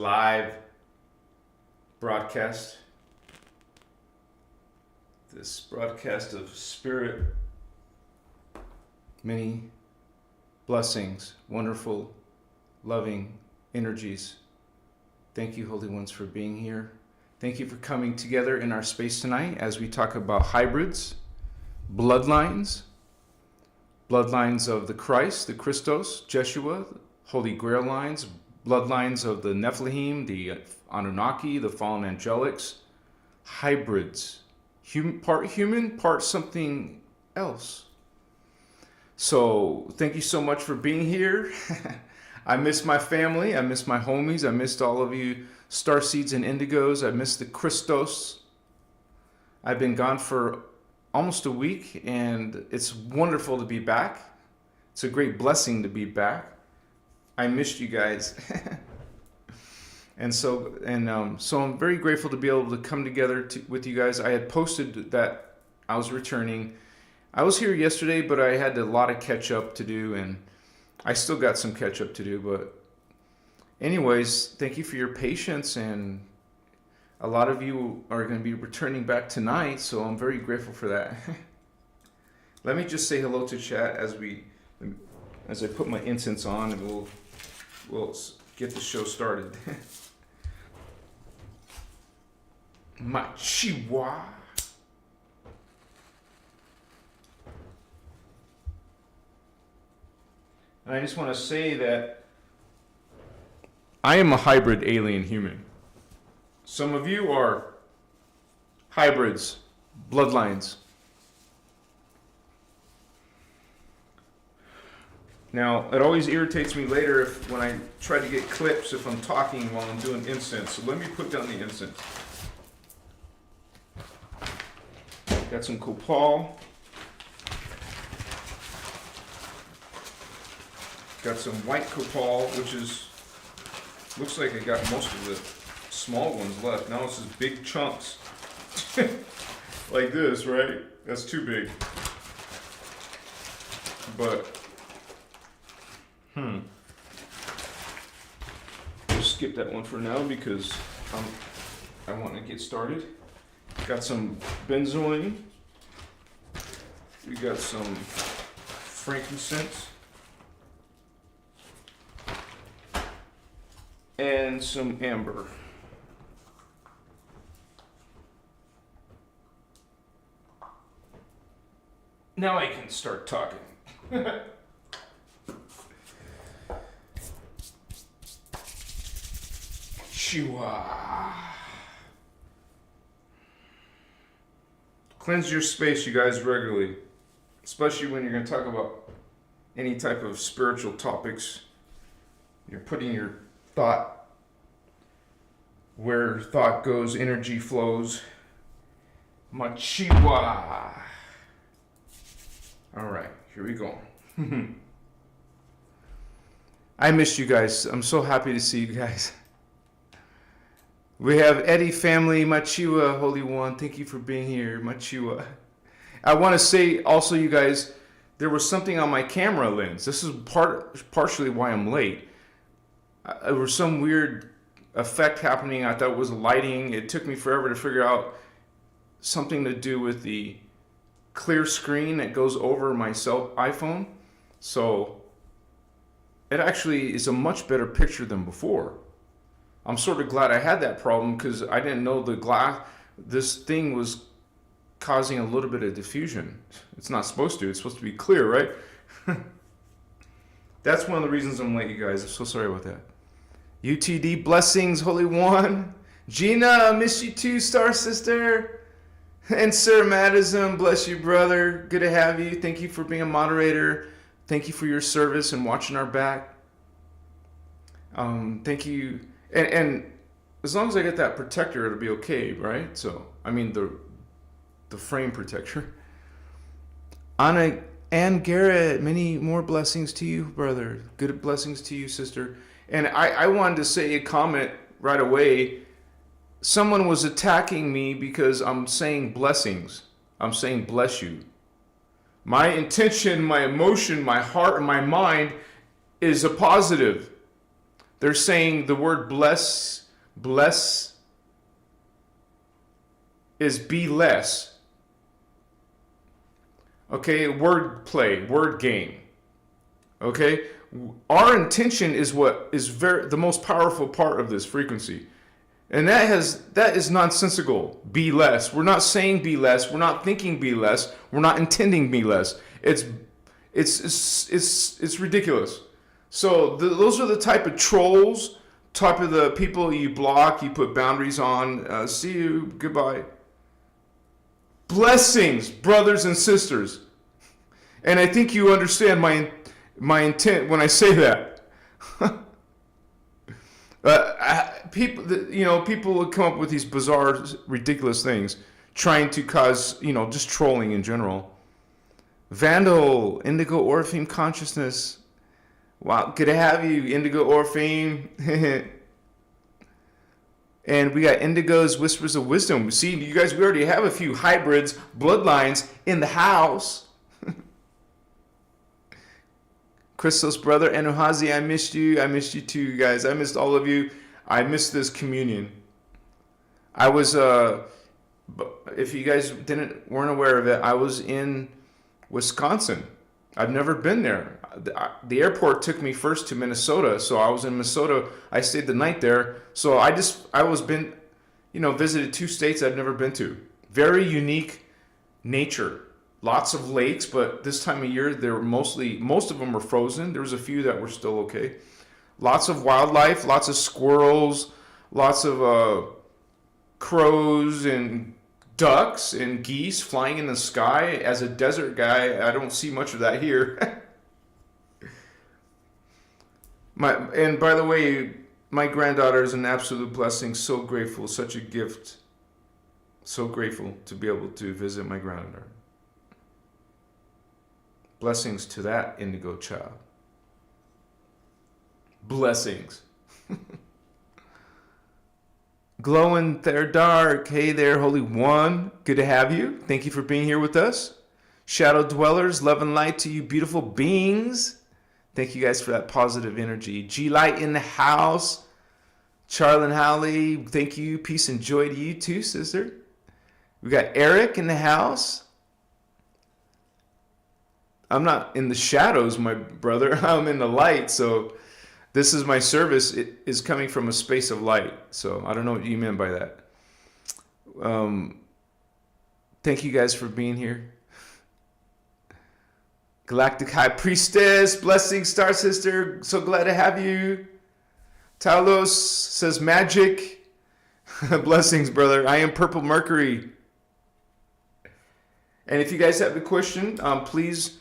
live broadcast, this broadcast of spirit, many blessings, wonderful, loving energies. Thank you, Holy Ones, for being here. Thank you for coming together in our space tonight as we talk about hybrids, bloodlines, bloodlines of the Christ, the Christos, Jeshua, Holy Grail lines, bloodlines of the Nephilim, the Anunnaki, the fallen angelics, hybrids, part human, part something else. So thank you so much for being here. I miss my family. I miss my homies. I missed all of you starseeds and indigos. I miss the Christos. I've been gone for almost a week, and it's wonderful to be back. It's a great blessing to be back. I missed you guys. So I'm very grateful to be able to come together with you guys. I had posted that I was returning. I was here yesterday, but I had a lot of catch up to do, and I still got some catch up to do. But anyways, thank you for your patience, and a lot of you are going to be returning back tonight, so I'm very grateful for that. Let me just say hello to chat as I put my incense on, and we'll get the show started. Machiwa. And I just want to say that I am a hybrid alien human. Some of you are hybrids, bloodlines. Now, it always irritates me later when I try to get clips if I'm talking while I'm doing incense. So let me put down the incense. Got some copal. Got some white copal, which looks like I got most of the small ones left. Now it's just big chunks. Like this, right? That's too big. But, we'll skip that one for now because I want to get started. Got some benzoin. We got some frankincense. And some amber. Now I can start talking. Jeshua. Cleanse your space, you guys, regularly. Especially when you're going to talk about any type of spiritual topics. You're putting your thought where thought goes, energy flows. Machiwa. All right, here we go. I missed you guys. I'm so happy to see you guys. We have Eddie family, Machiwa, Holy One. Thank you for being here, Machiwa. I want to say also, you guys, there was something on my camera lens. This is partially why I'm late. There was some weird effect happening. I thought it was lighting. It took me forever to figure out something to do with the clear screen that goes over my iPhone. So it actually is a much better picture than before. I'm sort of glad I had that problem because I didn't know this thing was causing a little bit of diffusion. It's not supposed to. It's supposed to be clear, right? That's one of the reasons I'm late, you guys. I'm so sorry about that. UTD blessings, Holy One. Gina, miss you too, Star Sister. And Sir Madison, bless you, brother. Good to have you. Thank you for being a moderator. Thank you for your service and watching our back. Thank you. And as long as I get that protector, it'll be okay, right? So, I mean, the frame protector. Anna and Garrett, many more blessings to you, brother. Good blessings to you, sister. And I wanted to say a comment right away. Someone was attacking me because I'm saying blessings. I'm saying bless you. My intention, my emotion, my heart, and my mind is a positive. They're saying the word bless is be less. Okay, word play, word game. Okay, our intention is what is the most powerful part of this frequency, and that is nonsensical. Be less. We're not saying be less. We're not thinking be less. We're not intending be less. It's ridiculous. So those are the type of trolls, type of the people you block, you put boundaries on. See you, goodbye. Blessings, brothers and sisters, and I think you understand my intent when I say that. People would come up with these bizarre, ridiculous things, trying to cause, just trolling in general. Vandal, Indigo Orpheum Consciousness. Wow, good to have you, Indigo Orpheum. And we got Indigo's Whispers of Wisdom. See, you guys, we already have a few hybrids, bloodlines in the house. Christos, brother, Enuhazi, I missed you. I missed you too, guys. I missed all of you. I missed this communion. I was, if you guys weren't aware of it, I was in Wisconsin. I've never been there. The airport took me first to Minnesota, so I was in Minnesota. I stayed the night there. So visited 2 states I've never been to. Very unique nature. Lots of lakes, but this time of year, most of them were frozen. There was a few that were still okay. Lots of wildlife, lots of squirrels, lots of crows and ducks and geese flying in the sky. As a desert guy, I don't see much of that here. And by the way, my granddaughter is an absolute blessing. So grateful, such a gift. So grateful to be able to visit my granddaughter. Blessings to that indigo child. Blessings. Glowing there dark. Hey there, Holy One. Good to have you. Thank you for being here with us. Shadow dwellers, love and light to you, beautiful beings. Thank you guys for that positive energy. G-Light in the house. Charlene Howley, thank you. Peace and joy to you too, sister. We got Eric in the house. I'm not in the shadows, my brother. I'm in the light. So this is my service. It is coming from a space of light. So I don't know what you meant by that. Thank you guys for being here. Galactic High Priestess, blessing, Star Sister. So glad to have you. Talos says magic. Blessings, brother. I am Purple Mercury. And if you guys have a question, please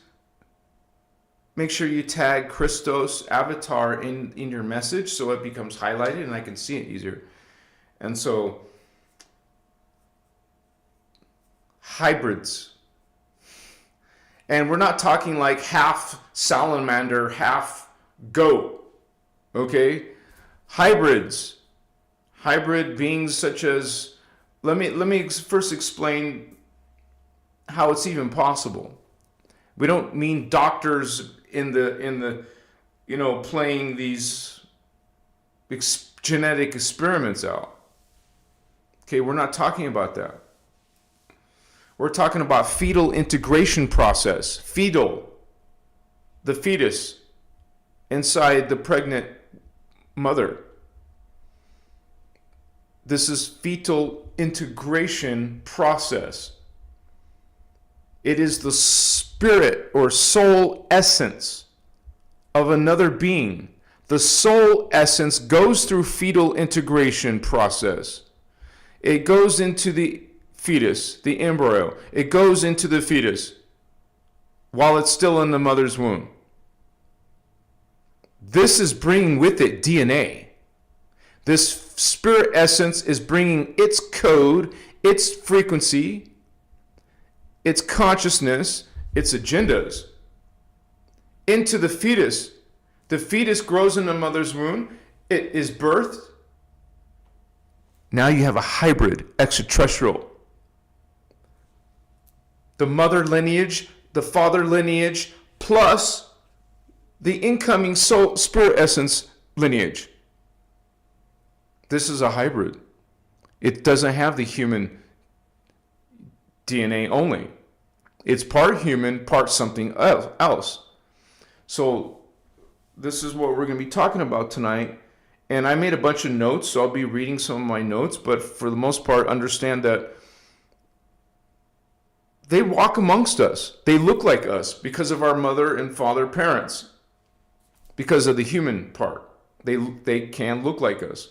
make sure you tag Christos avatar in your message so it becomes highlighted and I can see it easier. And so, hybrids. And we're not talking like half salamander, half goat. Okay? Hybrids. Hybrid beings such as, let me first explain how it's even possible. We don't mean doctors in the playing these genetic experiments out. Okay, we're not talking about that. We're talking about fetal integration process. Fetal, the fetus inside the pregnant mother. This is fetal integration process. It is the spirit or soul essence of another being. The soul essence goes through fetal integration process. It goes into the fetus, the embryo. It goes into the fetus while it's still in the mother's womb. This is bringing with it DNA. This spirit essence is bringing its code, its frequency, its consciousness, its agendas into the fetus. The fetus grows in the mother's womb. It is birthed. Now you have a hybrid extraterrestrial. The mother lineage, the father lineage, plus the incoming soul spirit essence lineage. This is a hybrid. It doesn't have the human DNA only. It's part human, part something else. So this is what we're going to be talking about tonight. And I made a bunch of notes, so I'll be reading some of my notes. But for the most part, understand that they walk amongst us. They look like us because of our mother and father parents. Because of the human part. They can look like us.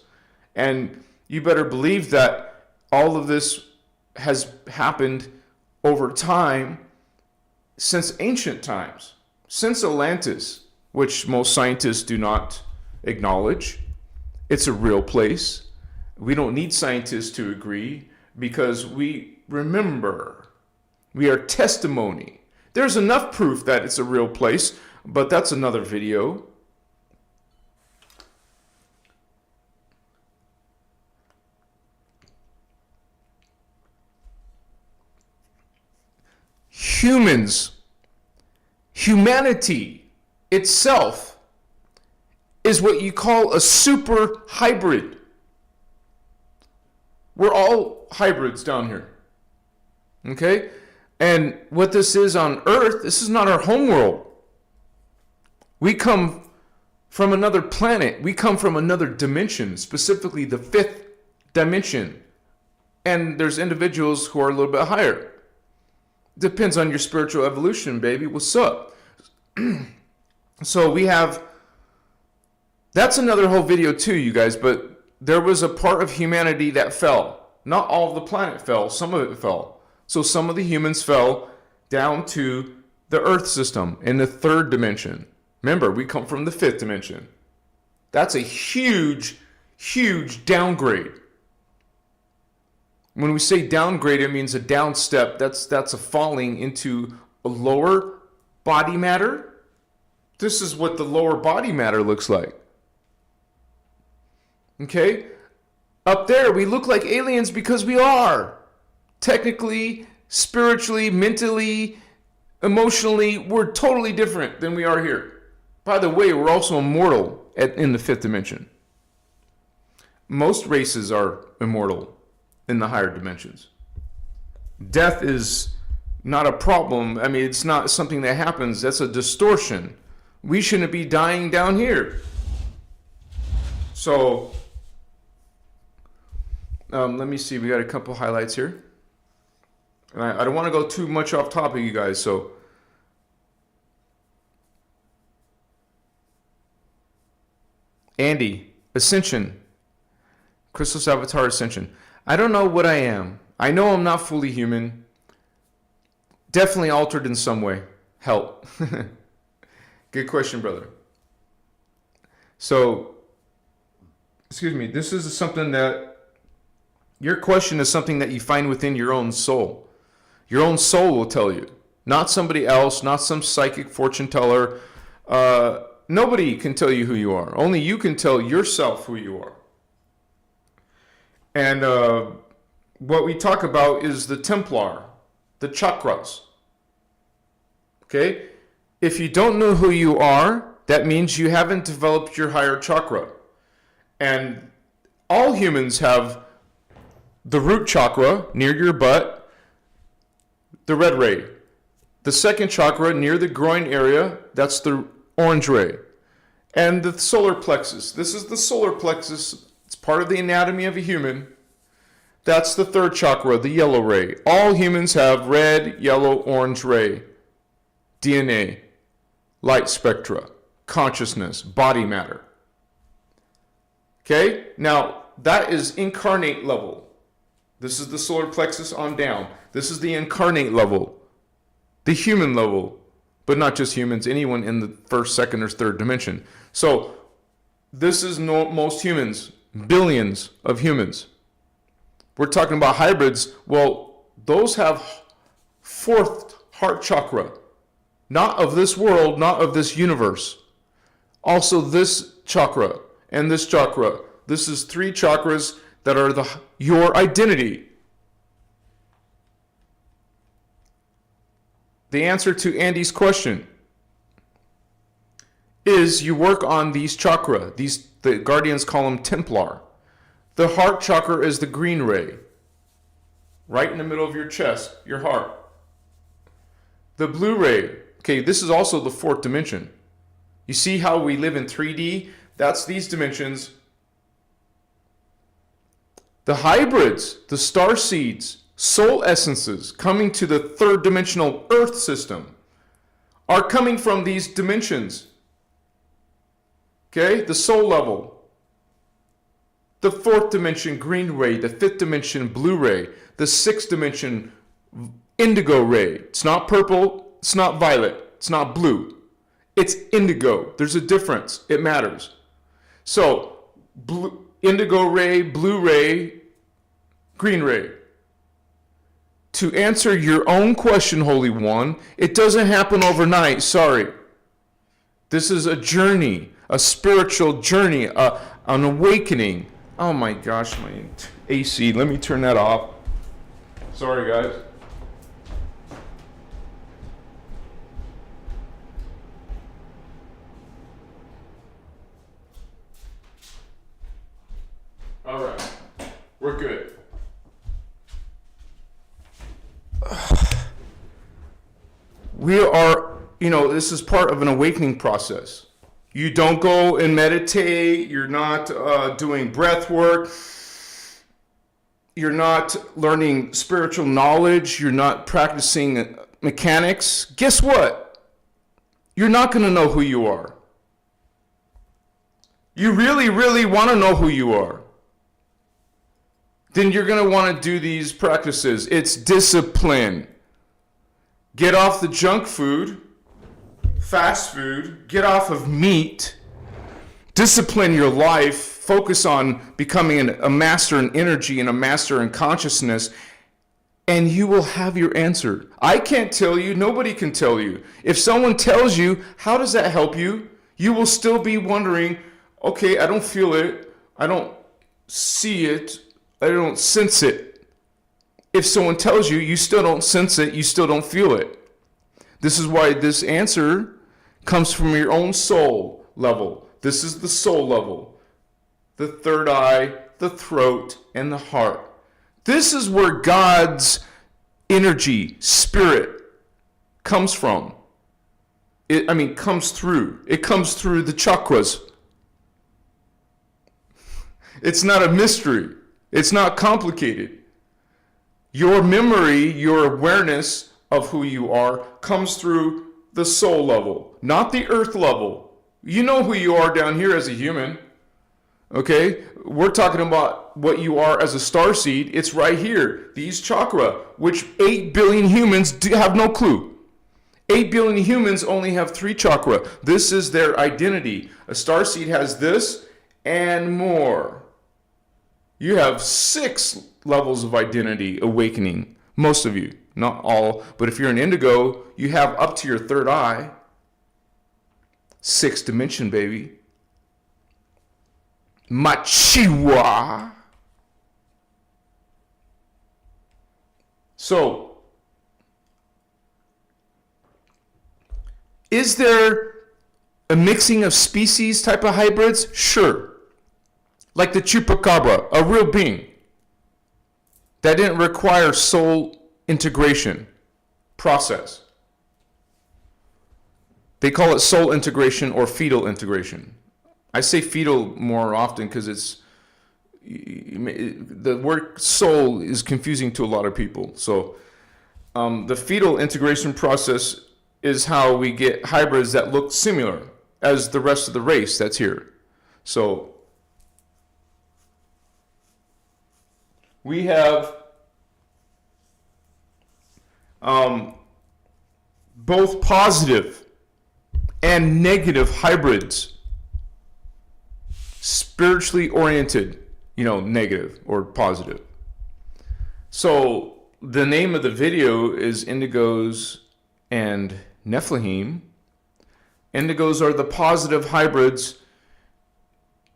And you better believe that all of this has happened over time since ancient times. Since Atlantis, which most scientists do not acknowledge. It's a real place. We don't need scientists to agree because we remember. We are testimony. There's enough proof that it's a real place, but that's another video. Humanity itself is what you call a super hybrid. We're all hybrids down here. Okay? And what this is on Earth, this is not our home world. We come from another planet. We come from another dimension, specifically the 5th dimension. And there's individuals who are a little bit higher. Depends on your spiritual evolution, baby. What's up? So we have, that's another whole video too, you guys, but there was a part of humanity that fell. Not all of the planet fell, some of it fell. So some of the humans fell down to the Earth system in the 3rd dimension. Remember, we come from the 5th dimension. That's a huge, huge downgrade. When we say downgrade, it means a down step. That's a falling into a lower body matter. This is what the lower body matter looks like. Okay? Up there, we look like aliens because we are. Technically, spiritually, mentally, emotionally, we're totally different than we are here. By the way, we're also immortal in the 5th dimension. Most races are immortal in the higher dimensions. Death is not a problem. I mean, it's not something that happens. That's a distortion. We shouldn't be dying down here. So, let me see. We got a couple highlights here. And I don't want to go too much off topic, you guys. So, Andy, Ascension. Christos Avatar Ascension. I don't know what I am. I know I'm not fully human. Definitely altered in some way. Help. Good question, brother. So, excuse me, this is something that, your question is something that you find within your own soul. Your own soul will tell you. Not somebody else, not some psychic fortune teller. Nobody can tell you who you are. Only you can tell yourself who you are. And what we talk about is the Templar, the Chakras. Okay? If you don't know who you are, that means you haven't developed your higher chakra. And all humans have the root chakra near your butt, the red ray. The second chakra near the groin area, that's the orange ray. And the solar plexus. This is the solar plexus. It's part of the anatomy of a human. That's the 3rd chakra, the yellow ray. All humans have red, yellow, orange ray. DNA, light spectra, consciousness, body matter. Okay? Now, that is incarnate level. This is the solar plexus on down. This is the incarnate level. The human level. But not just humans, anyone in the 1st, 2nd, or 3rd dimension. So, this is most humans. Billions of humans. We're talking about hybrids. Well, those have 4th heart chakra. Not of this world, not of this universe. Also this chakra and this chakra. This is 3 chakras that are your identity. The answer to Andy's question is you work on these chakra. The Guardians call them Templar. The heart chakra is the green ray, right in the middle of your chest, your heart. The blue ray, okay, this is also the fourth dimension. You see how we live in 3D? That's these dimensions. The hybrids, the starseeds, soul essences coming to the third dimensional Earth system are coming from these dimensions. Okay, the soul level. The fourth dimension green ray, the fifth dimension blue ray, the sixth dimension indigo ray. It's not purple, it's not violet, it's not blue. It's indigo. There's a difference. It matters. So, indigo ray, blue ray, green ray. To answer your own question, Holy One, it doesn't happen overnight, sorry. This is a journey, a spiritual journey, an awakening. Oh my gosh, my AC, let me turn that off. Sorry, guys. All right, we're good. We are, this is part of an awakening process. You don't go and meditate. You're not doing breath work. You're not learning spiritual knowledge. You're not practicing mechanics. Guess what? You're not going to know who you are. You really, really want to know who you are. Then you're going to want to do these practices. It's discipline. Get off the junk food. Fast food, get off of meat, discipline your life, focus on becoming a master in energy and a master in consciousness, and you will have your answer. I can't tell you, nobody can tell you. If someone tells you, how does that help you? You will still be wondering, okay, I don't feel it, I don't see it, I don't sense it. If someone tells you, you still don't sense it, you still don't feel it. This is why this answer comes from your own soul level. This is the soul level. The third eye, the throat, and the heart. This is where God's energy, spirit, comes from. Comes through. It comes through the chakras. It's not a mystery. It's not complicated. Your memory, your awareness of who you are comes through the soul level, not the earth level. You know who you are down here as a human. Okay? We're talking about what you are as a starseed. It's right here. These chakra, which 8 billion humans have no clue. 8 billion humans only have 3 chakra. This is their identity. A starseed has this and more. You have 6 levels of identity awakening. Most of you. Not all, but if you're an indigo, you have up to your third eye. 6th dimension, baby. Machiwa. So, is there a mixing of species type of hybrids? Sure. Like the chupacabra, a real being that didn't require soul integration process. They call it soul integration or fetal integration. I say fetal more often because the word soul is confusing to a lot of people. So the fetal integration process is how we get hybrids that look similar as the rest of the race that's here. So we have both positive and negative hybrids, spiritually oriented, negative or positive. So the name of the video is Indigos and Nephilim. Indigos are the positive hybrids.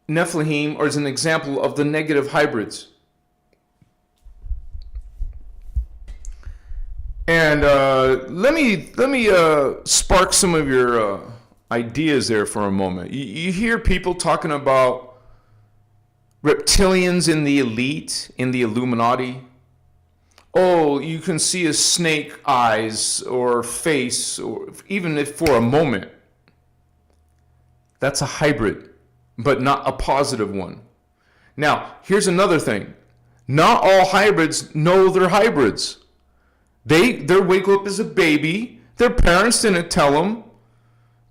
Nephilim is an example of the negative hybrids. And let me spark some of your ideas there for a moment. You hear people talking about reptilians in the elite, in the Illuminati. Oh, you can see a snake eyes or face, or even if for a moment. That's a hybrid, but not a positive one. Now, here's another thing. Not all hybrids know they're hybrids. Their wake up as a baby. Their parents didn't tell them.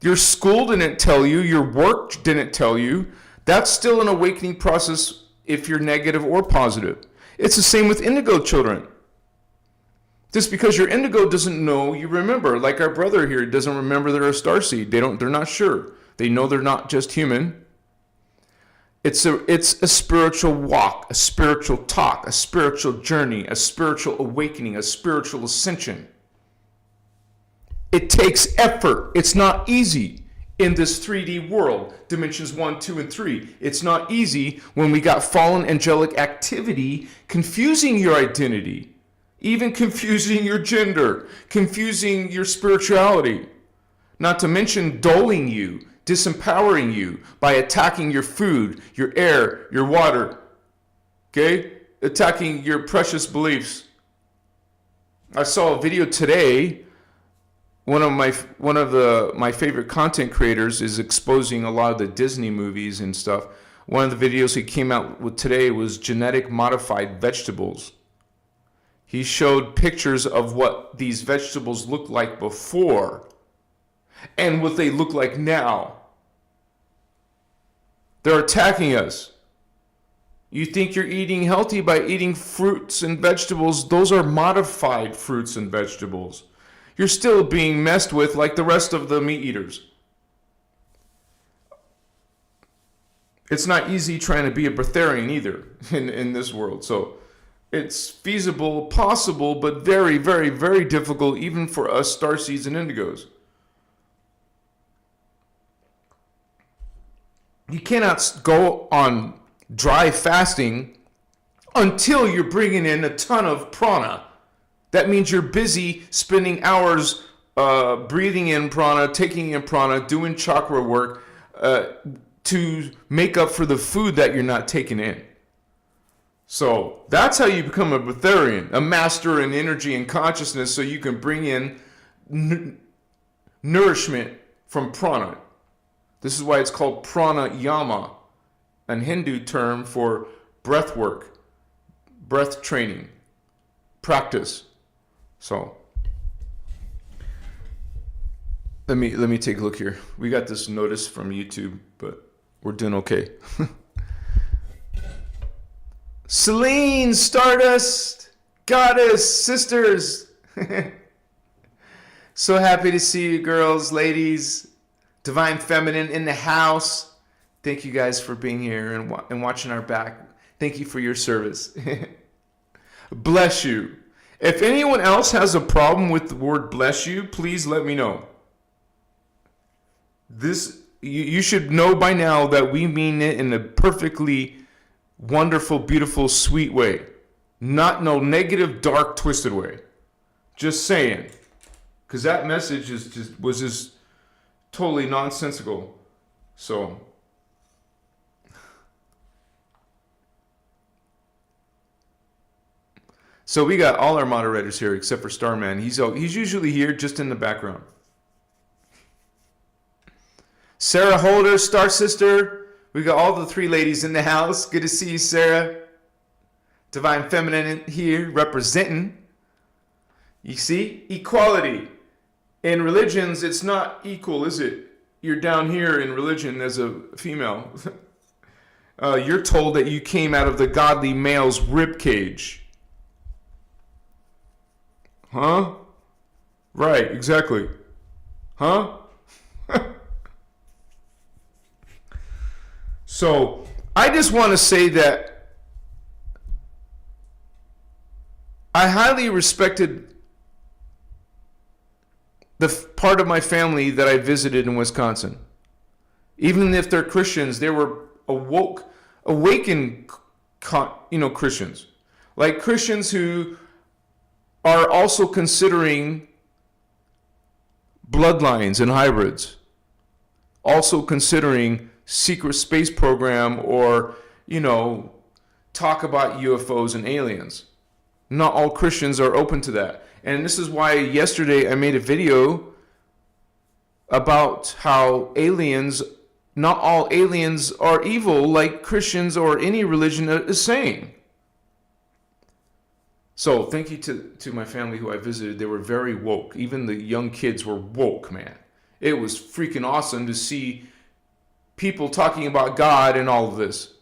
Your school didn't tell you. Your work didn't tell you. That's still an awakening process if you're negative or positive. It's the same with indigo children. Just because your indigo doesn't know, you remember. Like our brother here doesn't remember they're a starseed. They're not sure. They know they're not just human. It's a spiritual walk, a spiritual talk, a spiritual journey, a spiritual awakening, a spiritual ascension. It takes effort. It's not easy in this 3D world, dimensions 1, 2, and 3. It's not easy when we got fallen angelic activity confusing your identity, even confusing your gender, confusing your spirituality, not to mention dulling you, disempowering you by attacking your food, your air, your water, okay? Attacking your precious beliefs. I saw a video today. One of my favorite content creators is exposing a lot of the Disney movies and stuff. One of the videos he came out with today was genetic modified vegetables. He showed pictures of what these vegetables looked like before and what they look like now. They're attacking us. You think you're eating healthy by eating fruits and vegetables. Those are modified fruits and vegetables. You're still being messed with like the rest of the meat eaters. It's not easy trying to be a breatharian either in this world. So it's feasible, possible, but very, very, very difficult even for us starseeds and indigos. You cannot go on dry fasting until you're bringing in a ton of prana. That means you're busy spending hours breathing in prana, taking in prana, doing chakra work to make up for the food that you're not taking in. So that's how you become a breatharian, a master in energy and consciousness, so you can bring in nourishment from prana. This is why it's called pranayama, a Hindu term for breath work, breath training, practice. So let me take a look here. We got this notice from YouTube, but we're doing okay. Celine, Stardust, Goddess, sisters. So happy to see you, girls, ladies. Divine Feminine in the house. Thank you guys for being here and watching our back. Thank you for your service. Bless you. If anyone else has a problem with the word bless you, please let me know. You should know by now that we mean it in a perfectly wonderful, beautiful, sweet way. Not no negative, dark, twisted way. Just saying. Because that message was just totally nonsensical. So we got all our moderators here except for Starman. He's usually here just in the background. Sarah Holder, Star Sister. We got all the three ladies in the house. Good to see you, Sarah. Divine Feminine here representing. You see? Equality. In religions, it's not equal, is it? You're down here in religion as a female. You're told that you came out of the godly male's ribcage. Huh? Right, exactly. Huh? So, I just want to say that I highly respected the part of my family that I visited in Wisconsin. Even if they're Christians, they were awakened, Christians. Like Christians who are also considering bloodlines and hybrids. Also considering secret space program or, talk about UFOs and aliens. Not all Christians are open to that. And this is why yesterday I made a video about how not all aliens are evil like Christians or any religion is saying. So thank you to my family who I visited. They were very woke. Even the young kids were woke, man. It was freaking awesome to see people talking about God and all of this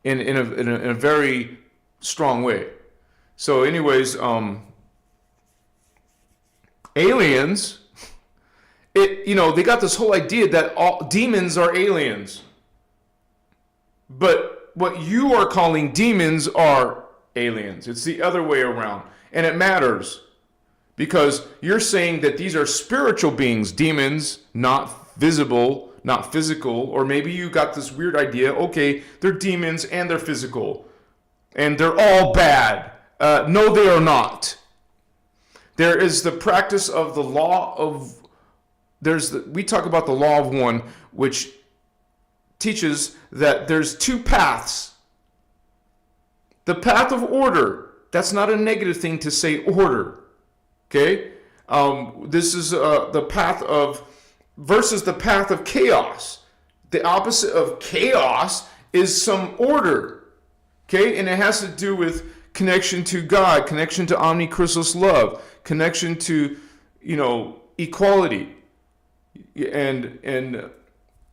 in a very strong way. So anyways, aliens, they got this whole idea that all demons are aliens. But what you are calling demons are aliens. It's the other way around. And it matters because you're saying that these are spiritual beings, demons, not visible, not physical. Or maybe you got this weird idea, okay, they're demons and they're physical. And they're all bad. No, they are not. There is the practice of the law of, we talk about the law of one, which teaches that there's two paths. The path of order, that's not a negative thing to say order, okay? This is the path of, versus the path of chaos. The opposite of chaos is some order, okay? And it has to do with connection to God, connection to omnichristos love, connection to, equality, and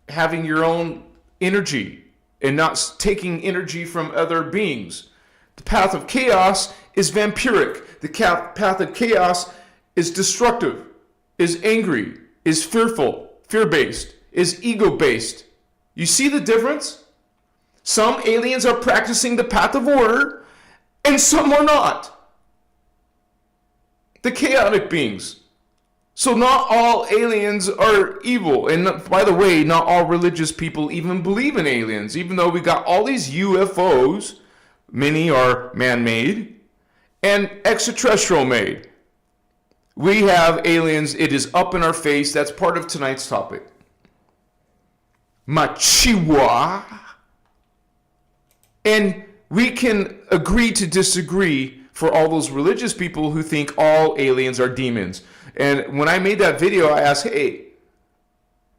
having your own energy and not taking energy from other beings. The path of chaos is vampiric. The path of chaos is destructive, is angry, is fearful, fear-based, is ego-based. You see the difference? Some aliens are practicing the path of order, and some are not. The chaotic beings. So not all aliens are evil. And by the way, not all religious people even believe in aliens. Even though we got all these UFOs, many are man-made and extraterrestrial made. We have aliens. It is up in our face. That's part of tonight's topic. Machiwa. And we can agree to disagree for all those religious people who think all aliens are demons. And when I made that video, I asked, hey,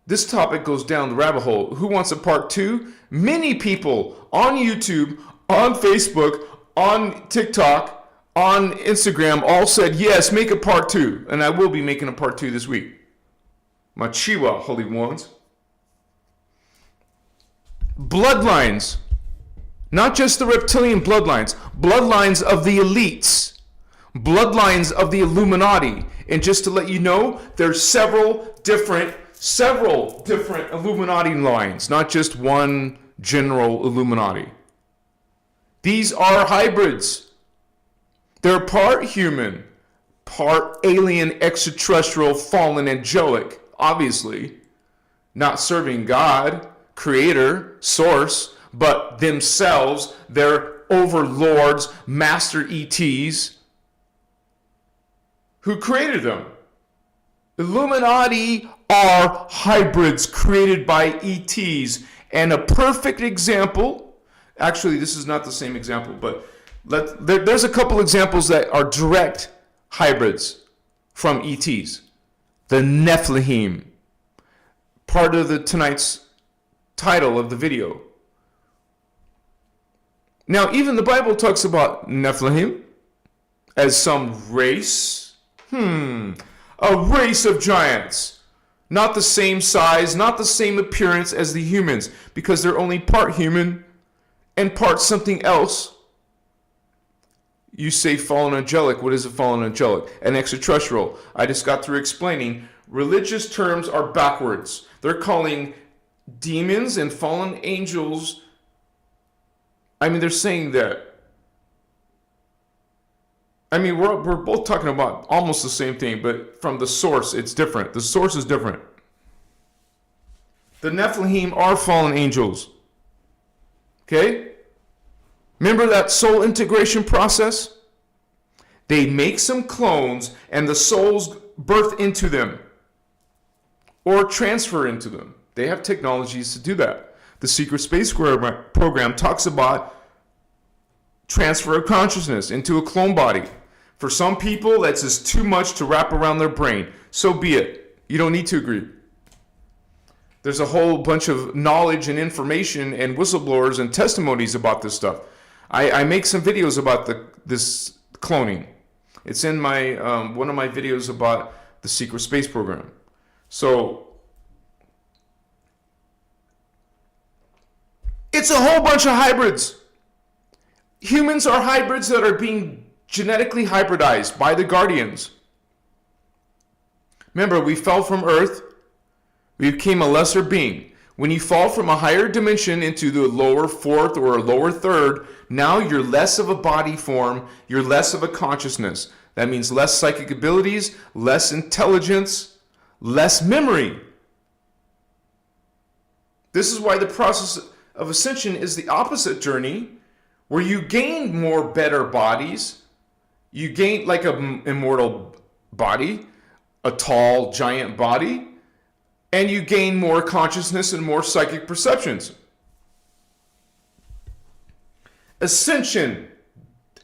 this topic goes down the rabbit hole. Who wants a part 2? Many people on YouTube, on Facebook, on TikTok, on Instagram all said, yes, make a part 2. And I will be making a part 2 this week. Machiwa, holy ones. Bloodlines. Not just the reptilian bloodlines. Bloodlines of the elites. Bloodlines of the Illuminati. And just to let you know, there's several different Illuminati lines, not just one general Illuminati. These are hybrids. They're part human, part alien, extraterrestrial, fallen, angelic, obviously. Not serving God, creator, source, but themselves, they're overlords, master ETs. Who created them? Illuminati are hybrids created by ETs. And a perfect example, actually this is not the same example, but there's a couple examples that are direct hybrids from ETs. The Nephilim, part of tonight's title of the video. Now even the Bible talks about Nephilim as some race. A race of giants. Not the same size, not the same appearance as the humans, because they're only part human and part something else. You say fallen angelic. What is a fallen angelic? An extraterrestrial. I just got through explaining religious terms are backwards. They're calling demons and fallen angels. They're saying that. We're both talking about almost the same thing, but from the source, it's different. The source is different. The Nephilim are fallen angels. Okay? Remember that soul integration process? They make some clones, and the souls birth into them or transfer into them. They have technologies to do that. The secret space program talks about transfer of consciousness into a clone body. For some people, that's just too much to wrap around their brain. So be it. You don't need to agree. There's a whole bunch of knowledge and information and whistleblowers and testimonies about this stuff. I make some videos about this cloning. It's in my one of my videos about the secret space program. So it's a whole bunch of hybrids. Humans are hybrids that are being genetically hybridized by the guardians. Remember, we fell from Earth. We became a lesser being. When you fall from a higher dimension into the lower fourth or lower third, now you're less of a body form, you're less of a consciousness. That means less psychic abilities, less intelligence, less memory. This is why the process of ascension is the opposite journey, where you gain more better bodies. You gain like an immortal body, a tall, giant body, and you gain more consciousness and more psychic perceptions. Ascension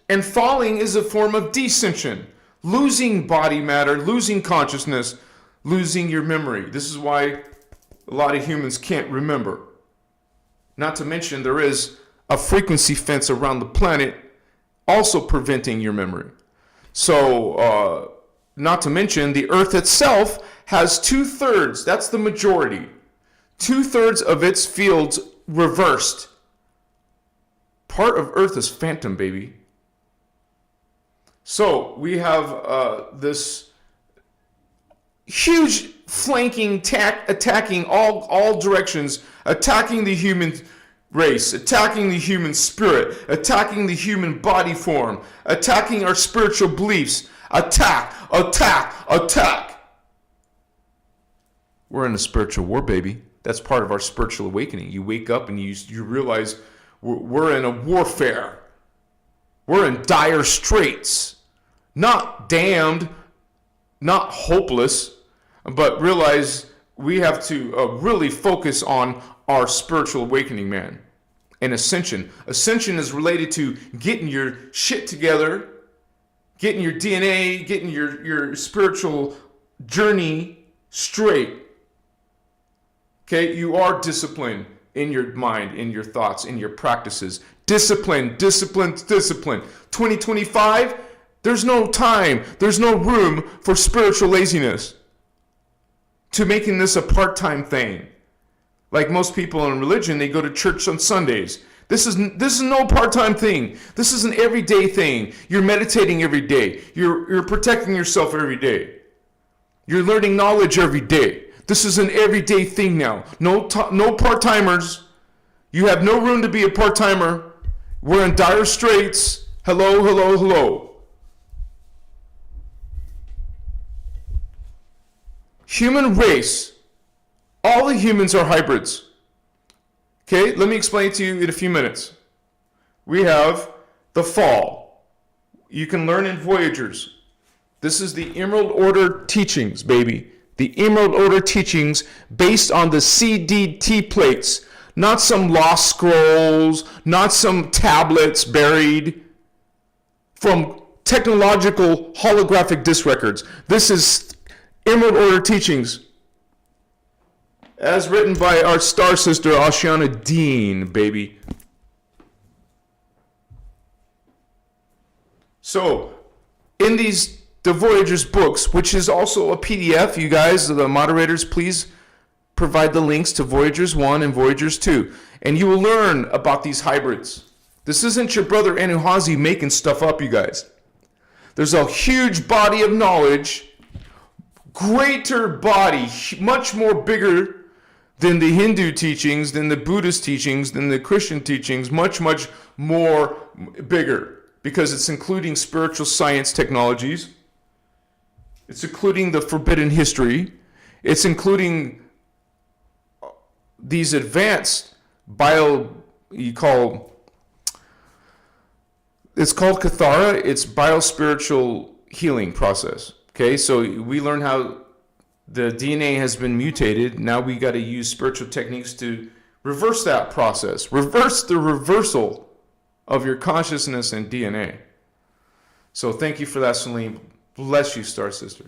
and falling is a form of descension, losing body matter, losing consciousness, losing your memory. This is why a lot of humans can't remember. Not to mention there is a frequency fence around the planet also preventing your memory. So, not to mention the Earth itself has 2/3, that's the majority, 2/3 of its fields reversed. Part of Earth is phantom, baby. So we have this huge flanking attacking all directions, attacking the human race, attacking the human spirit, attacking the human body form, attacking our spiritual beliefs. Attack, attack, attack. We're in a spiritual war, baby. That's part of our spiritual awakening. You wake up and you realize we're in a warfare. We're in dire straits. Not damned, not hopeless, but realize we have to really focus on our spiritual awakening, man. And ascension. Ascension is related to getting your shit together, getting your DNA, getting your spiritual journey straight. Okay, you are disciplined in your mind, in your thoughts, in your practices. Discipline, discipline, discipline. 2025, there's no time, there's no room for spiritual laziness. To making this a part-time thing. Like most people in religion, they go to church on Sundays. This is no part-time thing. This is an everyday thing. You're meditating every day. You're protecting yourself every day. You're learning knowledge every day. This is an everyday thing now. No part-timers. You have no room to be a part-timer. We're in dire straits. Hello, hello, hello. Human race. All the humans are hybrids. Okay, let me explain it to you in a few minutes. We have the fall. You can learn in Voyagers. This is the Emerald Order teachings, baby. The Emerald Order teachings based on the CDT plates. Not some lost scrolls, not some tablets buried from technological holographic disc records. This is Emerald Order teachings as written by our star sister, Ashiana Dean, baby. So, in the Voyagers books, which is also a PDF, you guys, the moderators, please provide the links to Voyagers 1 and Voyagers 2. And you will learn about these hybrids. This isn't your brother Anuhazi making stuff up, you guys. There's a huge body of knowledge, greater body, much more bigger than the Hindu teachings, than the Buddhist teachings, than the Christian teachings, much, much more bigger, because it's including spiritual science technologies. It's including the forbidden history. It's including these advanced it's called Kathara. It's biospiritual healing process. Okay, so we learn how the DNA has been mutated. Now we got to use spiritual techniques to Reverse that process. Reverse the reversal of your consciousness and DNA. So thank you for that, Celine. Bless you, Star Sister.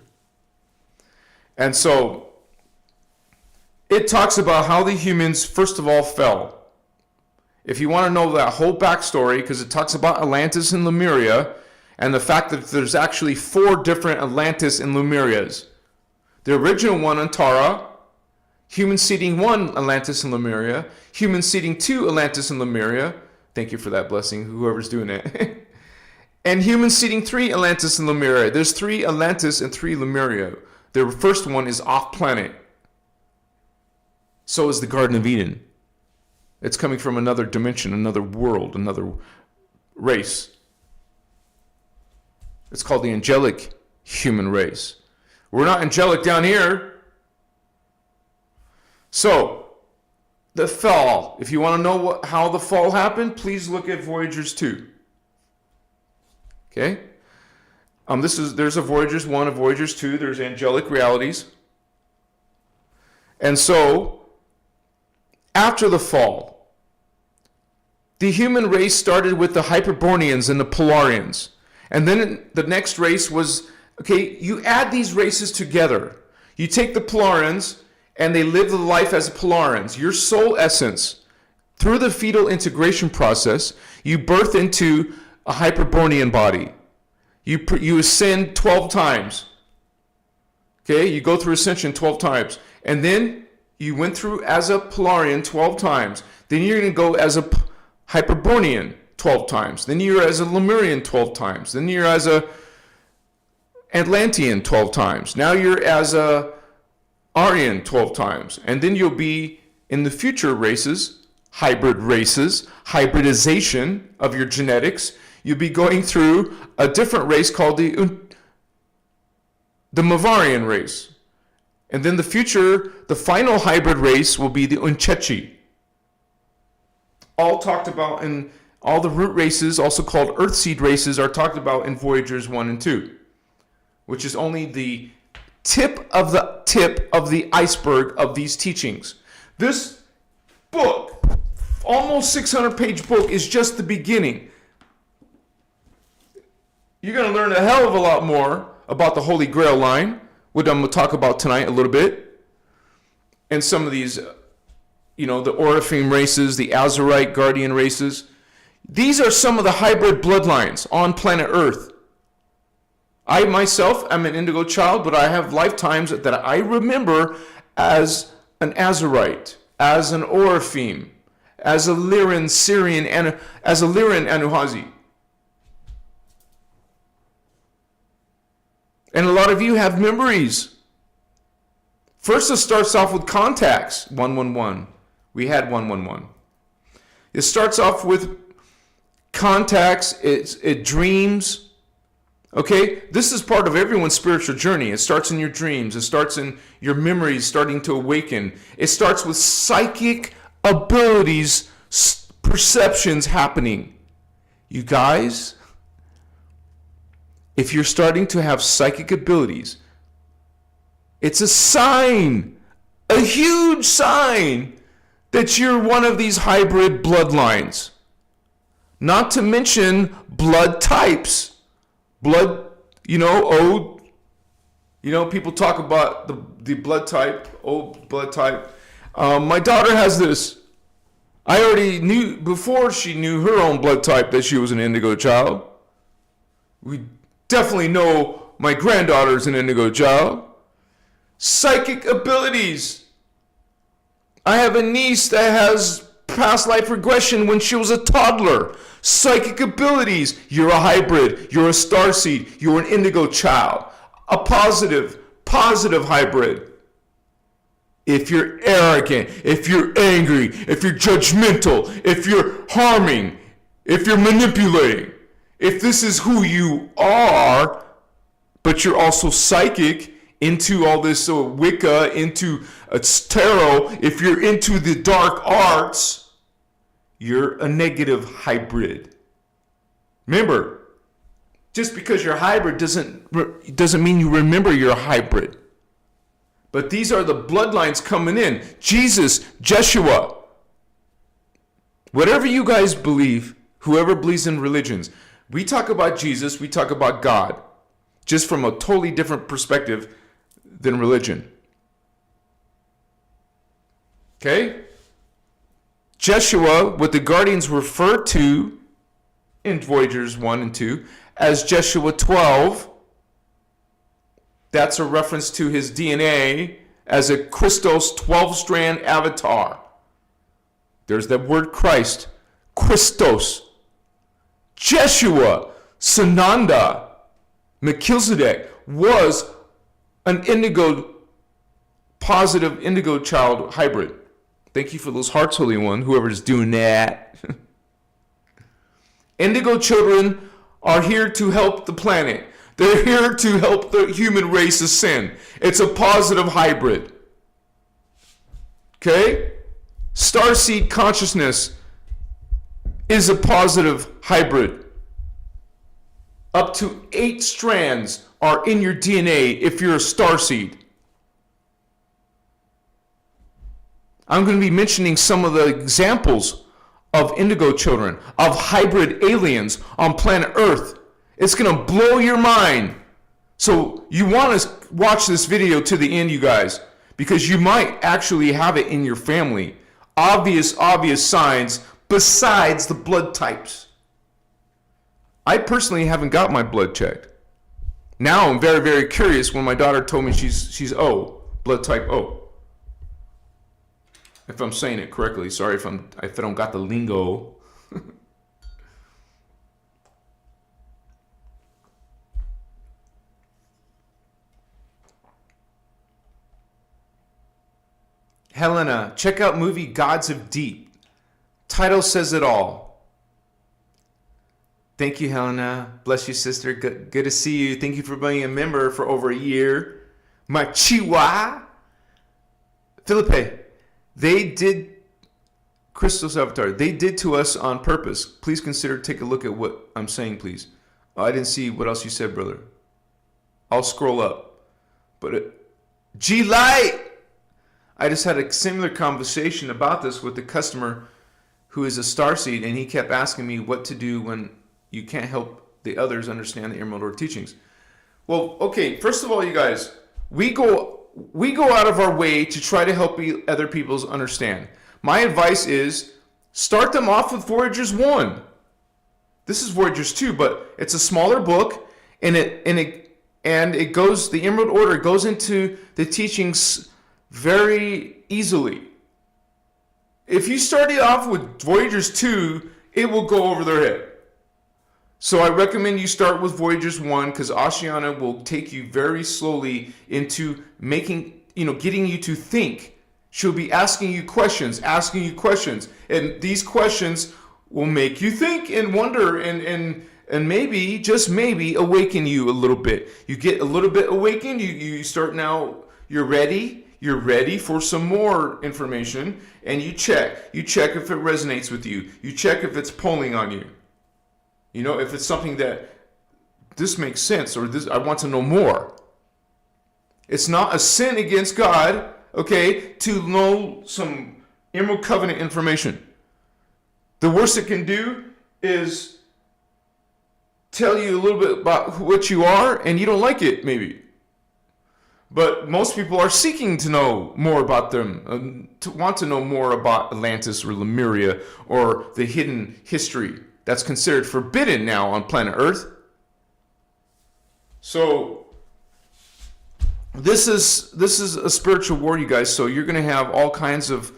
And so it talks about how the humans, first of all, fell. If you want to know that whole backstory, because it talks about Atlantis and Lemuria, and the fact that there's actually 4 different Atlantis and Lemurias. The original one, Antara, human seeding 1, Atlantis and Lemuria, human seeding 2, Atlantis and Lemuria. Thank you for that blessing, whoever's doing it. And human seeding 3, Atlantis and Lemuria. There's 3 Atlantis and 3 Lemuria. The first one is off planet. So is the Garden of Eden. It's coming from another dimension, another world, another race. It's called the angelic human race. We're not angelic down here. So, the fall. If you want to know how the fall happened, please look at Voyagers 2. Okay? There's a Voyagers 1, a Voyagers 2. There's angelic realities. And so, after the fall, the human race started with the Hyperboreans and the Polarians. And then the next race was, okay, you add these races together. You take the Polarians, and they live the life as Polarians. Your soul essence, through the fetal integration process, you birth into a Hyperborean body. You ascend 12 times. Okay, you go through ascension 12 times. And then you went through as a Polarian 12 times. Then you're going to go as a Hyperborean 12 times. Then you're as a Lemurian 12 times. Then you're as a Atlantean 12 times. Now you're as a Aryan 12 times. And then you'll be in the future races, hybridization of your genetics. You'll be going through a different race called the Mavarian race. And then the final hybrid race will be the Unchechi. All talked about in all the root races, also called Earthseed races, are talked about in Voyagers 1 and 2, which is only the tip of the iceberg of these teachings. This book, almost 600-page book, is just the beginning. You're going to learn a hell of a lot more about the Holy Grail line, which I'm going to talk about tonight a little bit, and some of these, the Oraphim races, the Azurite Guardian races. These are some of the hybrid bloodlines on planet Earth. I myself am an Indigo child, but I have lifetimes that I remember as an Azurite, as an Oraphim, as a Lyran Syrian, and as a Lyran Anuhazi. And a lot of you have memories. First, it starts off with contacts, 111. We had 111. It starts off with contacts, it dreams. Okay, this is part of everyone's spiritual journey. It starts in your dreams. It starts in your memories starting to awaken. It starts with psychic abilities, perceptions happening. You guys, if you're starting to have psychic abilities, it's a sign, a huge sign, that you're one of these hybrid bloodlines. Not to mention blood types. Blood, people talk about the blood type, blood type. My daughter has this. I already knew, before she knew her own blood type, that she was an Indigo child. We definitely know my granddaughter's an Indigo child. Psychic abilities. I have a niece that has past life regression when she was a toddler. Psychic abilities. You're a hybrid. You're a starseed. You're an Indigo child. A positive hybrid. If you're arrogant, if you're angry, if you're judgmental, if you're harming, if you're manipulating, if this is who you are, but you're also psychic, into all this Wicca, into tarot, if you're into the dark arts, you're a negative hybrid. Remember, just because you're hybrid doesn't mean you remember you're a hybrid. But these are the bloodlines coming in. Jesus, Jeshua, Whatever you guys believe, whoever believes in religions, we talk about Jesus, we talk about God, just from a totally different perspective than religion. Okay? Jeshua, what the Guardians refer to in Voyagers 1 and 2 as Jeshua 12, that's a reference to his DNA as a Christos 12-strand avatar. There's that word Christ, Christos. Jeshua, Sananda, Melchizedek was an positive indigo child hybrid. Thank you for those hearts, Holy One, whoever's doing that. Indigo children are here to help the planet. They're here to help the human race ascend. It's a positive hybrid. Okay? Starseed consciousness is a positive hybrid. Up to 8 strands are in your DNA if you're a starseed. I'm going to be mentioning some of the examples of indigo children, of hybrid aliens on planet Earth. It's going to blow your mind. So you want to watch this video to the end, you guys, because you might actually have it in your family. Obvious signs besides the blood types. I personally haven't got my blood checked. Now I'm very, very curious when my daughter told me she's O, blood type O. If I'm saying it correctly, sorry if I don't got the lingo. Helena, check out movie Gods of Deep. Title says it all. Thank you, Helena. Bless you, sister. Good to see you. Thank you for being a member for over a year. Machiwa. Felipe, they did Christos Avatar. They did to us on purpose. Please consider take a look at what I'm saying, please. I didn't see what else you said, brother. I'll scroll up. But G-Light! I just had a similar conversation about this with the customer who is a starseed, and he kept asking me what to do when you can't help the others understand the Emerald Order teachings. Well, okay, first of all, you guys, we go out of our way to try to help other people understand. My advice is start them off with Voyagers 1. This is Voyagers 2, but it's a smaller book, and it goes, the Emerald Order goes into the teachings very easily. If you start it off with Voyagers 2, it will go over their head. So I recommend you start with Voyagers 1 because Ashiana will take you very slowly into getting you to think. She'll be asking you questions, and these questions will make you think and wonder and maybe, just maybe, awaken you a little bit. You get a little bit awakened, you start now, you're ready for some more information, and you check if it resonates with you. You check if it's pulling on you. You know, if it's something that this makes sense or this, I want to know more. It's not a sin against God, okay, to know some Emerald Covenant information. The worst it can do is tell you a little bit about what you are, and you don't like it, maybe. But most people are seeking to know more about them, to want to know more about Atlantis or Lemuria or the hidden history that's considered forbidden now on planet Earth. So this is a spiritual war, you guys. So you're going to have all kinds of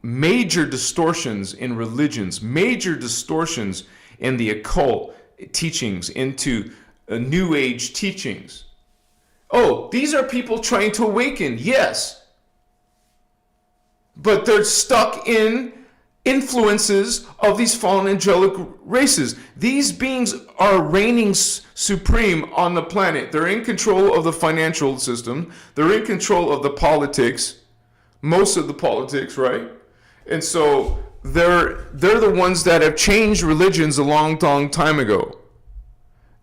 major distortions in religions, major distortions in the occult teachings, into New Age teachings. Oh, these are people trying to awaken, yes. But they're stuck in influences of these fallen angelic races. These beings are reigning supreme on the planet. They're in control of the financial system. They're in control of the politics, most of the politics, right? And so they're the ones that have changed religions a long time ago.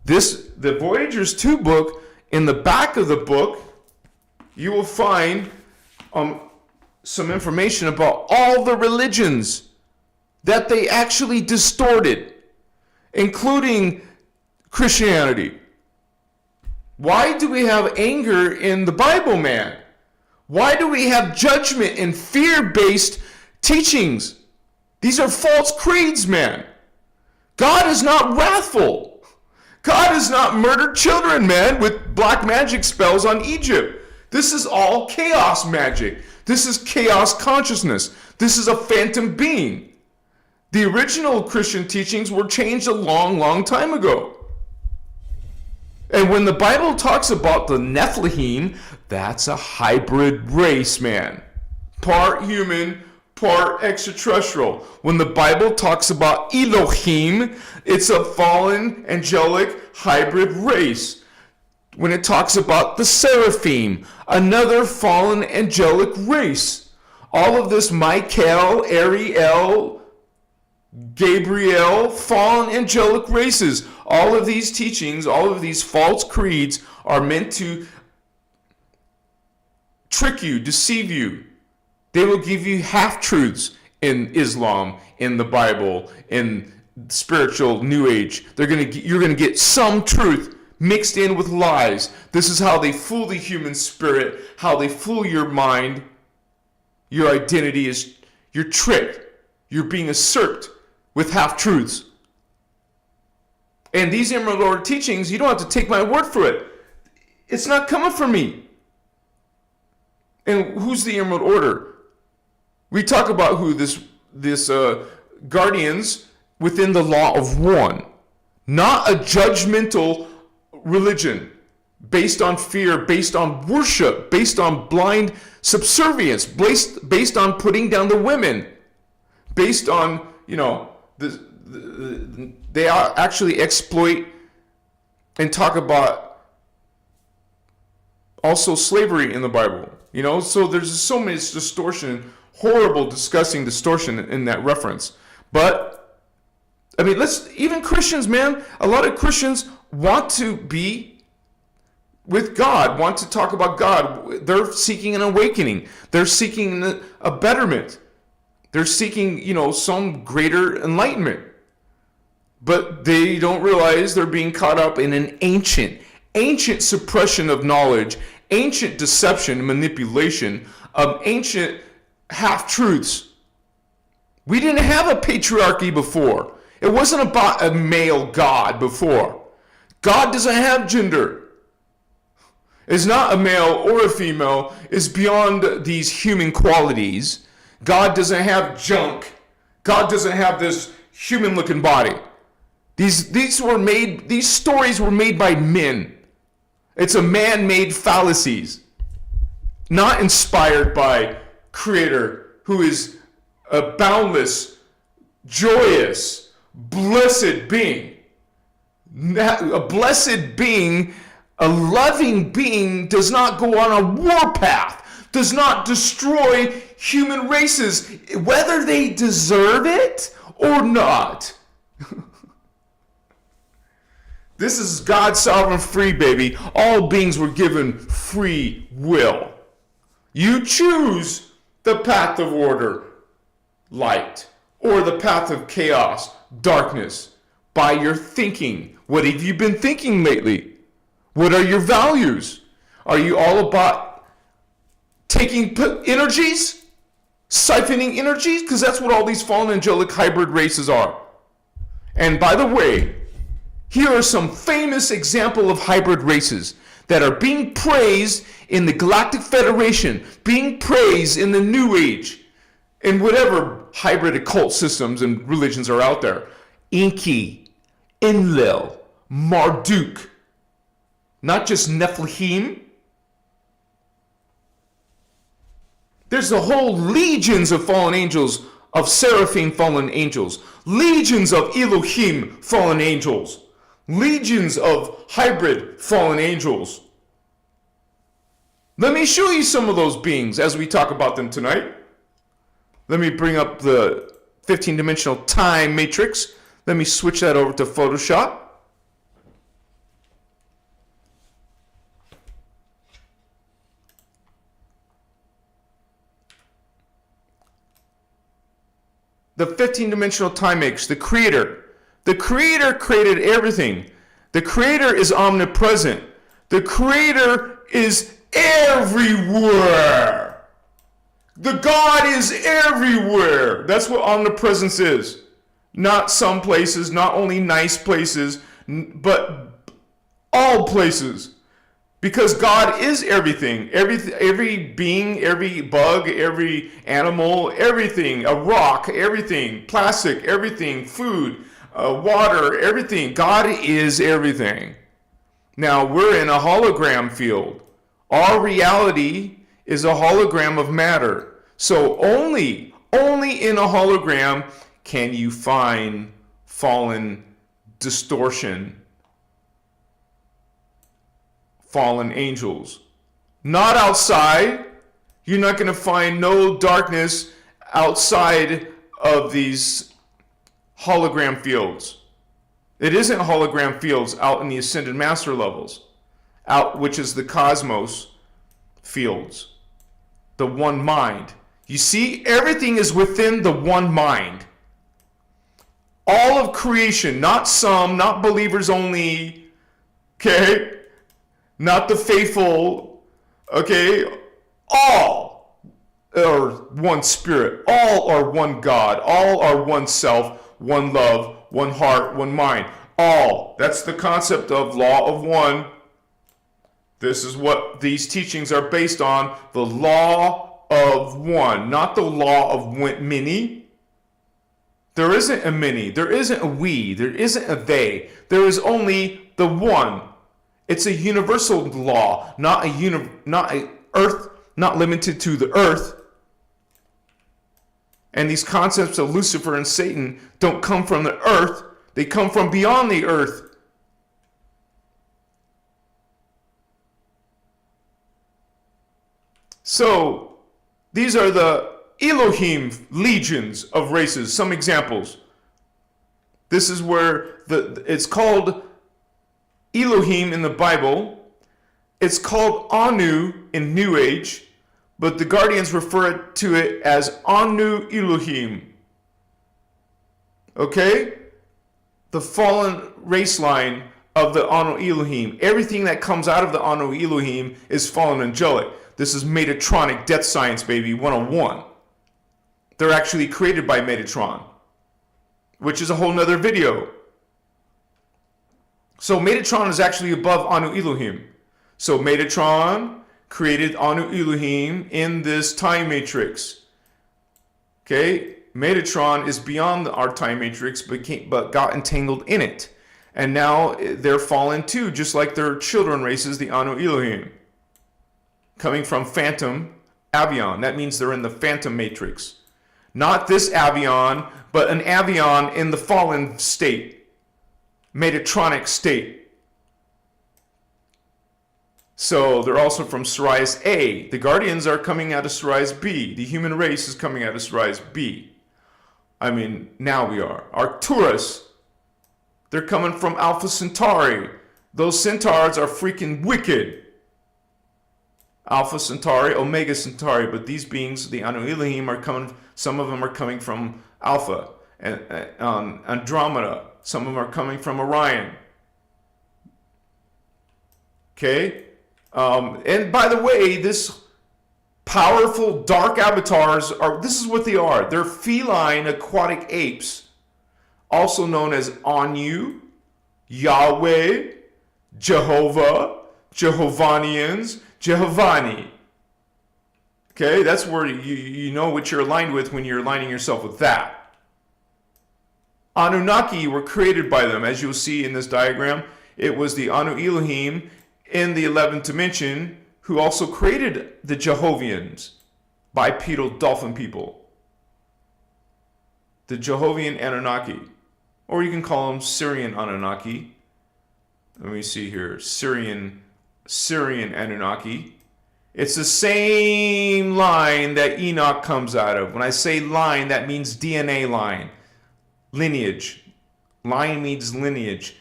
The Voyagers 2 book, in the back of the book, you will find some information about all the religions that they actually distorted, including Christianity. Why do we have anger in the Bible, man? Why do we have judgment and fear-based teachings? These are false creeds, man. God is not wrathful. God has not murdered children, man, with black magic spells on Egypt. This is all chaos magic. This is chaos consciousness. This is a phantom being. The original Christian teachings were changed a long, long time ago. And when the Bible talks about the Nephilim, that's a hybrid race, man. Part human, part extraterrestrial. When the Bible talks about Elohim, it's a fallen, angelic, hybrid race. When it talks about the Seraphim, another fallen, angelic race. All of this Michael, Ariel, Gabriel, fallen angelic races. All of these teachings, all of these false creeds are meant to trick you, deceive you. They will give you half-truths in Islam, in the Bible, in spiritual New Age. You're going to get some truth mixed in with lies. This is how they fool the human spirit, how they fool your mind. Your identity is, you're tricked. You're being usurped with half-truths. And these Emerald Order teachings, you don't have to take my word for it. It's not coming from me. And who's the Emerald Order? We talk about who this guardians within the law of one. Not a judgmental religion based on fear, based on worship, based on blind subservience, based on putting down the women, based on, they actually exploit and talk about also slavery in the Bible. So there's so much distortion, horrible, disgusting distortion in that reference. But, even Christians, man, a lot of Christians want to be with God, want to talk about God. They're seeking an awakening. They're seeking a betterment. They're seeking, some greater enlightenment. But they don't realize they're being caught up in an ancient suppression of knowledge, ancient deception, manipulation of ancient half-truths. We didn't have a patriarchy before. It wasn't about a male God before. God doesn't have gender. It's not a male or a female. It's beyond these human qualities. God doesn't have junk. God doesn't have this human-looking body. These stories were made by men. It's a man-made fallacies, not inspired by Creator, who is a boundless, joyous, blessed being. A blessed being, a loving being, does not go on a warpath, does not destroy human races, whether they deserve it or not. This is God's sovereign free, baby. All beings were given free will. You choose the path of order, light, or the path of chaos, darkness, by your thinking. What have you been thinking lately? What are your values? Are you all about taking energies? Siphoning energies? Because that's what all these fallen angelic hybrid races are. And by the way, here are some famous examples of hybrid races that are being praised in the Galactic Federation, being praised in the New Age, and whatever hybrid occult systems and religions are out there. Enki, Enlil, Marduk, not just Nephilim. There's a whole legions of fallen angels, of seraphim fallen angels, legions of Elohim fallen angels, legions of hybrid fallen angels. Let me show you some of those beings as we talk about them tonight. Let me bring up the 15-dimensional time matrix. Let me switch that over to Photoshop. the 15-dimensional time matrix, the creator. The creator created everything. The creator is omnipresent. The creator is everywhere. The God is everywhere. That's what omnipresence is. Not some places, not only nice places, but all places. Because God is everything. Every being, every bug, every animal, everything. A rock, everything. Plastic, everything. Food, water, everything. God is everything. Now, we're in a hologram field. Our reality is a hologram of matter. So only in a hologram can you find fallen distortion, fallen angels. Not outside. You're not going to find no darkness outside of these hologram fields. It isn't hologram fields out in the ascended master levels, which is the cosmos fields, the one mind. You see, everything is within the one mind. All of creation, not some, not believers only, okay? Not the faithful, okay? All are one spirit. All are one God. All are one self, one love, one heart, one mind. All. That's the concept of law of one. This is what these teachings are based on. The law of one, not the law of many. There isn't a many. There isn't a we. There isn't a they. There is only the one. It's a universal law, not a earth, not limited to the earth. And these concepts of Lucifer and Satan don't come from the earth. They come from beyond the earth. So, these are the Elohim legions of races. Some examples. This is where it's called Elohim in the Bible. It's called Anu in New Age, but the Guardians refer to it as Anu Elohim. Okay? The fallen race line of the Anu Elohim. Everything that comes out of the Anu Elohim is fallen angelic. This is Metatronic Death Science, baby, 101. They're actually created by Metatron, which is a whole nother video. So Metatron is actually above Anu Elohim. So Metatron created Anu Elohim in this time matrix. Okay? Metatron is beyond our time matrix, but got entangled in it. And now they're fallen too, just like their children races, the Anu Elohim. Coming from Phantom Avion. That means they're in the Phantom matrix. Not this Avion, but an Avion in the fallen state. Metatronic state. So they're also from Sirius A. The Guardians are coming out of Sirius B. The human race is coming out of Sirius B. I mean, now we are. Arcturus. They're coming from Alpha Centauri. Those centaurs are freaking wicked. Alpha Centauri, Omega Centauri, but these beings, the Anu Elohim, are coming. Some of them are coming from Alpha and Andromeda. Some of them are coming from Orion. Okay, and by the way, this powerful dark avatars are. This is what they are. They're feline aquatic apes, also known as Anu, Yahweh, Jehovah, Jehovanians, Jehovani. Okay, that's where you know what you're aligned with when you're aligning yourself with that. Anunnaki were created by them, as you'll see in this diagram. It was the Anu Elohim in the 11th dimension who also created the Jehovians, bipedal dolphin people. The Jehovian Anunnaki, or you can call them Syrian Anunnaki. Let me see here, Syrian Anunnaki. It's the same line that Enoch comes out of. When I say line, that means DNA line. Lineage. Line means lineage.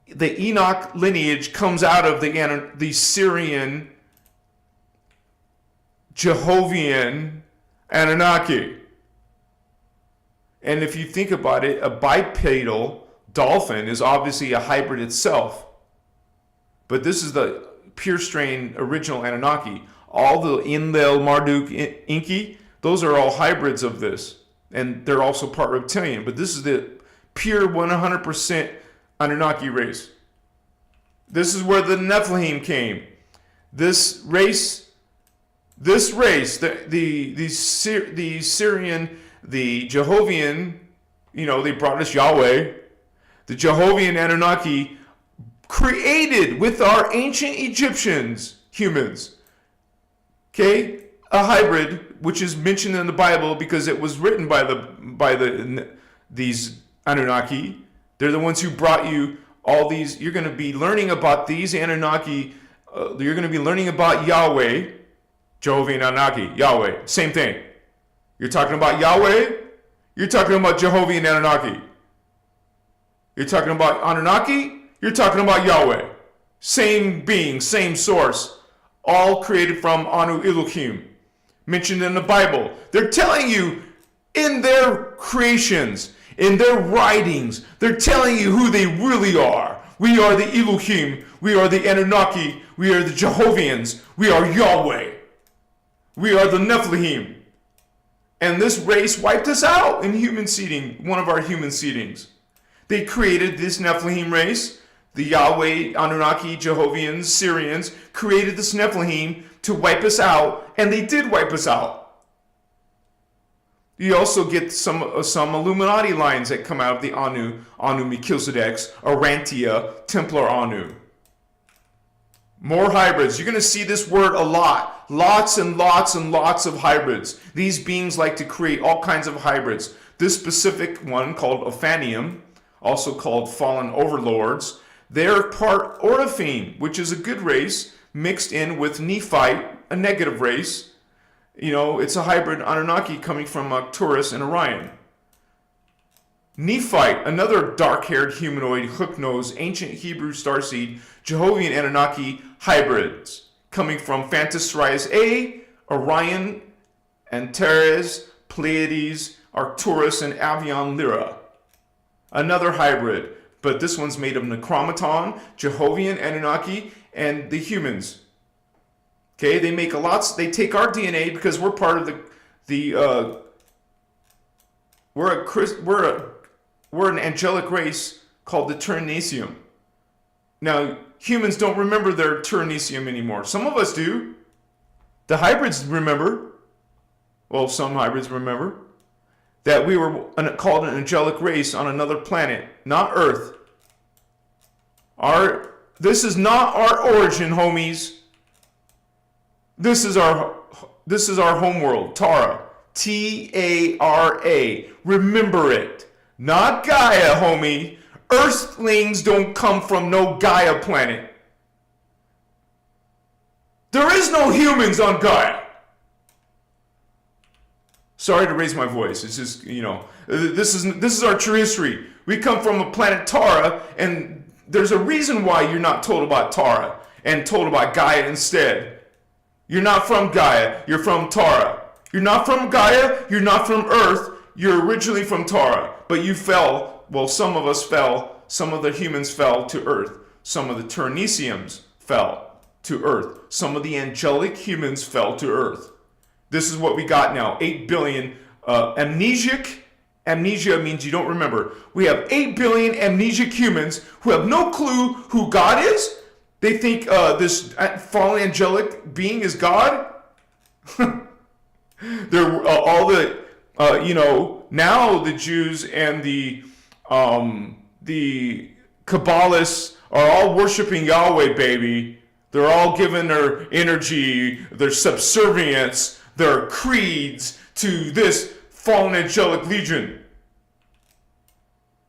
The Enoch lineage comes out of the Syrian Jehovian Anunnaki. And if you think about it, a bipedal dolphin is obviously a hybrid itself. But this is the pure strain original Anunnaki. All the Enlil, Marduk, Enki, those are all hybrids of this. And they're also part reptilian. But this is the pure 100% Anunnaki race. This is where the Nephilim came. This race, the Syrian, the Jehovian, they brought us Yahweh. The Jehovian Anunnaki created with our ancient Egyptians, humans, okay, a hybrid, which is mentioned in the Bible because it was written by these Anunnaki. They're the ones who brought you all these. You're going to be learning about these Anunnaki. You're going to be learning about Yahweh, Jehovian Anunnaki, Yahweh, same thing. You're talking about Yahweh. You're talking about Jehovian Anunnaki. You're talking about Anunnaki. You're talking about Yahweh. Same being, same source. All created from Anu Elohim. Mentioned in the Bible. They're telling you in their creations, in their writings, they're telling you who they really are. We are the Elohim. We are the Anunnaki. We are the Jehovians. We are Yahweh. We are the Nephilim. And this race wiped us out in human seeding, one of our human seedings. They created this Nephilim race. The Yahweh, Anunnaki, Jehovians, Syrians created this Nephilim to wipe us out, and they did wipe us out. You also get some Illuminati lines that come out of the Anu Melchizedek's, Arantia, Templar Anu. More hybrids. You're going to see this word a lot. Lots and lots and lots of hybrids. These beings like to create all kinds of hybrids. This specific one called Ophanium, also called fallen overlords, they're part Orifene, which is a good race, mixed in with Nephite, a negative race. It's a hybrid Anunnaki coming from Arcturus and Orion. Nephite, another dark-haired humanoid, hook-nosed, ancient Hebrew starseed, Jehovian Anunnaki hybrids, coming from Phantus Sirius A, Orion, Antares, Pleiades, Arcturus, and Avion Lyra. Another hybrid. But this one's made of Necromaton, Jehovian, Anunnaki, and the humans. Okay, they make they take our DNA because we're part of we're an angelic race called the Terahertz. Now, humans don't remember their Terahertz anymore. Some of us do. The hybrids remember. Well, some hybrids remember. That we were called an angelic race on another planet, not Earth. This is not our origin, homies. This is our homeworld, Tara. T-A-R-A. Remember it. Not Gaia, homie. Earthlings don't come from no Gaia planet. There is no humans on Gaia. Sorry to raise my voice. It's just, this is our true history. We come from a planet Tara, and there's a reason why you're not told about Tara and told about Gaia instead. You're not from Gaia. You're from Tara. You're not from Gaia. You're not from Earth. You're originally from Tara. But you fell. Well, some of us fell. Some of the humans fell to Earth. Some of the Terahertzians fell to Earth. Some of the angelic humans fell to Earth. This is what we got now. 8 billion amnesic. Amnesia means you don't remember. We have 8 billion amnesic humans who have no clue who God is. They think this fallen angelic being is God. They're all the, now the Jews and the Kabbalists are all worshiping Yahweh, baby. They're all giving their energy, their subservience, their creeds to this fallen angelic legion.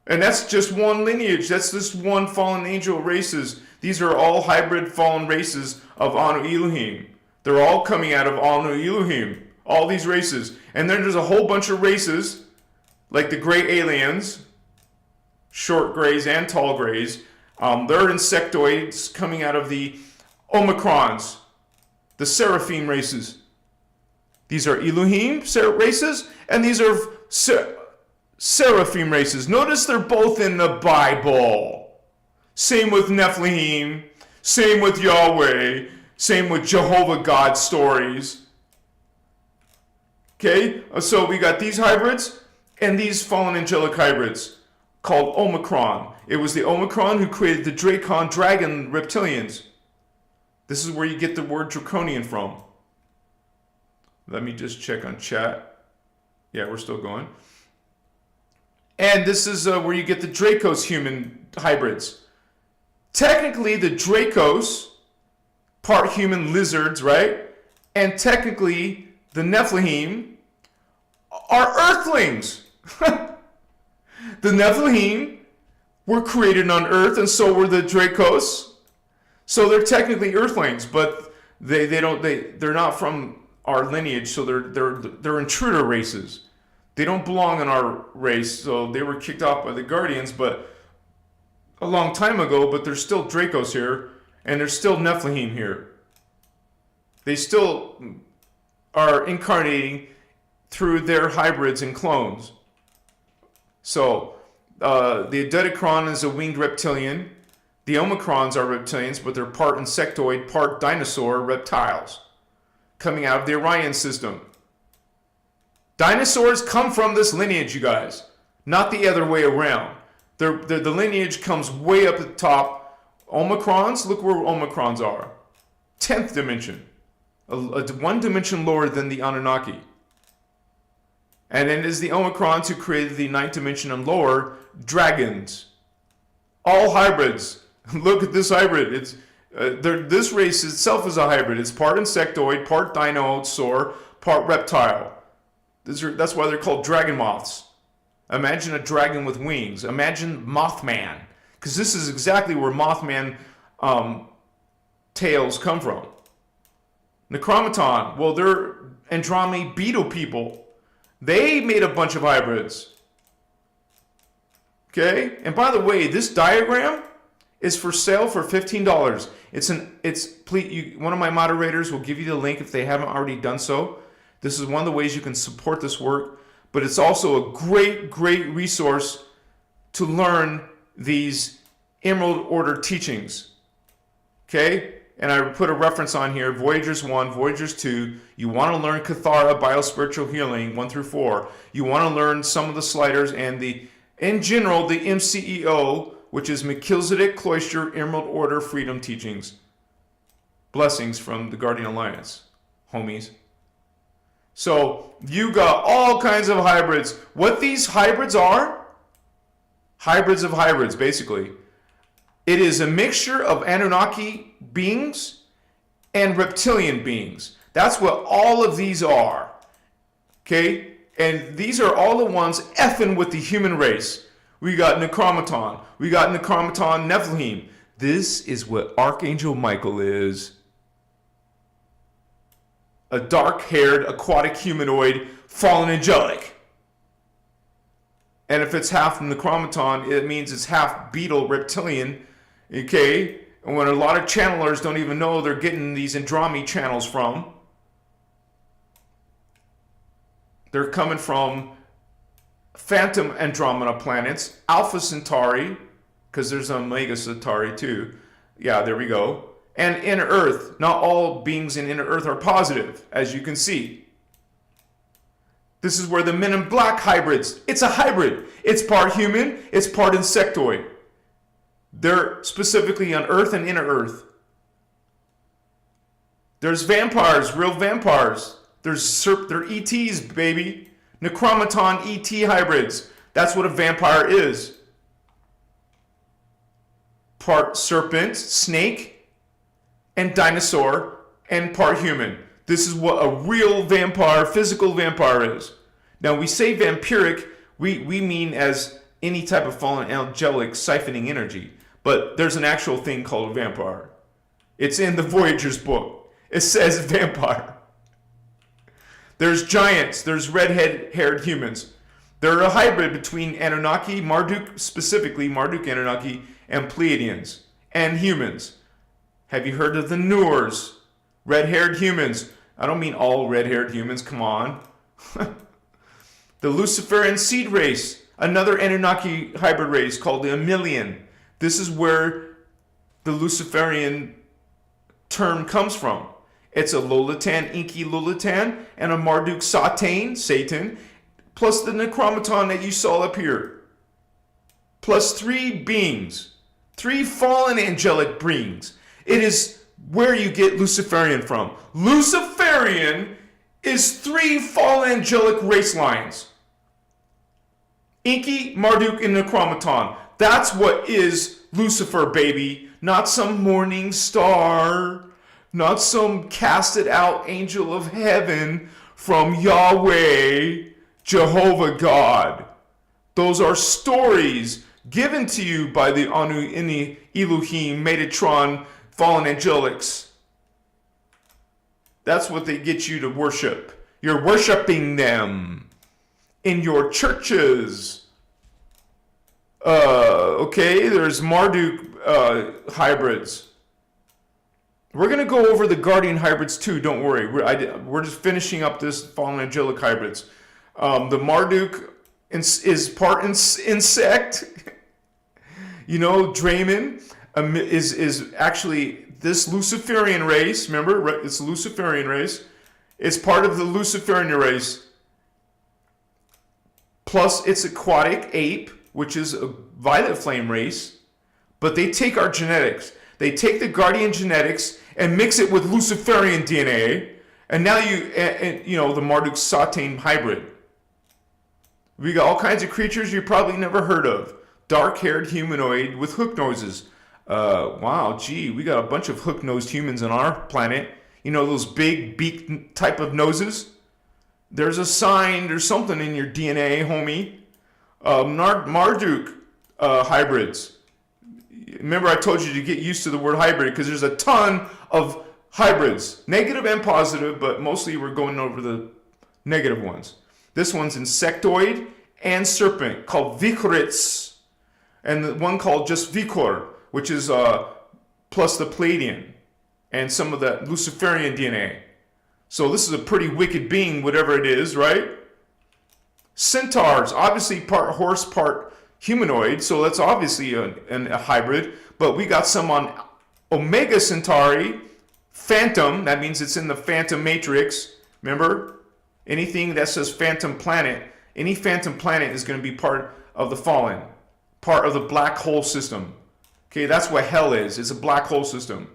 And that's just one lineage. That's just one fallen angel races. These are all hybrid fallen races of Anu Elohim. They're all coming out of Anu Elohim. All these races. And then there's a whole bunch of races, like the gray aliens, short grays and tall grays. They're insectoids coming out of the Omicrons, the Seraphim races. These are Elohim races, and these are seraphim races. Notice they're both in the Bible. Same with Nephilim. Same with Yahweh. Same with Jehovah God stories. Okay, so we got these hybrids and these fallen angelic hybrids called Omicron. It was the Omicron who created the Dracon dragon reptilians. This is where you get the word draconian from. Let me just check on chat. Yeah, we're still going. And this is where you get the Dracos human hybrids. Technically, the Dracos, part human lizards, right? And technically, the Nephilim are earthlings. The Nephilim were created on Earth, and so were the Dracos. So they're technically earthlings, but they're not from our lineage, so they're intruder races. They don't belong in our race, so they were kicked off by the Guardians, but a long time ago, but there's still Dracos here, and there's still Nephilim here. They still are incarnating through their hybrids and clones. So, the Dodecron is a winged reptilian. The Omicrons are reptilians, but they're part insectoid, part dinosaur reptiles, coming out of the Orion system. Dinosaurs come from this lineage, you guys, not the other way around. The lineage comes way up at the top. Omicrons, look where Omicrons are. 10th dimension. One dimension lower than the Anunnaki. And then it is the Omicrons who created the 9th dimension and lower dragons. All hybrids. Look at this hybrid. This race itself is a hybrid. It's part insectoid, part dinosaur, part reptile. That's why they're called dragon moths. Imagine a dragon with wings. Imagine Mothman. Because this is exactly where Mothman tales come from. Necromaton. Well, they're Andromeda beetle people. They made a bunch of hybrids. Okay? And by the way, this diagram is for sale for $15. One of my moderators will give you the link if they haven't already done so. This is one of the ways you can support this work, but it's also a great, great resource to learn these Emerald Order teachings. Okay? And I put a reference on here, Voyagers 1, Voyagers 2. You want to learn Cathara, Biospiritual Healing, 1 through 4. You want to learn some of the sliders and in general, the MCEO, which is Melchizedek Cloister Emerald Order Freedom Teachings. Blessings from the Guardian Alliance, homies. So you got all kinds of hybrids. What these hybrids are? Hybrids of hybrids, basically. It is a mixture of Anunnaki beings and reptilian beings. That's what all of these are. Okay? And these are all the ones effing with the human race. We got Necromaton. We got Necromaton Nephilim. This is what Archangel Michael is. A dark-haired, aquatic humanoid, fallen angelic. And if it's half Necromaton, it means it's half beetle reptilian. Okay? And when a lot of channelers don't even know they're getting these Andromi channels from, they're coming from phantom Andromeda planets, Alpha Centauri, because there's Omega Centauri too. Yeah, there we go. And inner Earth. Not all beings in inner Earth are positive, as you can see. This is where the Men in Black hybrids. It's a hybrid. It's part human. It's part insectoid. They're specifically on Earth and inner Earth. There's vampires, real vampires. They're ETs, baby. Necromaton ET hybrids. That's what a vampire is. Part serpent, snake, and dinosaur, and part human. This is what a real vampire, physical vampire is. Now, we say vampiric, we mean as any type of fallen angelic siphoning energy. But there's an actual thing called a vampire. It's in the Voyagers book. It says vampire. There's giants. There's red-haired humans. They're a hybrid between Anunnaki, Marduk, specifically Marduk Anunnaki, and Pleiadians, and humans. Have you heard of the Noors? Red-haired humans. I don't mean all red-haired humans, come on. The Luciferian seed race. Another Anunnaki hybrid race called the Amilian. This is where the Luciferian term comes from. It's a Lolitan, Inky Lolitan, and a Marduk Satan, Satan, plus the Necromaton that you saw up here. Plus 3 beings. 3 fallen angelic beings. It is where you get Luciferian from. Luciferian is 3 fallen angelic race lines. Inky, Marduk, and Necromaton. That's what is Lucifer, baby. Not some morning star. Not some casted out angel of heaven from Yahweh, Jehovah God. Those are stories given to you by the Anu, Ini, Elohim, Metatron, fallen angelics. That's what they get you to worship. You're worshiping them in your churches. Okay, there's Marduk hybrids. We're going to go over the Guardian hybrids too, don't worry. We're just finishing up this fallen angelic hybrids. The Marduk is part insect. You know, Draymond is actually this Luciferian race. Remember, it's a Luciferian race. It's part of the Luciferian race. Plus, it's aquatic ape, which is a violet flame race. But they take our genetics. They take the Guardian genetics and mix it with Luciferian DNA. And now you know, the Marduk Satan hybrid. We got all kinds of creatures you probably never heard of. Dark-haired humanoid with hook noses. Wow, gee, we got a bunch of hook-nosed humans on our planet. You know, those big beak type of noses? There's a sign, there's something in your DNA, homie. Marduk hybrids. Remember, I told you to get used to the word hybrid because there's a ton of hybrids. Negative and positive, but mostly we're going over the negative ones. This one's insectoid and serpent called Vikritz. And the one called just Vikor, which is plus the Palladian and some of the Luciferian DNA. So this is a pretty wicked being, whatever it is, right? Centaurs, obviously part horse, part humanoid, so that's obviously a hybrid. But we got some on Omega Centauri, Phantom, that means it's in the Phantom Matrix. Remember? Anything that says Phantom Planet, any Phantom Planet is going to be part of the Fallen, part of the black hole system. Okay, that's what hell is. It's a black hole system.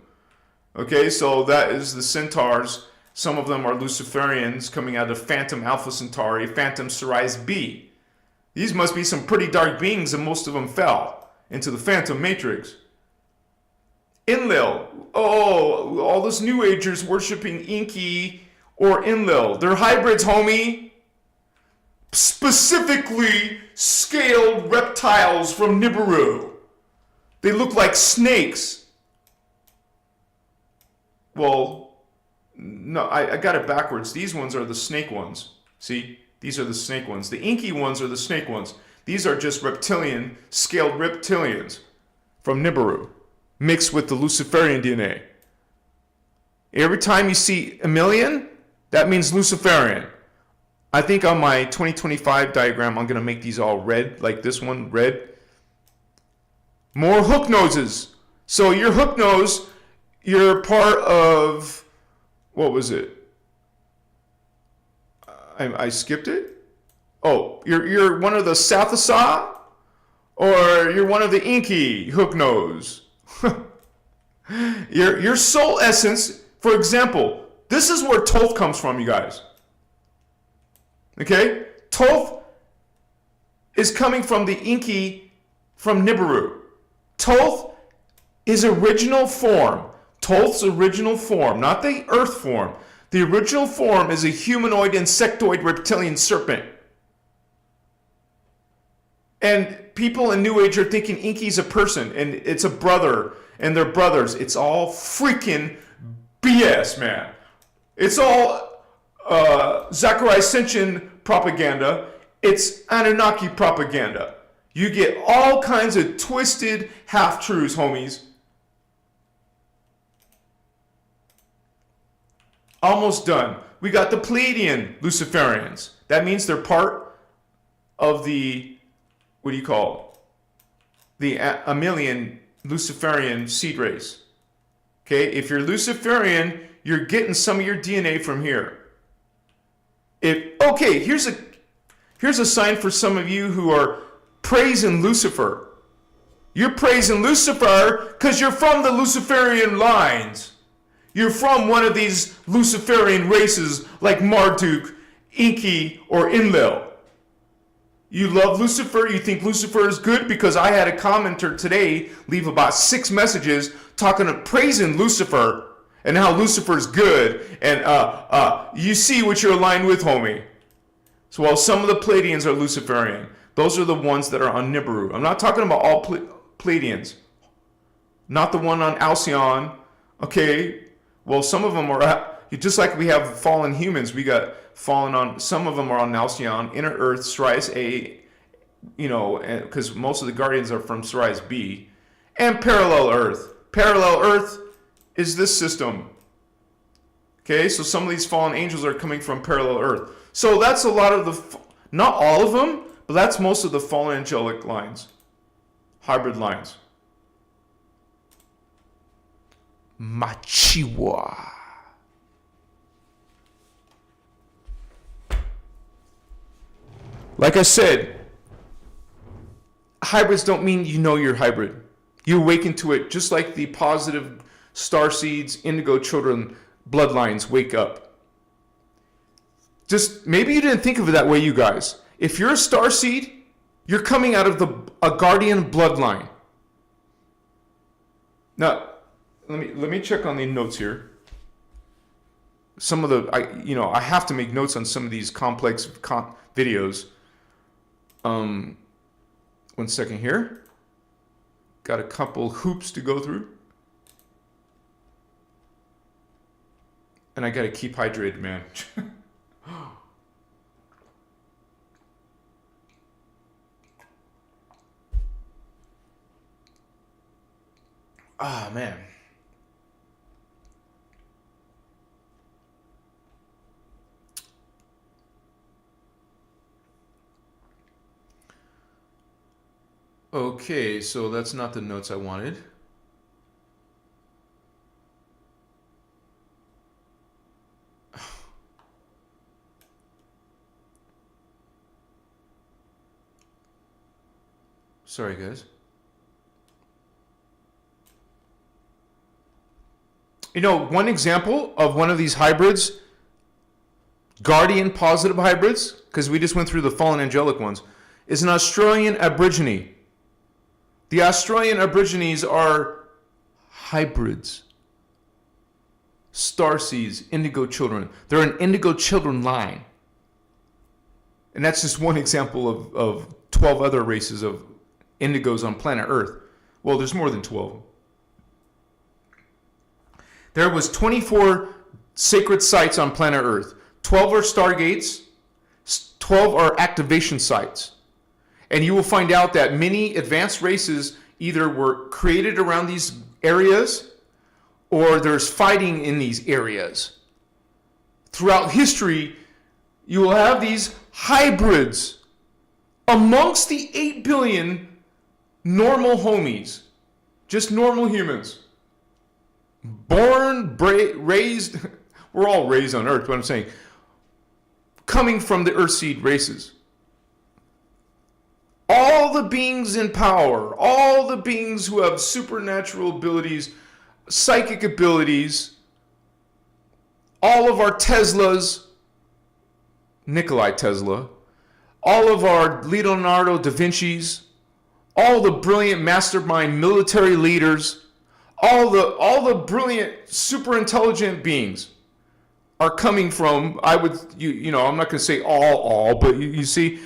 Okay, so that is the Centaurs. Some of them are Luciferians coming out of Phantom Alpha Centauri, Phantom Sirius B. These must be some pretty dark beings, and most of them fell into the Phantom Matrix. Enlil. Oh, all those New Agers worshiping Inky or Enlil. They're hybrids, homie. Specifically scaled reptiles from Nibiru. They look like snakes. Well, no, I got it backwards. These ones are the snake ones. See? These are the snake ones. The inky ones are the snake ones. These are just reptilian, scaled reptilians from Nibiru, mixed with the Luciferian DNA. Every time you see Amilian, that means Luciferian. I think on my 2025 diagram, I'm going to make these all red, like this one, red. More hook noses. So your hook nose, you're part of, what was it? I skipped it. Oh, you're one of the Sathasa, or you're one of the Inky hook nose. your soul essence, for example, this is where Thoth comes from, you guys. Okay, Thoth is coming from the Inky from Nibiru. Thoth is original form. Thoth's original form, not the earth form. The original form is a humanoid, insectoid, reptilian serpent. And people in New Age are thinking Inky's a person, and it's a brother, and they're brothers. It's all freaking BS, man. It's all Zachariah Ascension propaganda. It's Anunnaki propaganda. You get all kinds of twisted half-truths, homies. Almost done. We got the Palladian Luciferians. That means they're part of the what do you call the Amelian Luciferian seed race. Okay, if you're Luciferian, you're getting some of your DNA from here. Here's a sign for some of you who are praising Lucifer. You're praising Lucifer because you're from the Luciferian lines. You're from one of these Luciferian races like Marduk, Enki, or Enlil. You love Lucifer, you think Lucifer is good, because I had a commenter today leave about 6 messages praising Lucifer and how Lucifer is good, and you see what you're aligned with, homie. So while some of the Pleiadians are Luciferian, those are the ones that are on Nibiru. I'm not talking about all Pleiadians. Not the one on Alcyon, okay? Well, some of them are, just like we have fallen humans, we got fallen on, some of them are on Alcyon, Inner Earth, Sirius A, because most of the Guardians are from Sirius B, and Parallel Earth. Parallel Earth is this system. Okay, so some of these fallen angels are coming from Parallel Earth. So that's a lot of the, not all of them, but that's most of the fallen angelic lines, hybrid lines. Machiwa. Like I said, hybrids don't mean you're hybrid. You awaken to it just like the positive starseeds, indigo children, bloodlines wake up. Just maybe you didn't think of it that way, you guys. If you're a starseed, you're coming out of a guardian bloodline. Now, let me check on the notes here. Some of the I have to make notes on some of these complex videos. 1 second here. Got a couple hoops to go through. And I got to keep hydrated, man. Ah, man. Okay, so that's not the notes I wanted. Sorry, guys. One example of one of these hybrids, guardian positive hybrids, because we just went through the fallen angelic ones, is an Australian Aborigine. The Australian Aborigines are hybrids. Starseeds, indigo children. They're an indigo children line. And that's just one example of 12 other races of indigos on planet Earth. Well, there's more than 12. There was 24 sacred sites on planet Earth. 12 are Stargates, 12 are activation sites. And you will find out that many advanced races either were created around these areas or there's fighting in these areas. Throughout history, you will have these hybrids amongst the 8 billion normal homies, just normal humans. Born, raised, we're all raised on Earth, but I'm saying, coming from the Earthseed races. All the beings in power, all the beings who have supernatural abilities, psychic abilities, all of our Teslas, Nikolai Tesla, all of our Leonardo da Vinci's, all the brilliant mastermind military leaders, all the brilliant super intelligent beings are coming from, I'm not going to say all, but you see,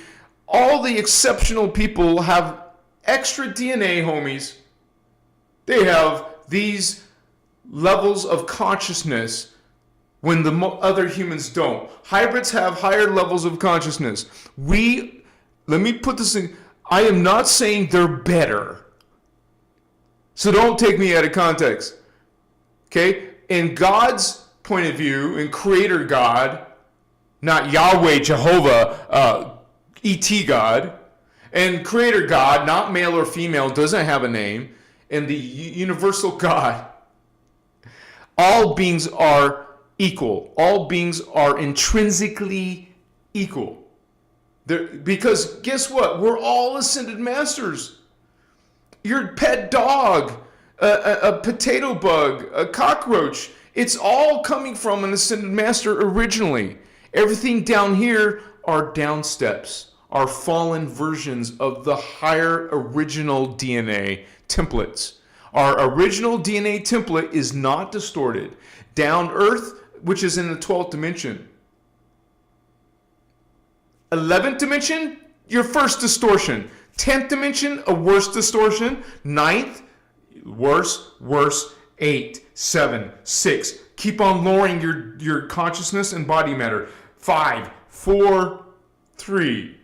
all the exceptional people have extra DNA, homies. They have these levels of consciousness when the other humans don't. Hybrids have higher levels of consciousness. Let me put this in, I am not saying they're better. So don't take me out of context. Okay? In God's point of view, in Creator God, not Yahweh, Jehovah, E.T. God, And Creator God, not male or female, doesn't have a name. And the universal God, all beings are equal. All beings are intrinsically equal. Because guess what? We're all ascended masters. Your pet dog, a potato bug, a cockroach, it's all coming from an ascended master originally. Everything down here are down steps, are fallen versions of the higher original DNA templates. Our original DNA template is not distorted. Down Earth, which is in the 12th dimension. 11th dimension, your first distortion. 10th dimension, a worse distortion. 9th, worse. 8, 7, 6. Keep on lowering your consciousness and body matter. 5, 4, 3.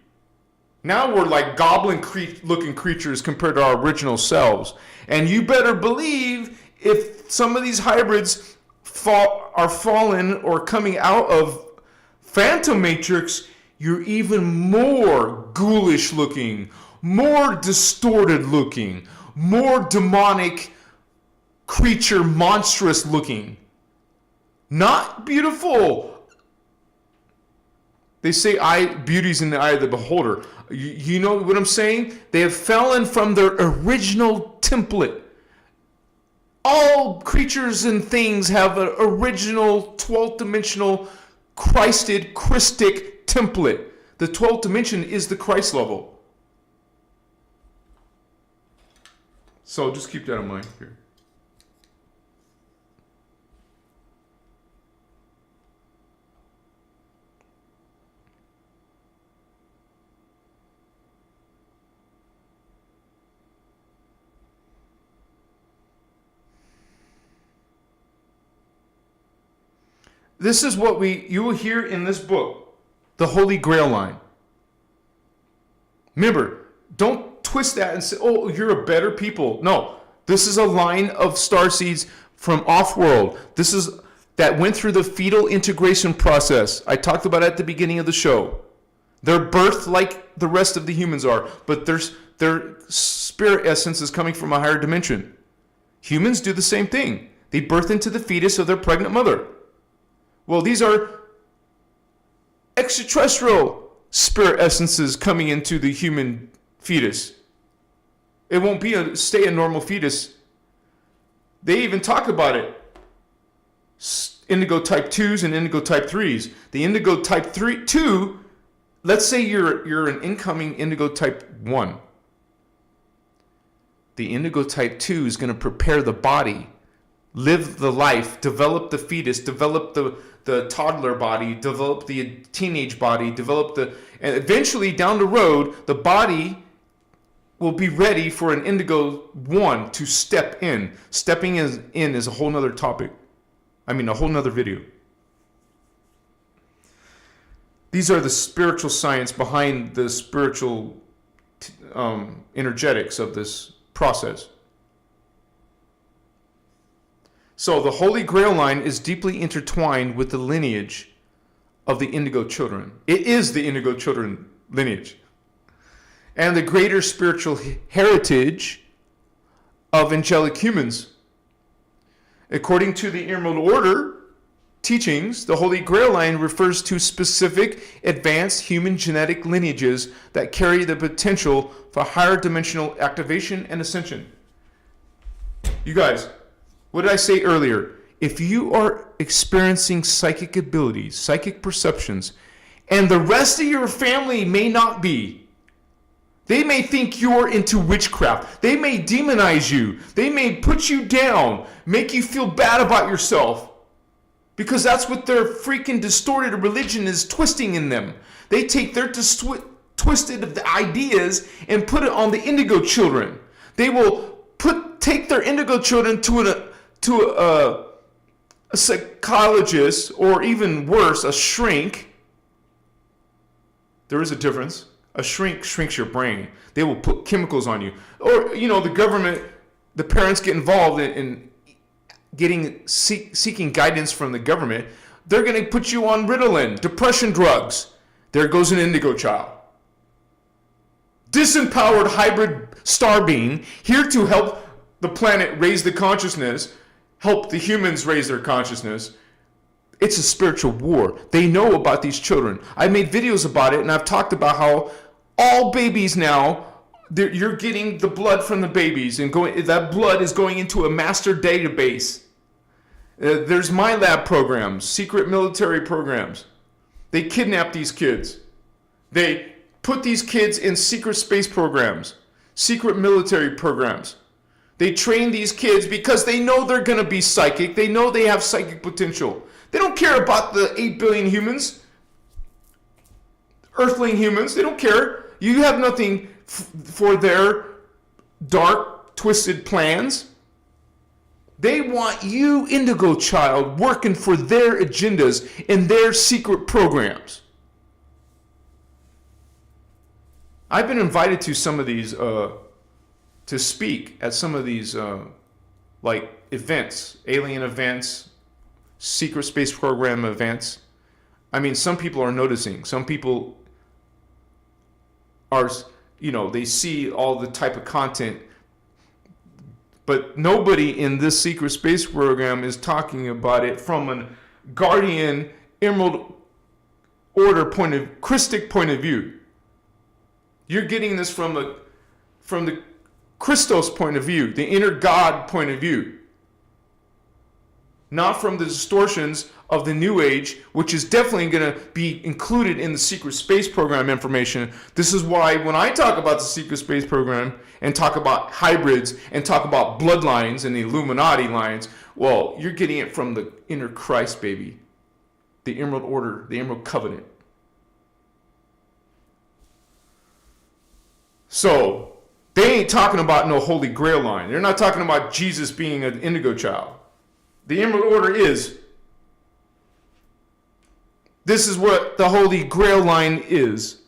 Now we're like goblin-looking creatures compared to our original selves. And you better believe if some of these hybrids are fallen or coming out of Phantom Matrix, you're even more ghoulish looking, more distorted looking, more demonic creature, monstrous looking. Not beautiful. They say beauty's in the eye of the beholder. You know what I'm saying? They have fallen from their original template. All creatures and things have an original 12th dimensional Christed, Christic template. The 12th dimension is the Christ level. So just keep that in mind here. This is what you will hear in this book, the Holy Grail line. Remember, don't twist that and say, oh, you're a better people. No, this is a line of starseeds from off-world. This is that went through the fetal integration process. I talked about it at the beginning of the show. They're birthed like the rest of the humans are, but their spirit essence is coming from a higher dimension. Humans do the same thing. They birth into the fetus of their pregnant mother. Well, these are extraterrestrial spirit essences coming into the human fetus. It won't stay a normal fetus. They even talk about it. Indigo type 2s and indigo type 3s. The indigo type 2, let's say you're an incoming indigo type 1. The indigo type 2 is going to prepare the body, live the life, develop the fetus, develop the toddler body, develop the teenage body, and eventually down the road, the body will be ready for an indigo 1 to step in. Stepping in is a whole nother topic. A whole nother video. These are the spiritual science behind the spiritual energetics of this process. So the Holy Grail line is deeply intertwined with the lineage of the Indigo Children. It is the Indigo Children lineage. And the greater spiritual heritage of angelic humans. According to the Emerald Order teachings, the Holy Grail line refers to specific advanced human genetic lineages that carry the potential for higher dimensional activation and ascension. You guys, what did I say earlier? If you are experiencing psychic abilities, psychic perceptions, and the rest of your family may not be, they may think you're into witchcraft. They may demonize you. They may put you down, make you feel bad about yourself. Because that's what their freaking distorted religion is twisting in them. They take their twisted ideas and put it on the Indigo Children. They will take their Indigo Children to a psychologist, or even worse, a shrink. There is a difference. A shrink shrinks your brain. They will put chemicals on you. Or, the government, the parents get involved in seeking guidance from the government. They're going to put you on Ritalin, depression drugs. There goes an indigo child. disempowered hybrid star being here to help the planet raise the consciousness, help the humans raise their consciousness. It's a spiritual war. They know about these children. I made videos about it, and I've talked about how all babies now, you're getting the blood from the babies, and that blood is going into a master database. There's my lab programs, secret military programs. They kidnap these kids. They put these kids in secret space programs, secret military programs. They train these kids because they know they're going to be psychic. They know they have psychic potential. They don't care about the 8 billion humans, earthling humans. They don't care. You have nothing for their dark, twisted plans. They want you, Indigo Child, working for their agendas in their secret programs. I've been invited to some of these, to speak at some of these, like events, alien events, secret space program events. I mean, some people are noticing. Some people are, they see all the type of content. But nobody in this secret space program is talking about it from a guardian emerald order Christic point of view. You're getting this from the Christos point of view, the inner God point of view. Not from the distortions of the New Age, which is definitely going to be included in the secret space program information. This is why when I talk about the secret space program and talk about hybrids and talk about bloodlines and the Illuminati lines, well, you're getting it from the inner Christ, baby. The Emerald Order, the Emerald Covenant. So, they ain't talking about no Holy Grail line. They're not talking about Jesus being an Indigo Child. The Emerald Order is. This is what the Holy Grail line is.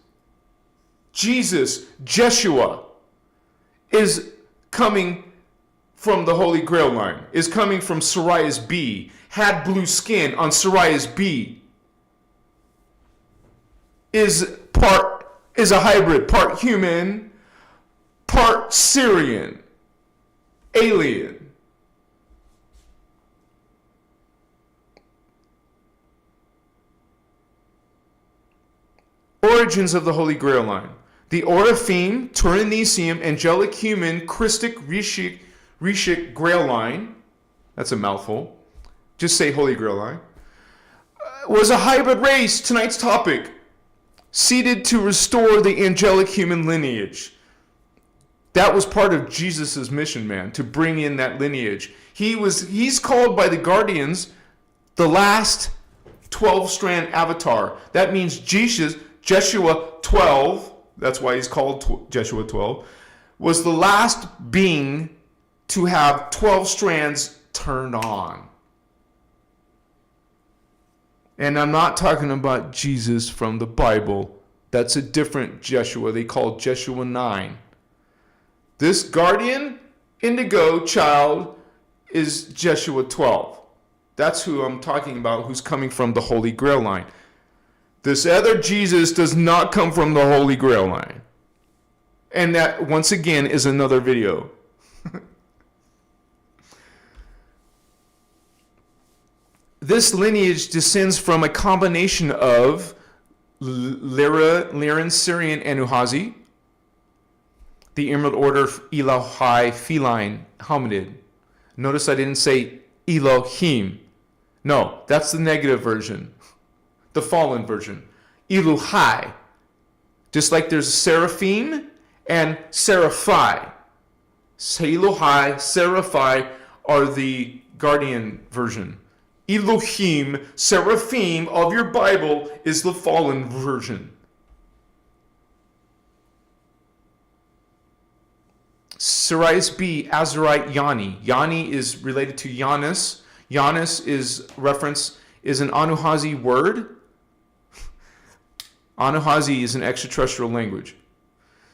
Jesus, Jeshua, is coming from the Holy Grail line, is coming from Sirius B, had blue skin on Sirius B, is a hybrid, part human, part Syrian, alien. Origins of the Holy Grail line. The Oraphim, Turanesium, Angelic Human, Christic, Rishik Grail line. That's a mouthful. Just say Holy Grail line. Was a hybrid race, tonight's topic. Seeded to restore the angelic human lineage. That was part of Jesus' mission, man, to bring in that lineage. He's called by the Guardians the last 12-strand avatar. That means Jeshua 12, that's why he's called Jeshua 12, was the last being to have 12 strands turned on. And I'm not talking about Jesus from the Bible. That's a different Jeshua. They call Jeshua 9. This guardian Indigo Child is Jeshua 12. That's who I'm talking about, who's coming from the Holy Grail line. This other Jesus does not come from the Holy Grail line. And that, once again, is another video. This lineage descends from a combination of Lyran, Syrian, Anuhazi, the Emerald Order Elohai feline hominid. Notice I didn't say Elohim. No, that's the negative version. The fallen version. Elohai. Just like there's Seraphim and Seraphi. Elohai, Seraphi are the guardian version. Elohim, Seraphim of your Bible is the fallen version. Sirius B, Azurite Yani. Yani is related to Janus. Janus is an Anuhazi word. Anuhazi is an extraterrestrial language.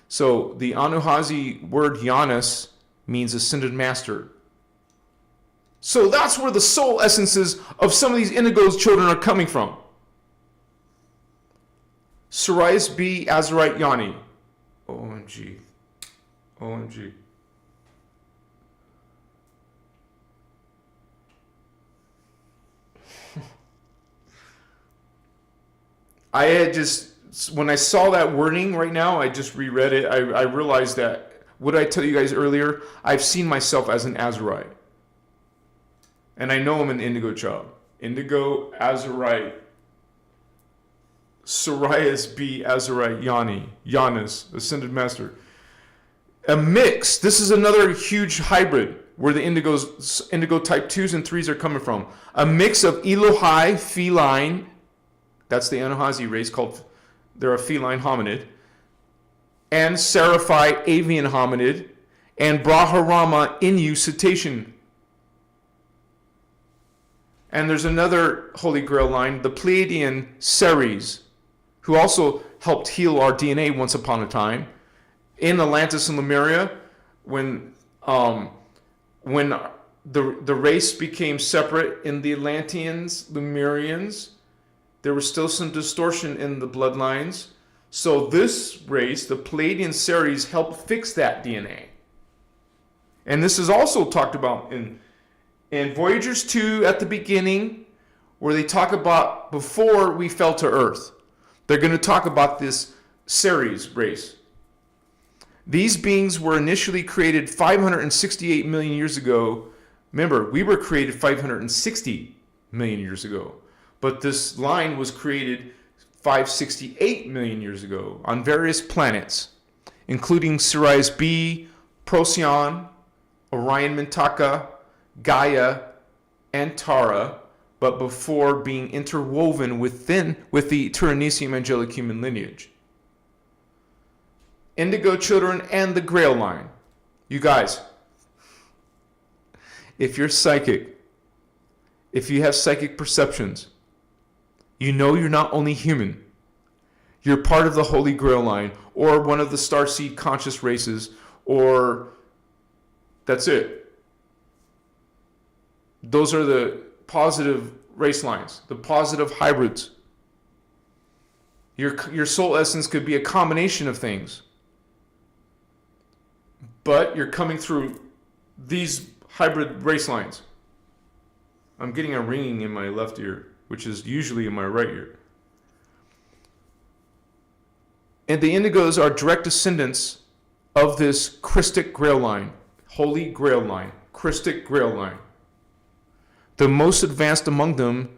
So the Anuhazi word Janus means ascended master. So that's where the soul essences of some of these Indigo's children are coming from. Sirius B, Azurite Yani. OMG. OMG. I had just, when I saw that wording right now, I just reread it. I realized that, what did I tell you guys earlier? I've seen myself as an Azurite. And I know I'm an Indigo child. Indigo, Azurite. Sirius B, Azurite, Giannis, Ascended Master. A mix. This is another huge hybrid where the Indigo type 2s and 3s are coming from. A mix of Elohai, feline, that's the Anahazi race called, they're a feline hominid, and Seraphi, avian hominid, and Brahmarama, Inu, cetacean. And there's another Holy Grail line, the Pleiadian Ceres, who also helped heal our DNA once upon a time in Atlantis and Lemuria, when the race became separate in the Atlanteans, Lemurians. There was still some distortion in the bloodlines. So this race, the Pleiadian Ceres, helped fix that DNA. And this is also talked about in Voyagers 2 at the beginning, where they talk about before we fell to Earth. They're going to talk about this Ceres race. These beings were initially created 568 million years ago. Remember, we were created 560 million years ago. But this line was created 568 million years ago on various planets, including Sirius B, Procyon, Orion Mintaka, Gaia, and Tara, but before being interwoven with the Tyrannium angelic human lineage. Indigo Children and the Grail line. You guys, if you're psychic, if you have psychic perceptions, you know you're not only human, you're part of the Holy Grail line, or one of the starseed conscious races, or that's it. Those are the positive race lines, the positive hybrids. Your soul essence could be a combination of things, but you're coming through these hybrid race lines. I'm getting a ringing in my left ear, which is usually in my right ear. And the Indigos are direct descendants of this Christic Grail line, Holy Grail line, Christic Grail line. The most advanced among them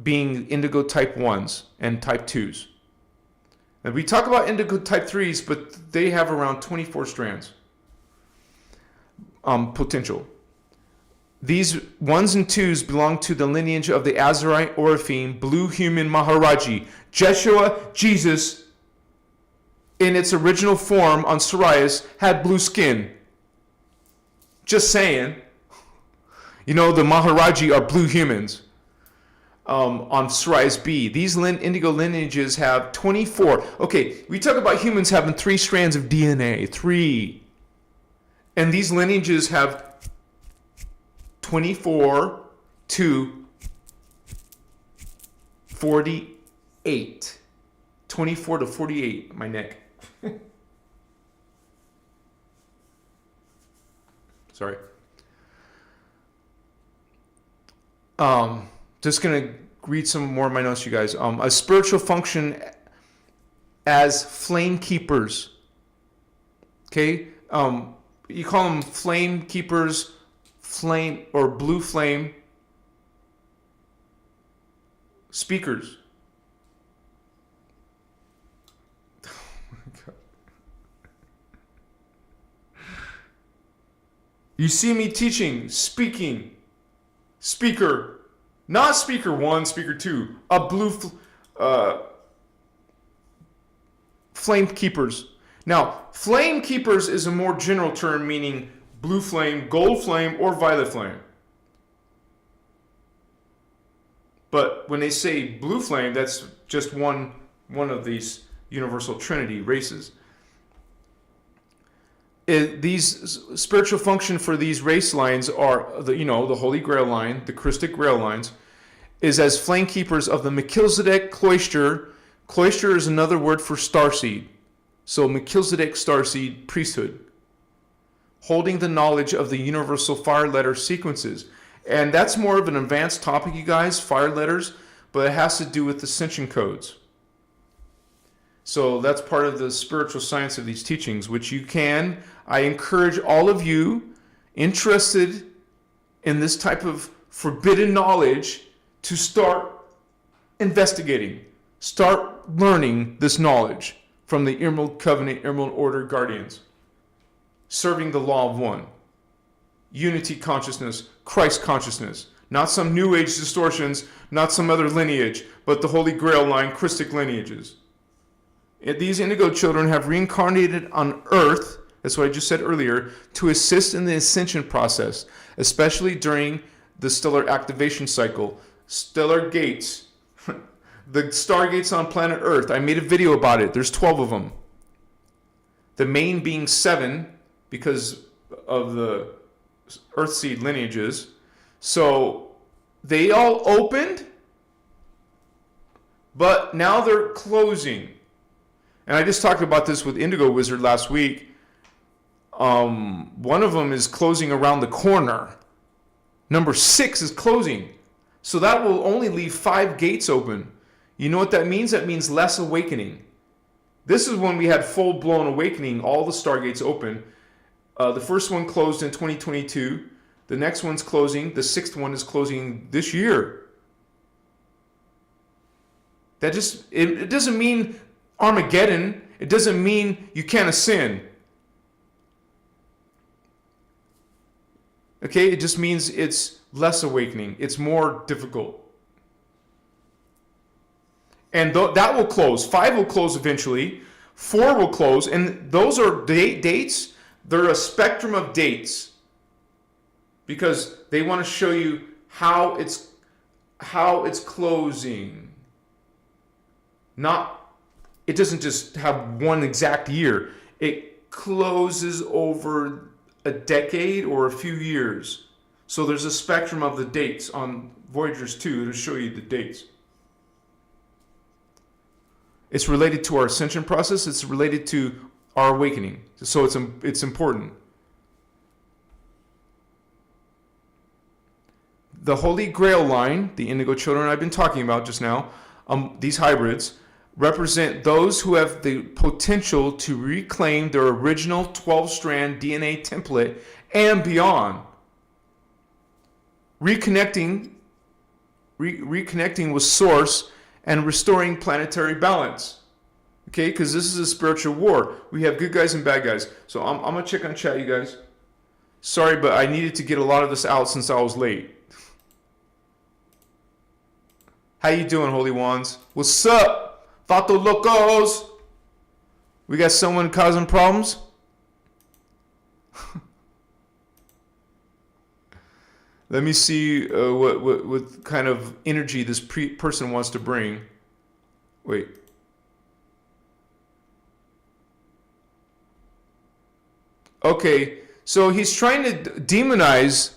being Indigo type 1s and type 2s. And we talk about Indigo type 3s, but they have around 24 strands potential. These 1s and 2s belong to the lineage of the Azurite, Orifeme, Blue Human Maharaji. Jeshua, Jesus, in its original form on Sirius, had blue skin. Just saying. You know, the Maharaji are blue humans on Sirius B. These Indigo lineages have 24. Okay, we talk about humans having 3 strands of DNA. 3. And these lineages have 24 to 48. 24 to 48, my neck. Sorry. Just going to read some more of my notes, you guys. A spiritual function as flame keepers. Okay? You call them flame keepers, flame or blue flame speakers. Oh my God. You see me teaching, speaking, speaker, not speaker 1, speaker 2, a blue flame keepers. Now, flame keepers is a more general term meaning blue flame, gold flame, or violet flame. But when they say blue flame, that's just one of these universal trinity races. These spiritual function for these race lines are the Holy Grail line, the Christic Grail lines, is as flame keepers of the Melchizedek cloister. Cloister is another word for starseed. So Melchizedek starseed priesthood, holding the knowledge of the universal fire letter sequences. And that's more of an advanced topic, you guys, fire letters, but it has to do with ascension codes. So that's part of the spiritual science of these teachings, which I encourage all of you interested in this type of forbidden knowledge to start investigating, start learning this knowledge from the Emerald Covenant, Emerald Order Guardians, serving the law of one, unity consciousness, Christ consciousness, not some New Age distortions, not some other lineage, but the Holy Grail line, Christic lineages. These indigo children have reincarnated on Earth, that's what I just said earlier, to assist in the ascension process, especially during the stellar activation cycle, stellar gates, the stargates on planet Earth. I made a video about it. There's 12 of them. The main being 7 because of the Earthseed lineages. So they all opened, but now they're closing. And I just talked about this with Indigo Wizard last week. One of them is closing around the corner. Number 6 is closing. So that will only leave 5 gates open. You know what that means? That means less awakening. This is when we had full-blown awakening, all the stargates open. The first one closed in 2022. The next one's closing. The 6th one is closing this year. It doesn't mean Armageddon. It doesn't mean you can't ascend. Okay, it just means it's less awakening. It's more difficult. And that will close. 5 will close eventually. 4 will close. And those are dates. They're a spectrum of dates. Because they want to show you how it's closing. It doesn't just have one exact year. It closes over a decade or a few years. So there's a spectrum of the dates on Voyagers 2 to show you the dates. It's related to our ascension process. It's related to our awakening. So it's important. The Holy Grail line, the Indigo Children I've been talking about just now, these hybrids, represent those who have the potential to reclaim their original 12-strand DNA template and beyond. Reconnecting with Source and restoring planetary balance. Okay, because this is a spiritual war. We have good guys and bad guys. So I'm going to check on chat, you guys. Sorry, but I needed to get a lot of this out since I was late. How you doing, Holy Wands? What's up? Vato Locos! We got someone causing problems? Let me see what kind of energy this person wants to bring. Wait. Okay, so he's trying to demonize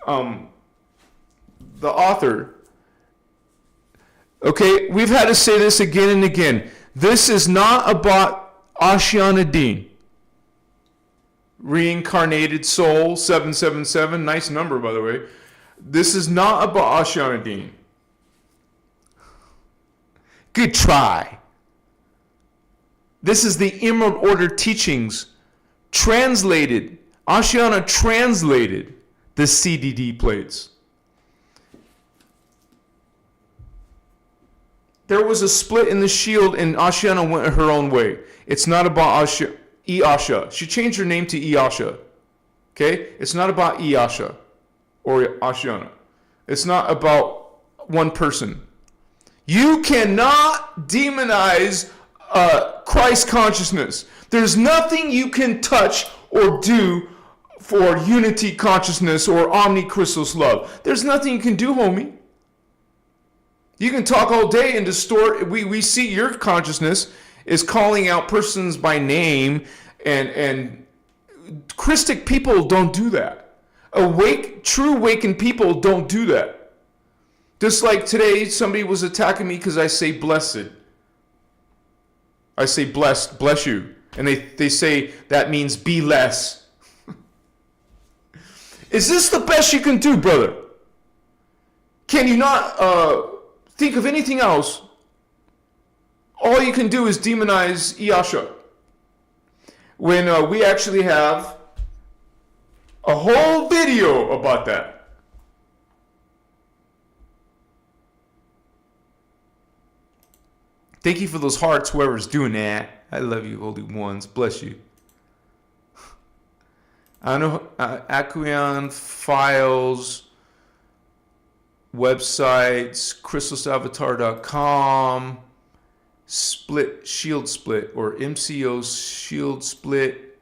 the author. Okay, we've had to say this again and again. This is not about Ashiana Dean. Reincarnated soul 777, nice number by the way. This is not about Ashiana Dean. Good try. This is the Emerald Order teachings translated. Ashiana translated the CDD plates. There was a split in the shield and Ashiana went her own way. It's not about Iasha. She changed her name to Iasha. Okay? It's not about Iasha or Ashiana. It's not about one person. You cannot demonize Christ consciousness. There's nothing you can touch or do for unity consciousness or omnichristos love. There's nothing you can do, homie. You can talk all day and distort. We see your consciousness is calling out persons by name, and Christic people don't do that. True awakened people don't do that. Just like today, somebody was attacking me because I say blessed. I say blessed, bless you. And they say that means be less. Is this the best you can do, brother? Can you not think of anything else? All you can do is demonize Iyasha. When we actually have a whole video about that. Thank you for those hearts, whoever's doing that. I love you, holy ones. Bless you. I know Aquion files, websites, crystalsavatar.com, split, shield split, or MCO shield split.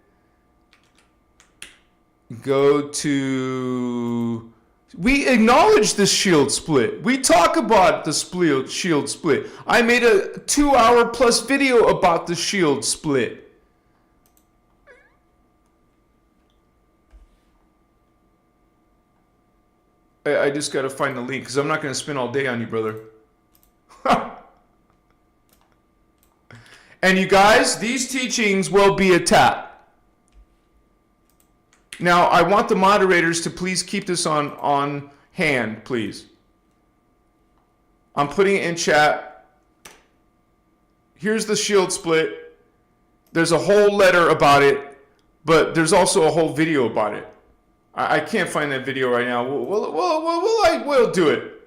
Go to... We acknowledge the shield split. We talk about the shield split. I made a 2-hour plus video about the shield split. I just got to find the link because I'm not going to spend all day on you, brother. And you guys, these teachings will be attacked. Now, I want the moderators to please keep this on hand, please. I'm putting it in chat. Here's the shield split. There's a whole letter about it, but there's also a whole video about it. I can't find that video right now. We'll do it.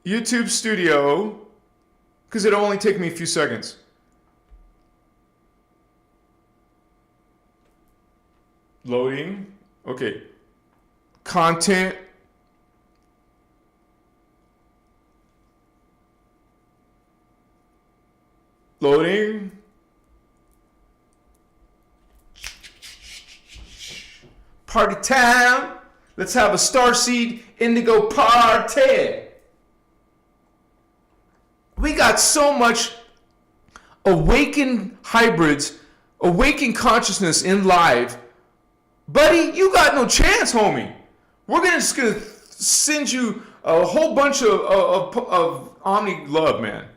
YouTube Studio, because it'll only take me a few seconds. Loading. Okay. Content. Loading. Party time. Let's have a starseed indigo party. We got so much awakened hybrids, awakened consciousness in live. Buddy, you got no chance, homie. We're just gonna send you a whole bunch of Omni love, man.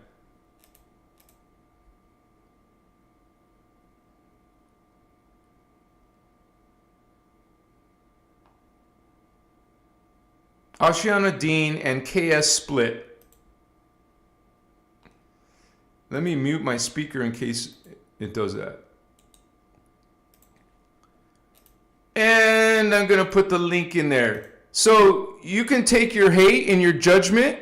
Ashiana Dean and KS Split. Let me mute my speaker in case it does that. And I'm going to put the link in there. So you can take your hate and your judgment,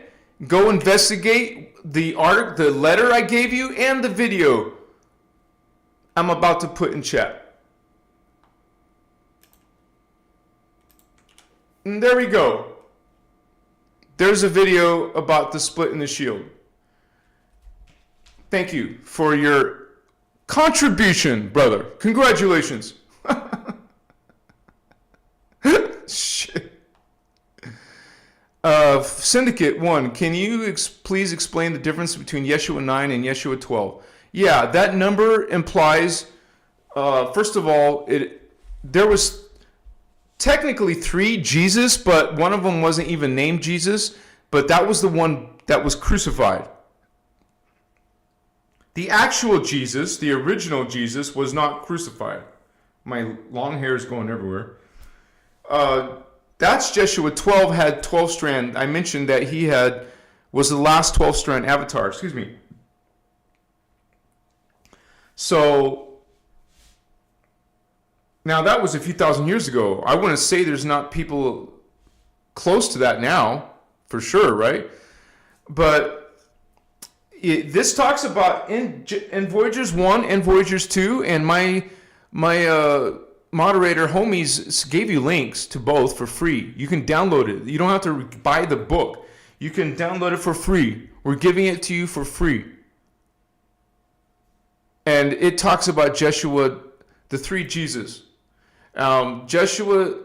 go investigate the letter I gave you, and the video I'm about to put in chat. And there we go. There's a video about the split in the shield. Thank you for your contribution, brother. Congratulations. Shit. Syndicate 1, can you please explain the difference between Jeshua 9 and Jeshua 12? Yeah, that number implies, first of all, there was technically 3 Jesus, but one of them wasn't even named Jesus, but that was the one that was crucified. The actual Jesus, the original Jesus, was not crucified. My long hair is going everywhere. That's Jeshua 12, had 12 strand. I mentioned that he was the last 12 strand avatar. Excuse me. So now that was a few thousand years ago. I want to say there's not people close to that now, for sure, right? But this talks about in Voyagers 1 and Voyagers 2, and my moderator homies gave you links to both for free. You can download it. You don't have to buy the book. You can download it for free. We're giving it to you for free. And it talks about Jeshua, the 3 Jesus. Jeshua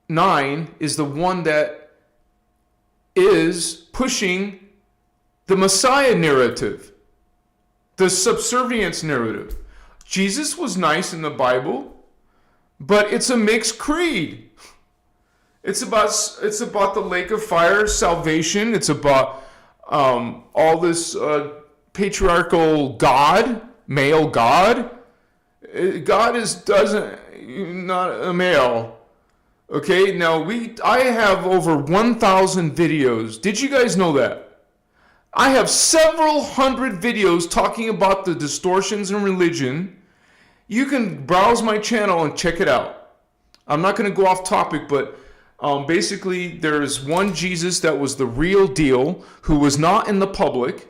9 is the one that is pushing the Messiah narrative, the subservience narrative. Jesus was nice in the Bible, but it's a mixed creed. It's about the lake of fire, salvation. It's about all this patriarchal God, male God. God doesn't not a male. Okay, now I have over 1,000 videos. Did you guys know that? I have several hundred videos talking about the distortions in religion. You can browse my channel and check it out. I'm not going to go off topic, but basically there's one Jesus that was the real deal, who was not in the public.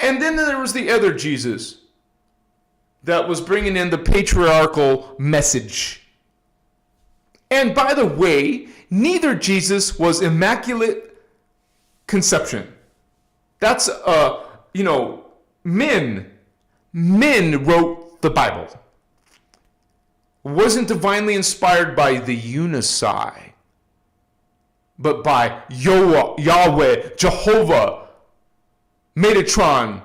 And then there was the other Jesus that was bringing in the patriarchal message. And by the way, neither Jesus was immaculate conception. That's, men wrote the Bible. It wasn't divinely inspired by the Unisci, but by Yahweh, Jehovah, Metatron,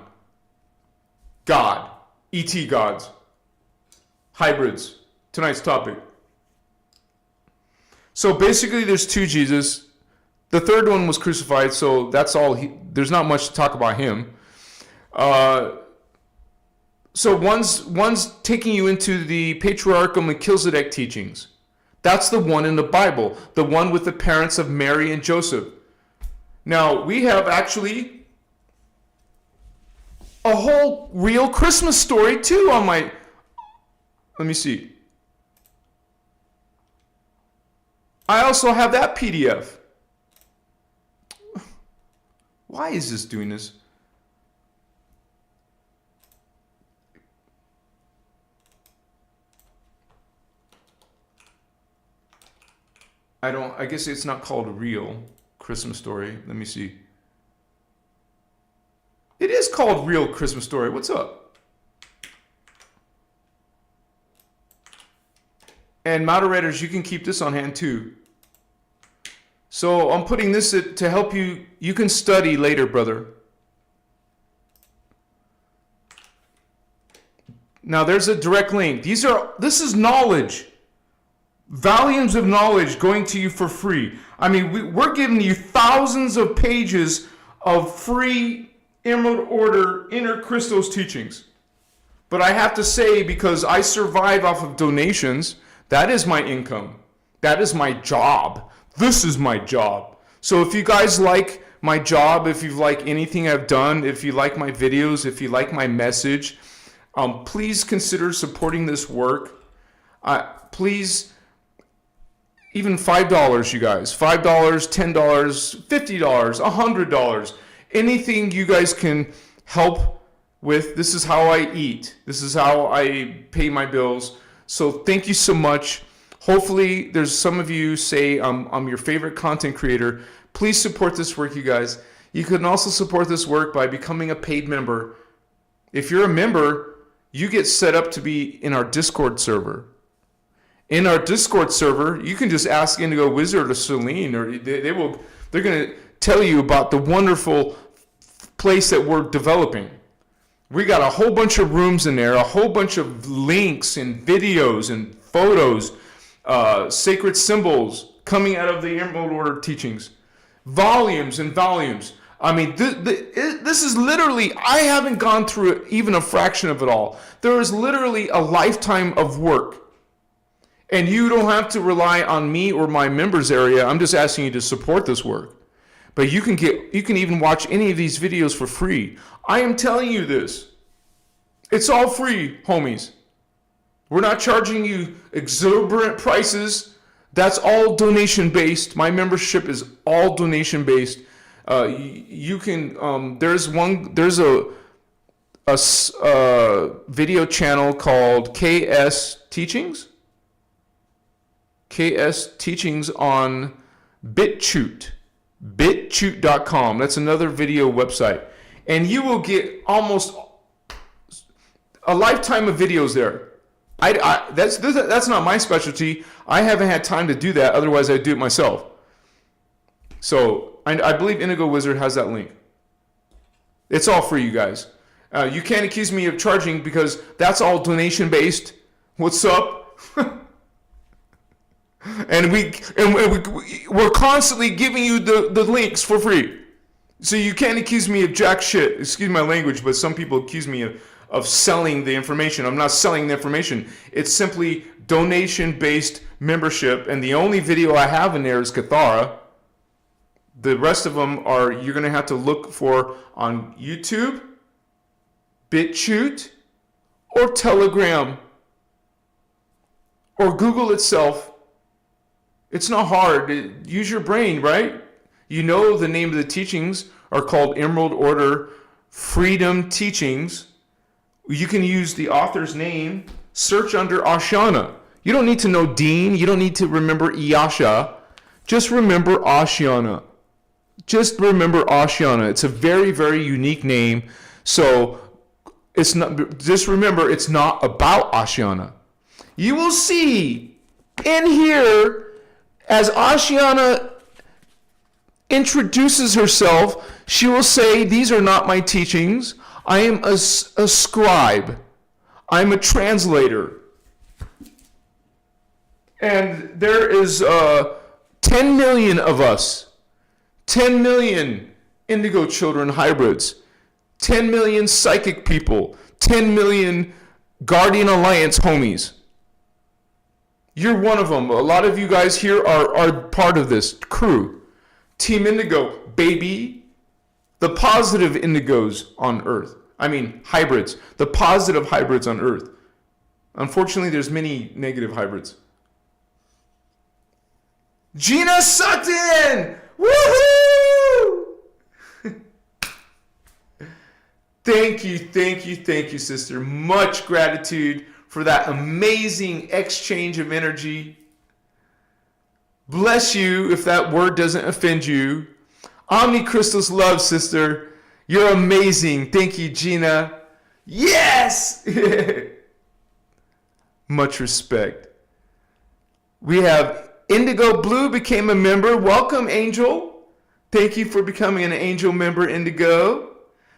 God, ET gods, hybrids. Tonight's topic. So basically there's two Jesus. The third one was crucified, so that's all. There's not much to talk about him. So one's taking you into the patriarchal Melchizedek teachings. That's the one in the Bible, the one with the parents of Mary and Joseph. Now, we have actually a whole real Christmas story too on my... Let me see. I also have that PDF. Why is this doing this? I guess it's not called a real Christmas story. Let me see. It is called Real Christmas Story. What's up? And moderators, you can keep this on hand too. So I'm putting this to help you. You can study later, brother. Now there's a direct link. This is knowledge. Volumes of knowledge going to you for free. I mean, we're giving you thousands of pages of free Emerald Order innerchristos teachings. But I have to say, because I survive off of donations, that is my income. That is my job. This is my job. So if you guys like my job, if you like anything I've done, if you like my videos, if you like my message, please consider supporting this work. Please, even $5, you guys. $5, $10, $50, $100. Anything you guys can help with. This is how I eat. This is how I pay my bills. So thank you so much. Hopefully there's some of you say I'm your favorite content creator. Please support this work, you guys. You can also support this work by becoming a paid member. If you're a member, you get set up to be in our Discord server. In our Discord server, you can just ask Indigo Wizard or Celine, or they're going to tell you about the wonderful place that we're developing. We got a whole bunch of rooms in there, a whole bunch of links and videos and photos, sacred symbols coming out of the Emerald Order teachings, volumes and volumes. I mean, this is literally, I haven't gone through even a fraction of it all. There is literally a lifetime of work. And you don't have to rely on me or my members area. I'm just asking you to support this work. But you can even watch any of these videos for free. I am telling you this. It's all free, homies. We're not charging you exorbitant prices. That's all donation based. My membership is all donation based. You can there's a video channel called KS Teachings. KS Teachings on bitchute.com. That's another video website. And you will get almost a lifetime of videos there. That's not my specialty. I haven't had time to do that. Otherwise, I'd do it myself. So I believe Indigo Wizard has that link. It's all free, you guys. You can't accuse me of charging because that's all donation based. What's up? And we're constantly giving you the links for free. So you can't accuse me of jack shit. Excuse my language, but some people accuse me of selling the information. I'm not selling the information. It's simply donation-based membership, and the only video I have in there is Cathara. The rest of them are you're going to have to look for on YouTube, BitChute, or Telegram, or Google itself. It's not hard. Use your brain, right? You know the name of the teachings are called Emerald Order Freedom Teachings. You can use the author's name, search under Ashana. You don't need to know Dean. You don't need to remember Iyasha. Just remember Ashana. Just remember Ashana. It's a very, very unique name. So it's not. Just remember, it's not about Ashana. You will see in here as Ashana introduces herself, she will say, "These are not my teachings. I am a scribe. I'm a translator." And there is 10 million of us. 10 million Indigo Children Hybrids. 10 million psychic people. 10 million Guardian Alliance homies. You're one of them. A lot of you guys here are part of this crew. Team Indigo, baby. The positive indigos on Earth. I mean, hybrids. The positive hybrids on Earth. Unfortunately, there's many negative hybrids. Gina Sutton! Woohoo! Thank you, sister. Much gratitude for that amazing exchange of energy. Bless you if that word doesn't offend you. Omnichristos love, sister. You're amazing. Thank you, Gina. Yes! Much respect. We have Indigo Blue became a member. Welcome, Angel. Thank you for becoming an Angel member, Indigo.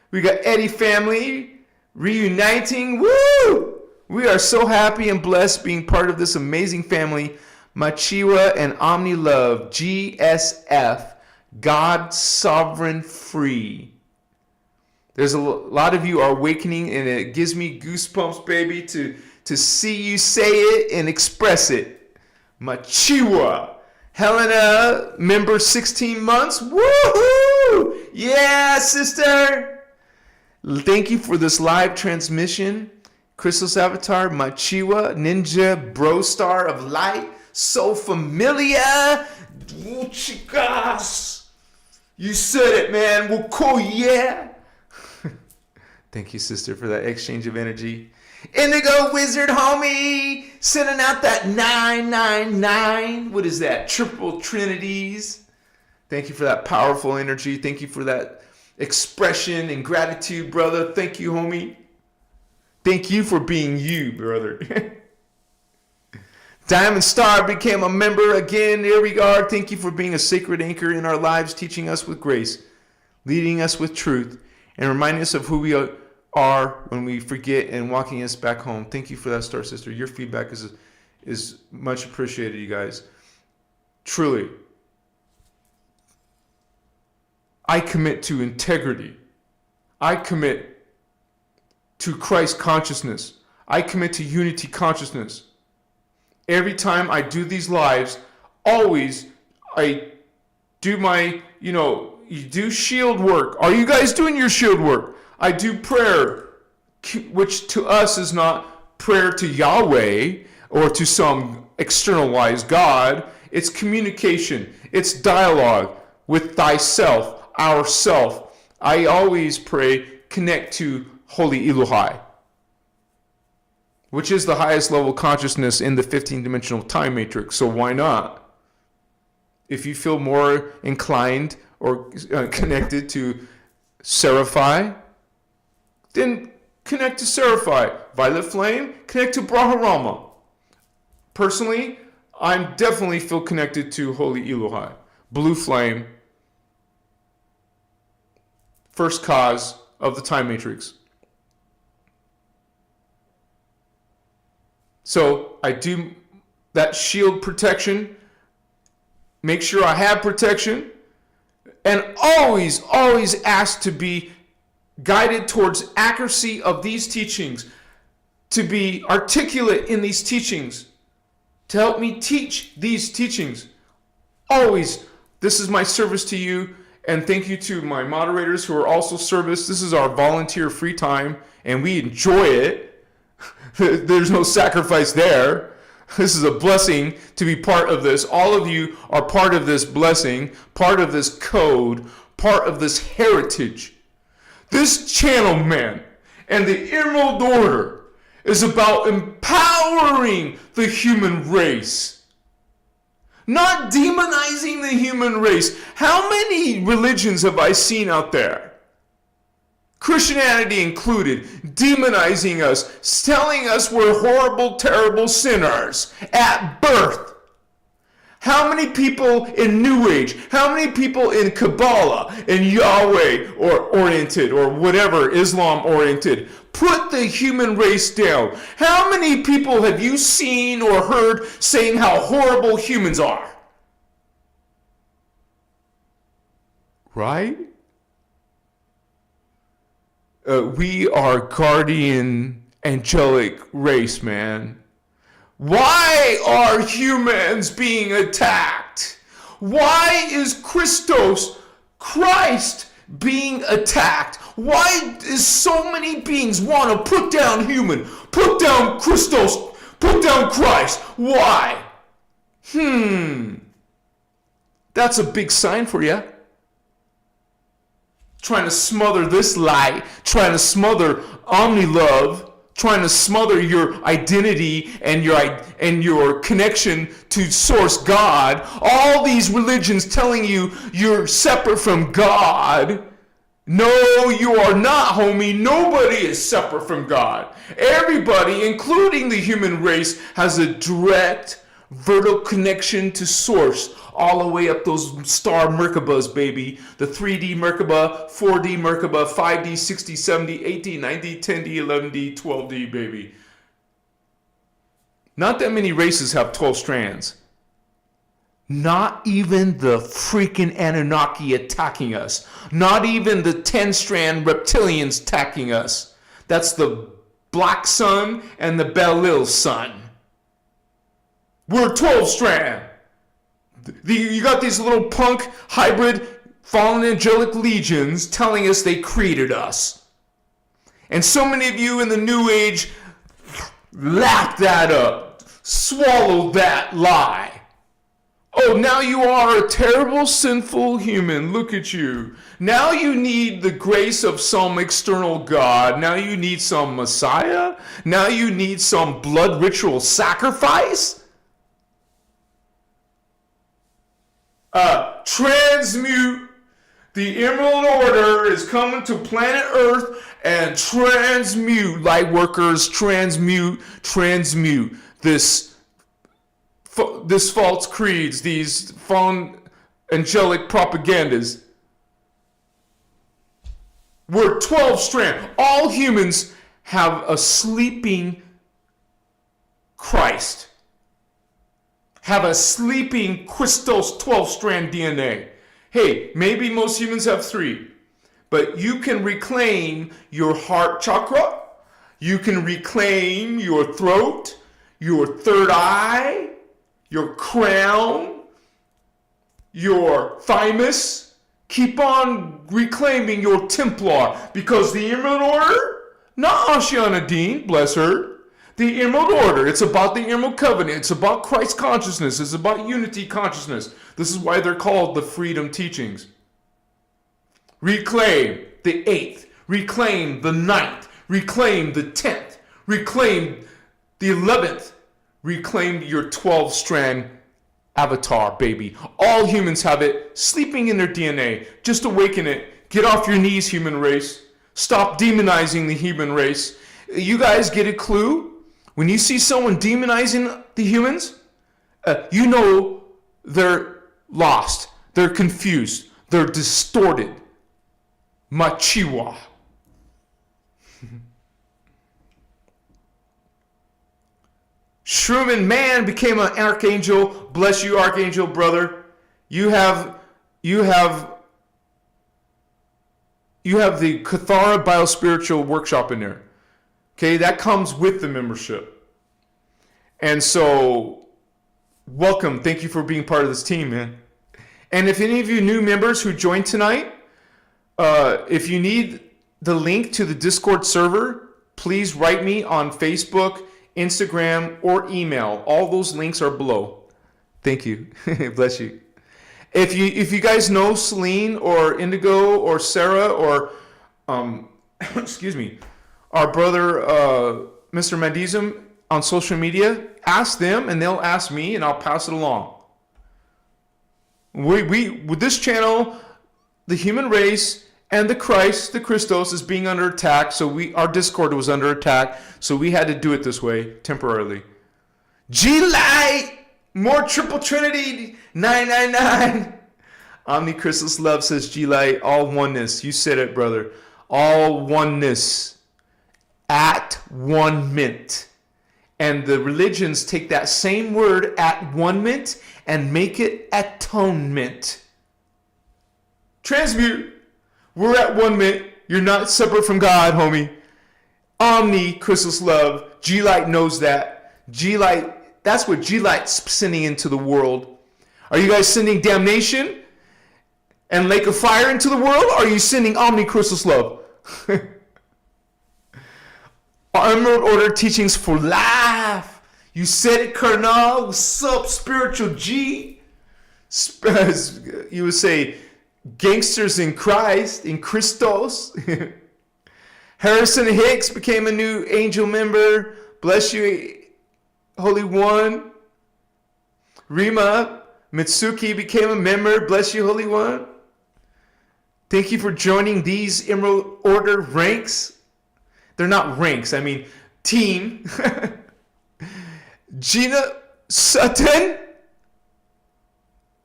We got Eddie family reuniting. Woo! We are so happy and blessed being part of this amazing family. Machiwa and Omni Love, GSF, God Sovereign Free. There's a lot of you are awakening, and it gives me goosebumps, baby, to see you say it and express it. Machiwa. Helena, member 16 months. Woohoo! Yeah, sister. Thank you for this live transmission. Christos Avatar, Machiwa, Ninja, Bro Star of Light. So familiar. Chakras. You said it, man. Well, cool, yeah. Thank you, sister, for that exchange of energy. Indigo Wizard, homie. Sending out that 999. What is that? Triple Trinities. Thank you for that powerful energy. Thank you for that expression and gratitude, brother. Thank you, homie. Thank you for being you, brother. Diamond Star became a member again. Here we are. Thank you for being a sacred anchor in our lives, teaching us with grace, leading us with truth, and reminding us of who we are when we forget and walking us back home. Thank you for that, Star Sister. Your feedback is much appreciated, you guys. Truly. I commit to integrity. I commit to Christ consciousness. I commit to unity consciousness. Every time I do these lives, always I do my, you do shield work. Are you guys doing your shield work? I do prayer, which to us is not prayer to Yahweh or to some externalized God. It's communication. It's dialogue with thyself, ourself. I always pray, connect to Holy Elohai, which is the highest level consciousness in the 15-dimensional time matrix. So why not? If you feel more inclined or connected to Seraphi, then connect to Seraphi. Violet Flame, connect to Brahmarama. Personally, I definitely feel connected to Holy Elohai. Blue Flame, first cause of the time matrix. So I do that shield protection, make sure I have protection, and always, always ask to be guided towards accuracy of these teachings, to be articulate in these teachings, to help me teach these teachings. Always, this is my service to you, and thank you to my moderators who are also service. This is our volunteer free time, and we enjoy it. There's no sacrifice there. This is a blessing to be part of this. All of you are part of this blessing, part of this code, part of this heritage. This channel, man, and the Emerald Order is about empowering the human race, not demonizing the human race. How many religions have I seen out there, Christianity included, demonizing us, telling us we're horrible, terrible sinners at birth? How many people in New Age, how many people in Kabbalah, in Yahweh or oriented or whatever, Islam oriented, put the human race down? How many people have you seen or heard saying how horrible humans are? Right? We are guardian angelic race, man. Why are humans being attacked? Why is Christos, Christ, being attacked? Why is so many beings want to put down human, put down Christos, put down Christ? Why? That's a big sign for you. Trying to smother this light, trying to smother omni-love, trying to smother your identity and your connection to source God. All these religions telling you you're separate from God. No, you are not, homie. Nobody is separate from God. Everybody, including the human race, has a direct vertical connection to source, all the way up those star Merkabahs, baby. The 3D Merkabah, 4D Merkabah, 5D, 6D, 7D, 8D, 9D, 10D, 11D, 12D, baby. Not that many races have 12 strands. Not even the freaking Anunnaki attacking us. Not even the 10-strand reptilians attacking us. That's the Black Sun and the Bel-Il Sun. We're 12-strand. You got these little punk hybrid fallen angelic legions telling us they created us. And so many of you in the New Age lap that up, swallow that lie. Oh, now you are a terrible, sinful human. Look at you. Now you need the grace of some external God. Now you need some Messiah. Now you need some blood ritual sacrifice. Transmute. The Emerald Order is coming to planet Earth and transmute, light workers, transmute this false creeds, these fallen angelic propagandas. We're 12 strand. All humans have a sleeping Christ. Have a sleeping Christos 12-strand DNA. Hey, maybe most humans have 3, but you can reclaim your heart chakra, you can reclaim your throat, your third eye, your crown, your thymus. Keep on reclaiming your Templar, because the Emerald Order, not Ashiana Dean, bless her, the Emerald Order, it's about the Emerald Covenant. It's about Christ consciousness. It's about unity consciousness. This is why they're called the Freedom Teachings. Reclaim the 8th. Reclaim the 9th. Reclaim the 10th. Reclaim the 11th. Reclaim your 12-strand avatar, baby. All humans have it sleeping in their DNA. Just awaken it. Get off your knees, human race. Stop demonizing the human race. You guys get a clue? When you see someone demonizing the humans, you know they're lost, they're confused, they're distorted. Machiwa. Sherman man became an archangel. Bless you, archangel brother. You have you have the Cathara Biospiritual Workshop in there. Okay, that comes with the membership. And so, welcome. Thank you for being part of this team, man. And if any of you new members who joined tonight, if you need the link to the Discord server, please write me on Facebook, Instagram, or email. All those links are below. Thank you. Bless you. If you guys know Celine or Indigo or Sarah or excuse me, our brother Mr. Madizum on social media, ask them and they'll ask me and I'll pass it along. We with this channel, the human race and the Christ, the Christos, is being under attack. So our Discord was under attack. So we had to do it this way temporarily. G-Light! More Triple Trinity 999. Omnichristos Love says G-Light. All oneness. You said it, brother. All oneness. At one mint. And the religions take that same word, at one mint, and make it atonement. Transmute. We're at one mint. You're not separate from God, homie. Omnichristos Love. G-Light knows that. G-Light. That's what G-Light's sending into the world. Are you guys sending damnation and lake of fire into the world? Or are you sending Omnichristos Love? Emerald Order teachings for life. You said it, Cardinal. What's up, spiritual G? You would say, gangsters in Christ, in Christos. Harrison Hicks became a new angel member. Bless you, Holy One. Rima Mitsuki became a member. Bless you, Holy One. Thank you for joining these Emerald Order ranks. They're not ranks, I mean team. Gina Sutton.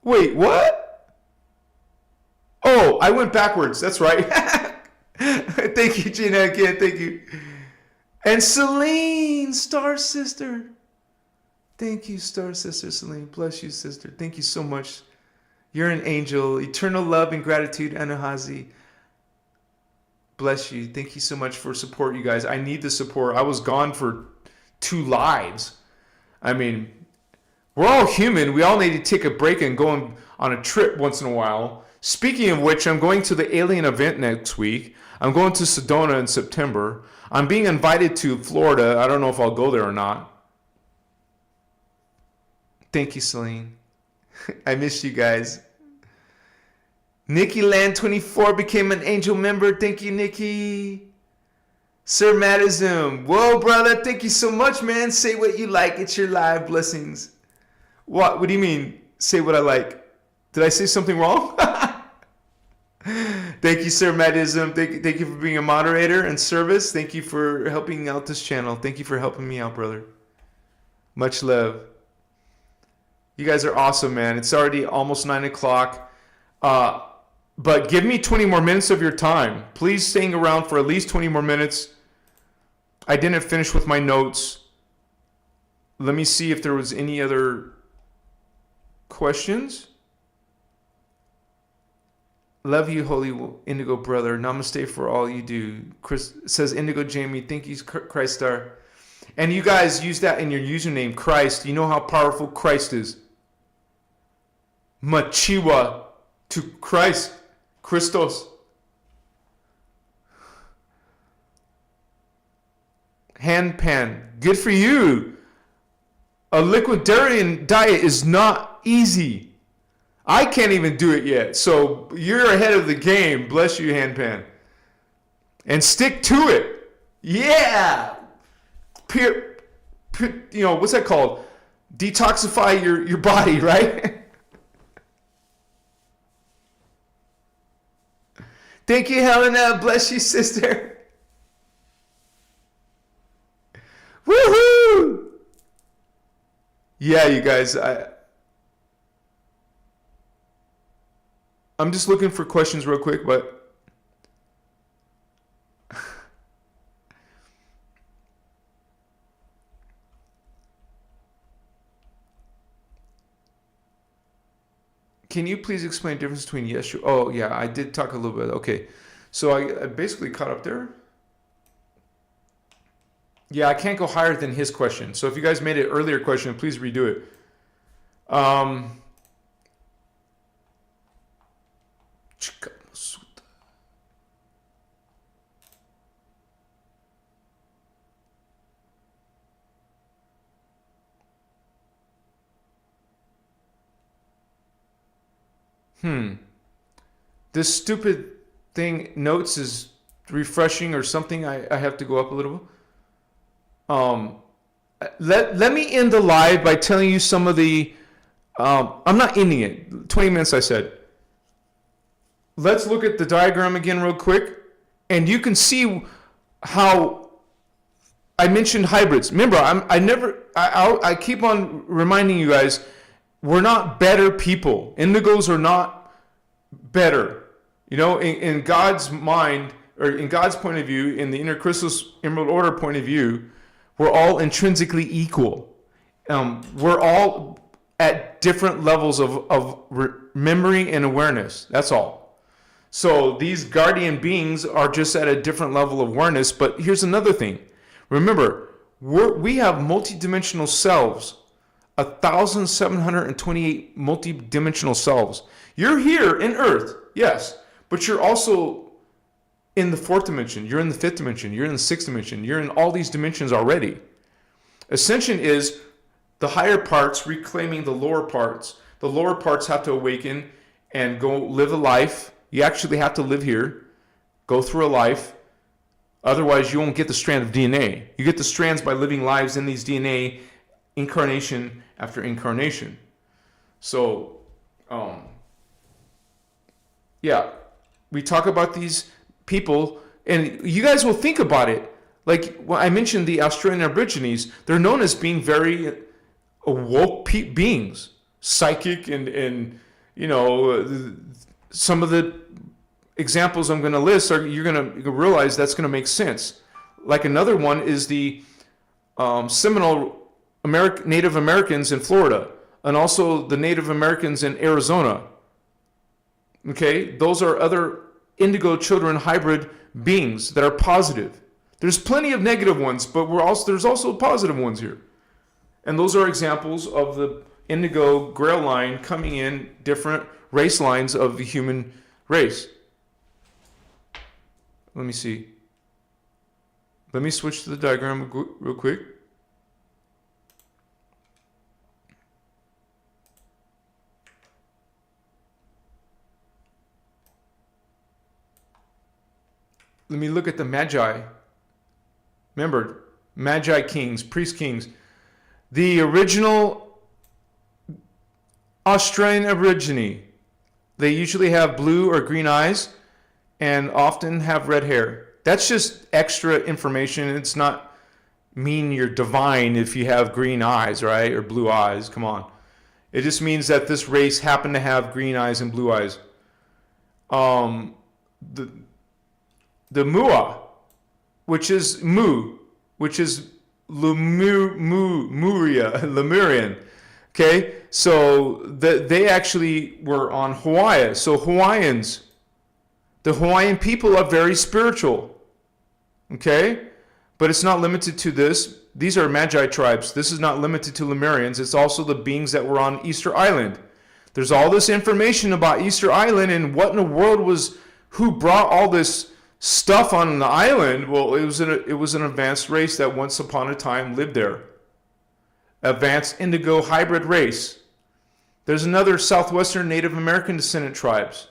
Wait, what? Oh, I went backwards. That's right. Thank you, Gina, again. Thank you. And Celine, Star Sister. Thank you, Star Sister Celine. Bless you, sister. Thank you so much. You're an angel. Eternal love and gratitude, Anahazi. Bless you. Thank you so much for support, you guys. I need the support. I was gone for 2 lives. I mean, we're all human. We all need to take a break and go on a trip once in a while. Speaking of which, I'm going to the Alien event next week. I'm going to Sedona in September. I'm being invited to Florida. I don't know if I'll go there or not. Thank you, Celine. I missed you guys. Nikki Land 24 became an angel member. Thank you, Nikki. Sir Madism. Whoa, brother. Thank you so much, man. Say what you like. It's your live blessings. What do you mean? Say what I like. Did I say something wrong? Thank you, Sir Madism. Thank you for being a moderator and service. Thank you for helping out this channel. Thank you for helping me out, brother. Much love. You guys are awesome, man. It's already almost 9 o'clock. But give me 20 more minutes of your time. Please staying around for at least 20 more minutes. I didn't finish with my notes. Let me see if there was any other questions. Love you, Holy Indigo brother. Namaste for all you do. Chris says, Indigo Jamie, thank you, Christ Star. And you guys use that in your username, Christ. You know how powerful Christ is. Machiwa to Christ. Christos. Handpan. Good for you. A liquidarian diet is not easy. I can't even do it yet. So you're ahead of the game. Bless you, Handpan. And stick to it. Yeah. What's that called? Detoxify your body, right? Thank you, Helena. Bless you, sister. Woohoo! Yeah, you guys. I'm just looking for questions real quick, but can you please explain the difference between Yeshua? Oh, yeah, I did talk a little bit. Okay. So I basically caught up there. Yeah, I can't go higher than his question. So if you guys made an earlier question, please redo it. This stupid thing notes is refreshing or something. I have to go up a little. Let me end the live by telling you some of the. I'm not ending it. 20 minutes, I said. Let's look at the diagram again real quick, and you can see how I mentioned hybrids. Remember, I keep on reminding you guys, we're not better people. Indigos are not better. You know, in God's mind, or in God's point of view, in the innerchristos emerald order point of view, we're all intrinsically equal. We're all at different levels of memory and awareness. That's all. So these guardian beings are just at a different level of awareness. But here's another thing. Remember, we have multidimensional selves. 1,728 multidimensional selves. You're here in Earth, yes, but you're also in the fourth dimension. You're in the fifth dimension. You're in the sixth dimension. You're in all these dimensions already. Ascension is the higher parts reclaiming the lower parts. The lower parts have to awaken and go live a life. You actually have to live here, go through a life. Otherwise, you won't get the strand of DNA. You get the strands by living lives in these DNA, incarnation after incarnation. So, yeah, we talk about these people, and you guys will think about it. Like when I mentioned the Australian Aborigines, they're known as being very awoke beings, psychic, and you know, some of the examples I'm going to list are you're going to realize that's going to make sense. Like another one is the Seminole Native Americans in Florida, and also the Native Americans in Arizona. Okay, those are other Indigo Children hybrid beings that are positive. There's plenty of negative ones, but there's also positive ones here. And those are examples of the Indigo Grail line coming in different race lines of the human race. Let me see. Let me switch to the diagram real quick. Let me look at the Magi. Remember, Magi kings, priest kings. The original Australian Aborigine, they usually have blue or green eyes and often have red hair. That's just extra information. It's not mean you're divine if you have green eyes, right? Or blue eyes. Come on. It just means that this race happened to have green eyes and blue eyes. The Mua, which is Lemurian. Okay, so they actually were on Hawaii. So the Hawaiian people are very spiritual. Okay, but it's not limited to this. These are Magi tribes. This is not limited to Lemurians. It's also the beings that were on Easter Island. There's all this information about Easter Island and what in the world who brought all this stuff on the island. Well, it was an advanced race that once upon a time lived there. Advanced indigo hybrid race. There's another southwestern Native American descendant tribes.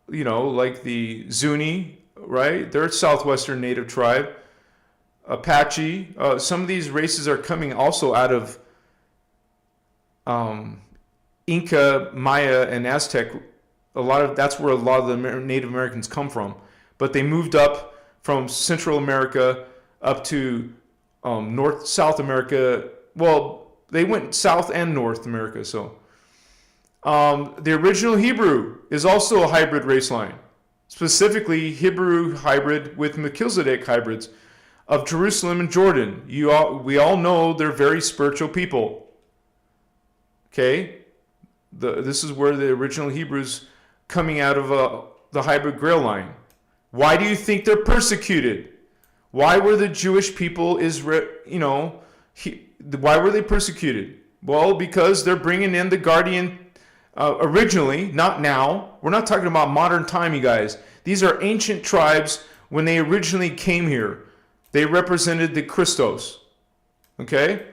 You know, like the Zuni, right? They're a southwestern native tribe. Apache. Some of these races are coming also out of Inca, Maya, and Aztec. That's where a lot of the Native Americans come from. But they moved up from Central America up to South America. Well, they went South and North America. So the original Hebrew is also a hybrid race line. Specifically, Hebrew hybrid with Melchizedek hybrids of Jerusalem and Jordan. We all know they're very spiritual people. Okay? This is where the original Hebrews coming out of the hybrid grail line. Why do you think they're persecuted? Why were the Jewish people, why were they persecuted? Well, because they're bringing in the guardian originally, not now. We're not talking about modern time, you guys. These are ancient tribes when they originally came here. They represented the Christos. Okay?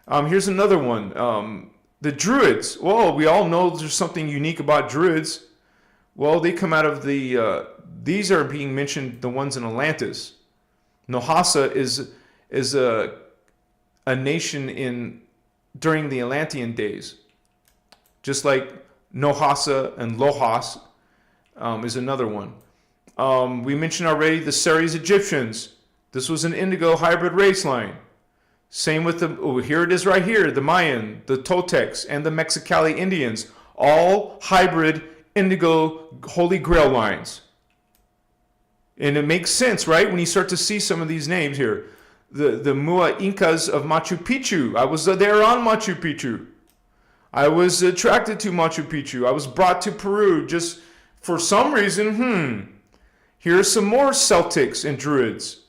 Here's another one. The Druids. Well, we all know there's something unique about Druids. Well, they come out of these are being mentioned, the ones in Atlantis. Nohasa is a nation during the Atlantean days. Just like Nohasa and Lohas is another one. We mentioned already the Ceres Egyptians. This was an indigo hybrid race line. Same with here it is right here, the Mayan, the Toltecs, and the Mexicali Indians. All hybrid indigo holy grail lines. And it makes sense, right? When you start to see some of these names here. The Mua Incas of Machu Picchu. I was there on Machu Picchu. I was attracted to Machu Picchu. I was brought to Peru just for some reason. Here's some more Celtics and Druids.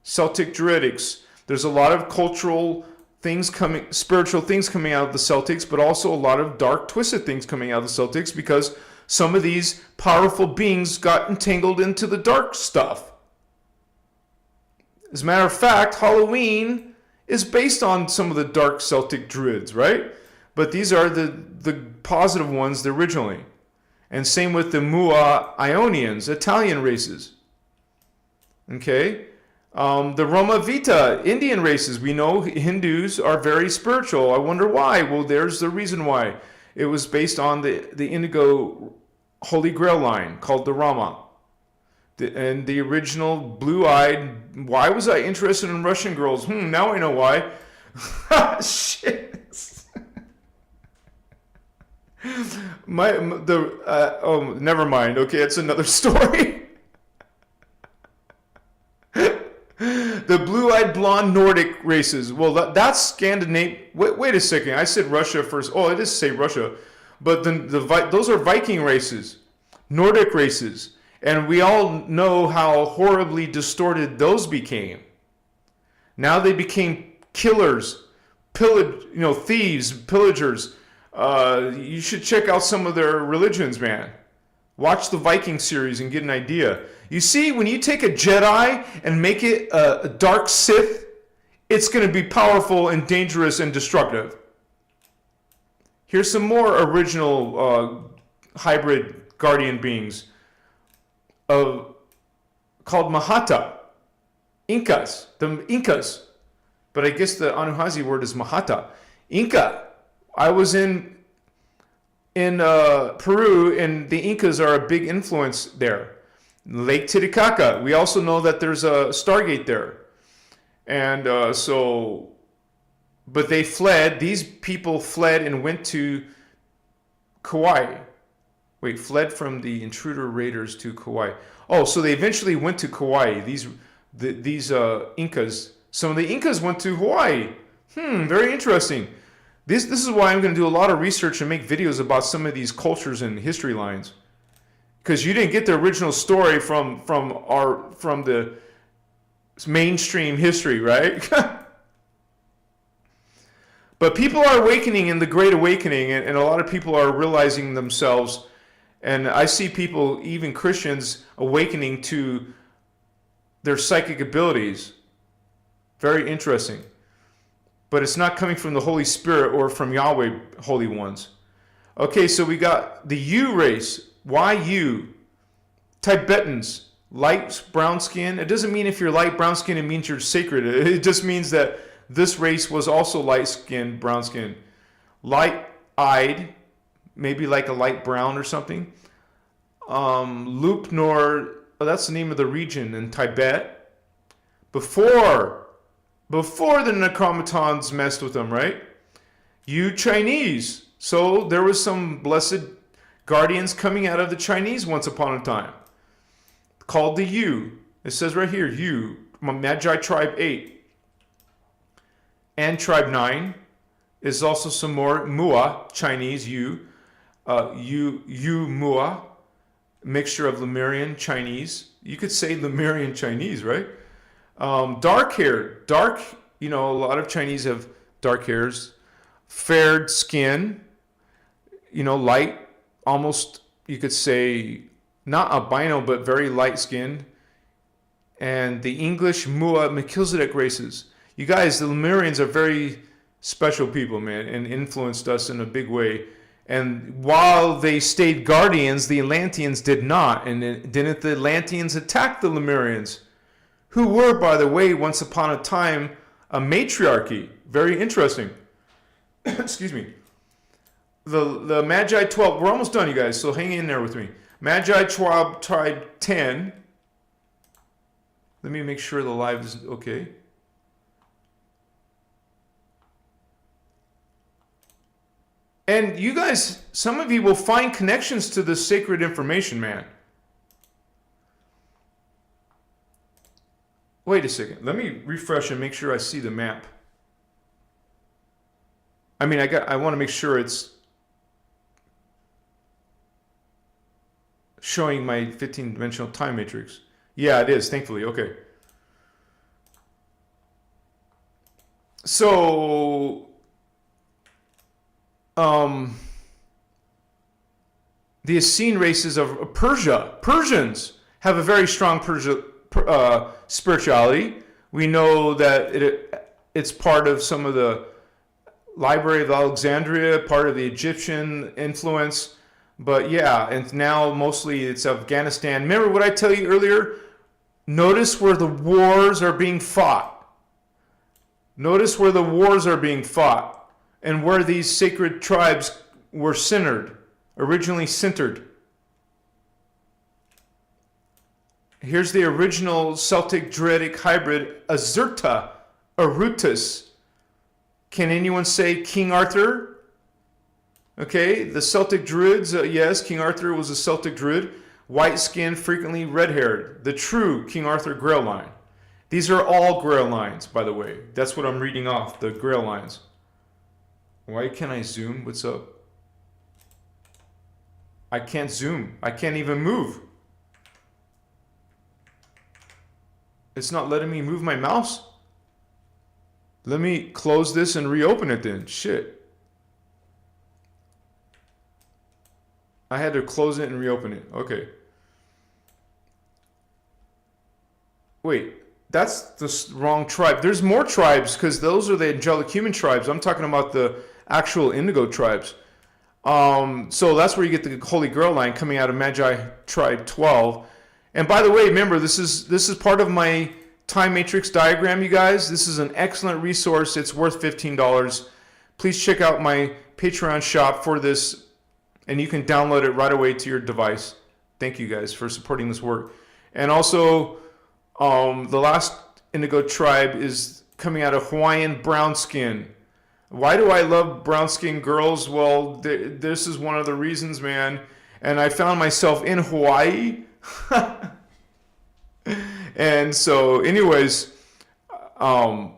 Celtic Druidics. There's a lot of cultural things spiritual things coming out of the Celtics, but also a lot of dark, twisted things coming out of the Celtics because some of these powerful beings got entangled into the dark stuff. As a matter of fact, Halloween is based on some of the dark Celtic Druids, right? But these are the positive ones originally. And same with the Mua Ionians, Italian races. Okay? The Roma Vita, Indian races. We know Hindus are very spiritual. I wonder why. Well, there's the reason why. It was based on the indigo holy grail line called the Rama. And the original blue-eyed. Why was I interested in Russian girls? Now I know why. Shit. Never mind. Okay, it's another story. The blue-eyed blonde Nordic races. Well, that's Scandinavian. Wait a second. I said Russia first. Oh, I did say Russia, but those are Viking races, Nordic races, and we all know how horribly distorted those became. Now they became killers, thieves, pillagers. You should check out some of their religions, man. Watch the Viking series and get an idea. You see, when you take a Jedi and make it a dark Sith, it's going to be powerful and dangerous and destructive. Here's some more original hybrid guardian beings called Mahata. Incas. The Incas. But I guess the Anuhazi word is Mahata. Inca. I was in Peru, and the Incas are a big influence there. Lake Titicaca. We also know that there's a Stargate there. And but they fled. These people fled and went to Kauai. Wait, fled from the intruder raiders to Kauai. Oh, so they eventually went to Kauai. These Incas. Some of the Incas went to Hawaii. Very interesting. This is why I'm going to do a lot of research and make videos about some of these cultures and history lines. Because you didn't get the original story from the mainstream history, right? But people are awakening in the Great Awakening, and a lot of people are realizing themselves. And I see people, even Christians, awakening to their psychic abilities. Very interesting. But it's not coming from the Holy Spirit or from Yahweh, Holy Ones. Okay, so we got the U race. Why U? Tibetans, light brown skin. It doesn't mean if you're light brown skin, it means you're sacred. It just means that this race was also light skin, brown skin. Light-eyed, maybe like a light brown or something. Lupnor, that's the name of the region in Tibet. Before the Necromatons messed with them, right? You Chinese. So there was some blessed guardians coming out of the Chinese once upon a time. Called the Yu. It says right here, Yu. Magi Tribe 8. And Tribe 9 is also some more Mua, Chinese Yu. Yu Mua. mixture of Lemurian, Chinese. You could say Lemurian Chinese, right? Dark hair. Dark, a lot of Chinese have dark hairs. Fair skin, light, almost, you could say, not albino, but very light skinned. And the English Mua Melchizedek races. You guys, the Lemurians are very special people, man, and influenced us in a big way. And while they stayed guardians, the Atlanteans did not. And didn't the Atlanteans attack the Lemurians? Who were, by the way, once upon a time, a matriarchy. Very interesting. Excuse me. The Magi 12, we're almost done, you guys, so hang in there with me. Magi tribe 10. Let me make sure the live is okay. And you guys, some of you will find connections to this sacred information, man. Wait a second. Let me refresh and make sure I see the map. I mean, I want to make sure it's showing my 15-dimensional time matrix. Yeah, it is, thankfully. Okay. So, the Essene races of Persia, Persians have a very strong spirituality. We know that it's part of some of the Library of Alexandria, part of the Egyptian influence. But yeah, and now mostly it's Afghanistan. Remember what I tell you earlier? Notice where the wars are being fought. Notice where the wars are being fought and where these sacred tribes were originally centered. Here's the original Celtic Druidic hybrid, Azurta, Arutus. Can anyone say King Arthur? Okay, the Celtic Druids, yes, King Arthur was a Celtic Druid. White-skinned, frequently red-haired. The true King Arthur grail line. These are all grail lines, by the way. That's what I'm reading off, the grail lines. Why can't I zoom? What's up? I can't zoom. I can't even move. It's not letting me move my mouse. Let me close this and reopen it then. Shit. I had to close it and reopen it. Okay. Wait, that's the wrong tribe. There's more tribes because those are the angelic human tribes. I'm talking about the actual indigo tribes. So that's where you get the Holy Grail line coming out of Magi tribe 12. And by the way, remember, this is part of my time matrix diagram, you guys. This is an excellent resource. It's worth $15. Please check out my Patreon shop for this, and you can download it right away to your device. Thank you guys for supporting this work. And also, the last indigo tribe is coming out of Hawaiian brown skin. Why do I love brown skin girls? Well, this is one of the reasons, man. And I found myself in Hawaii. And so, anyways, the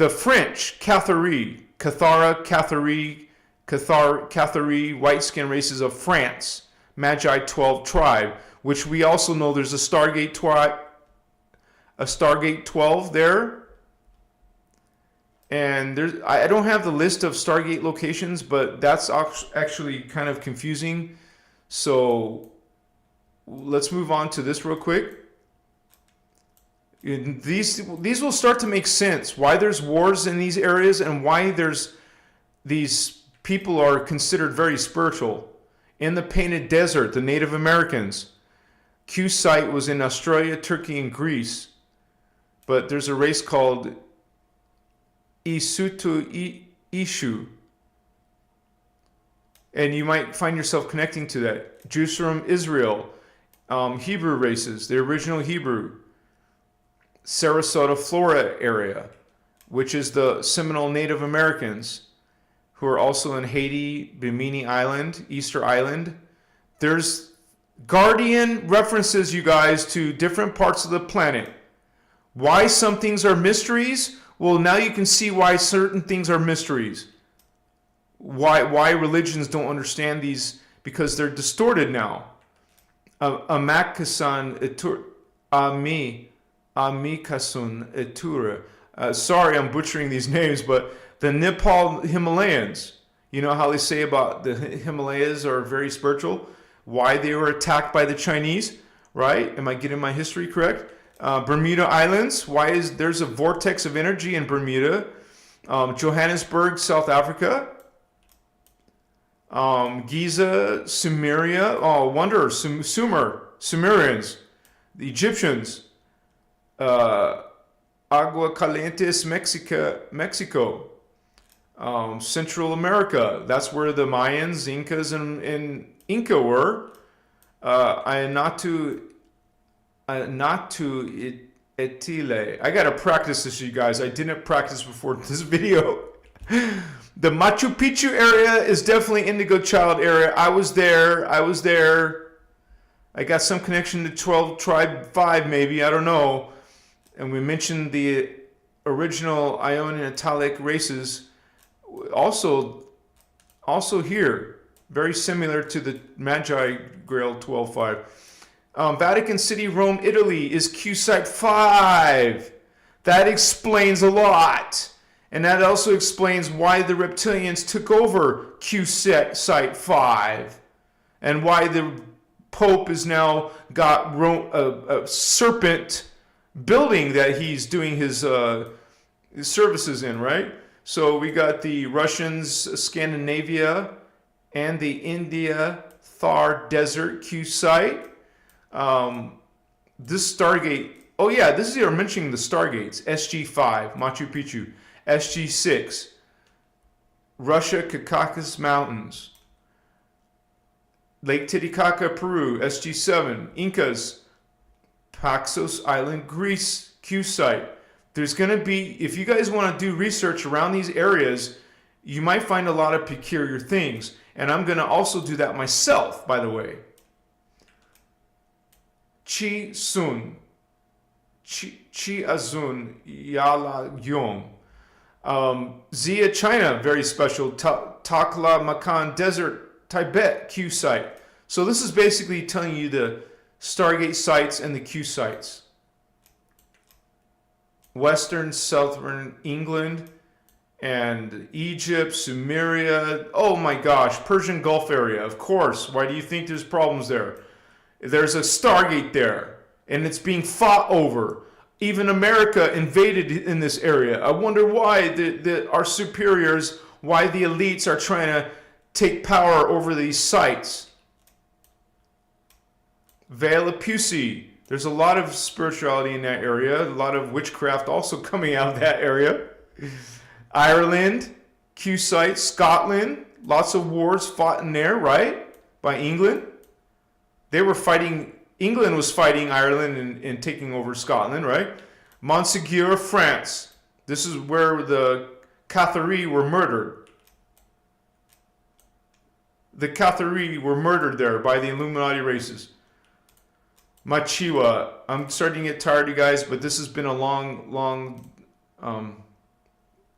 French, Cathari, white skin races of France, Magi 12 tribe, which we also know there's a Stargate tribe, a Stargate 12 there. And I don't have the list of Stargate locations, but that's actually kind of confusing. So let's move on to this real quick. These will start to make sense. Why there's wars in these areas and why these people are considered very spiritual. In the Painted Desert, the Native Americans. Q site was in Australia, Turkey, and Greece. But there's a race called Ishu. And you might find yourself connecting to that. Jerusalem, Israel, Hebrew races, the original Hebrew. Sarasota, Florida area, which is the Seminole Native Americans, who are also in Haiti, Bimini Island, Easter Island. There's guardian references, you guys, to different parts of the planet. Why some things are mysteries? Well, now you can see why certain things are mysteries. Why religions don't understand these, because they're distorted now. Amakasan Amikasun Etura. Sorry, I'm butchering these names, but the Nepal Himalayans. You know how they say about the Himalayas are very spiritual? Why they were attacked by the Chinese, right? Am I getting my history correct? Bermuda Islands. Why is there's a vortex of energy in Bermuda? Johannesburg, South Africa. Giza, Sumeria. Oh, wonder. Sumerians, the Egyptians. Agua Calientes, Mexico. Central America. That's where the Mayans, Incas, and Inca were. Etile. I gotta practice this, you guys. I didn't practice before this video. The Machu Picchu area is definitely Indigo Child area. I was there. I got some connection to 12 Tribe 5 maybe. I don't know. And we mentioned the original Ionian Italic races. Also here. Very similar to the Magi Grail 12.5. Vatican City, Rome, Italy is Q Site 5. That explains a lot. And that also explains why the reptilians took over Q Site 5. And why the Pope has now got a serpent building that he's doing his services in, right? So we got the Russians, Scandinavia, and the India Thar Desert Q Site. This Stargate, oh yeah, this is you're mentioning the Stargates. SG5, Machu Picchu. SG6, Russia, Caucasus Mountains. Lake Titicaca, Peru. SG7, Incas, Paxos Island, Greece, Q Site. There's going to be, if you guys want to do research around these areas, you might find a lot of peculiar things. And I'm going to also do that myself, by the way. Chi Azun Yala Yong. Zia, China, very special. Takla Makan Desert, Tibet, Q Site. So this is basically telling you the Stargate sites and the Q sites. Western, southern England, and Egypt, Sumeria. Oh my gosh, Persian Gulf area, of course. Why do you think there's problems there? There's a Stargate there, and it's being fought over. Even America invaded in this area. I wonder why our superiors, why the elites are trying to take power over these sites. Vale of Pusey. There's a lot of spirituality in that area. A lot of witchcraft also coming out of that area. Ireland, Q site, Scotland. Lots of wars fought in there, right? By England. They were fighting. England was fighting Ireland and taking over Scotland, right? Montségur, France. This is where the Cathari were murdered. The Cathari were murdered there by the Illuminati races. Machiwa. I'm starting to get tired, you guys, but this has been a long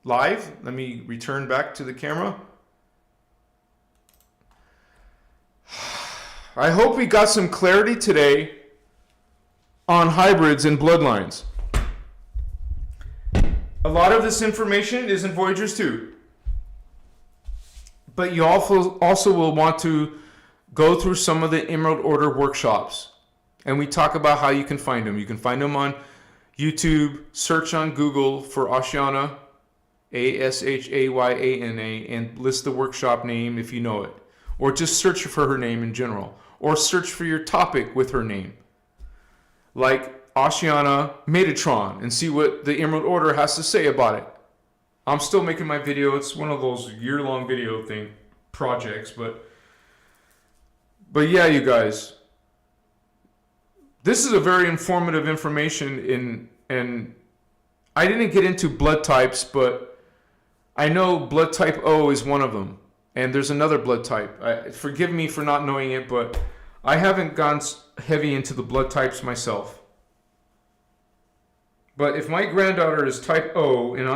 live. Let me return back to the camera. I hope we got some clarity today on hybrids and bloodlines. A lot of this information is in Voyagers 2. But you also will want to go through some of the Emerald Order workshops. And we talk about how you can find them. You can find them on YouTube. Search on Google for Ashiana, Ashayana, and list the workshop name if you know it. Or just search for her name in general. Or search for your topic with her name. Like Ashiana Metatron, and see what the Emerald Order has to say about it. I'm still making my video. It's one of those year-long video projects, but yeah, you guys. This is a very informative information and I didn't get into blood types, but I know blood type O is one of them. And there's another blood type. Forgive me for not knowing it, but I haven't gone heavy into the blood types myself. But if my granddaughter is type O, and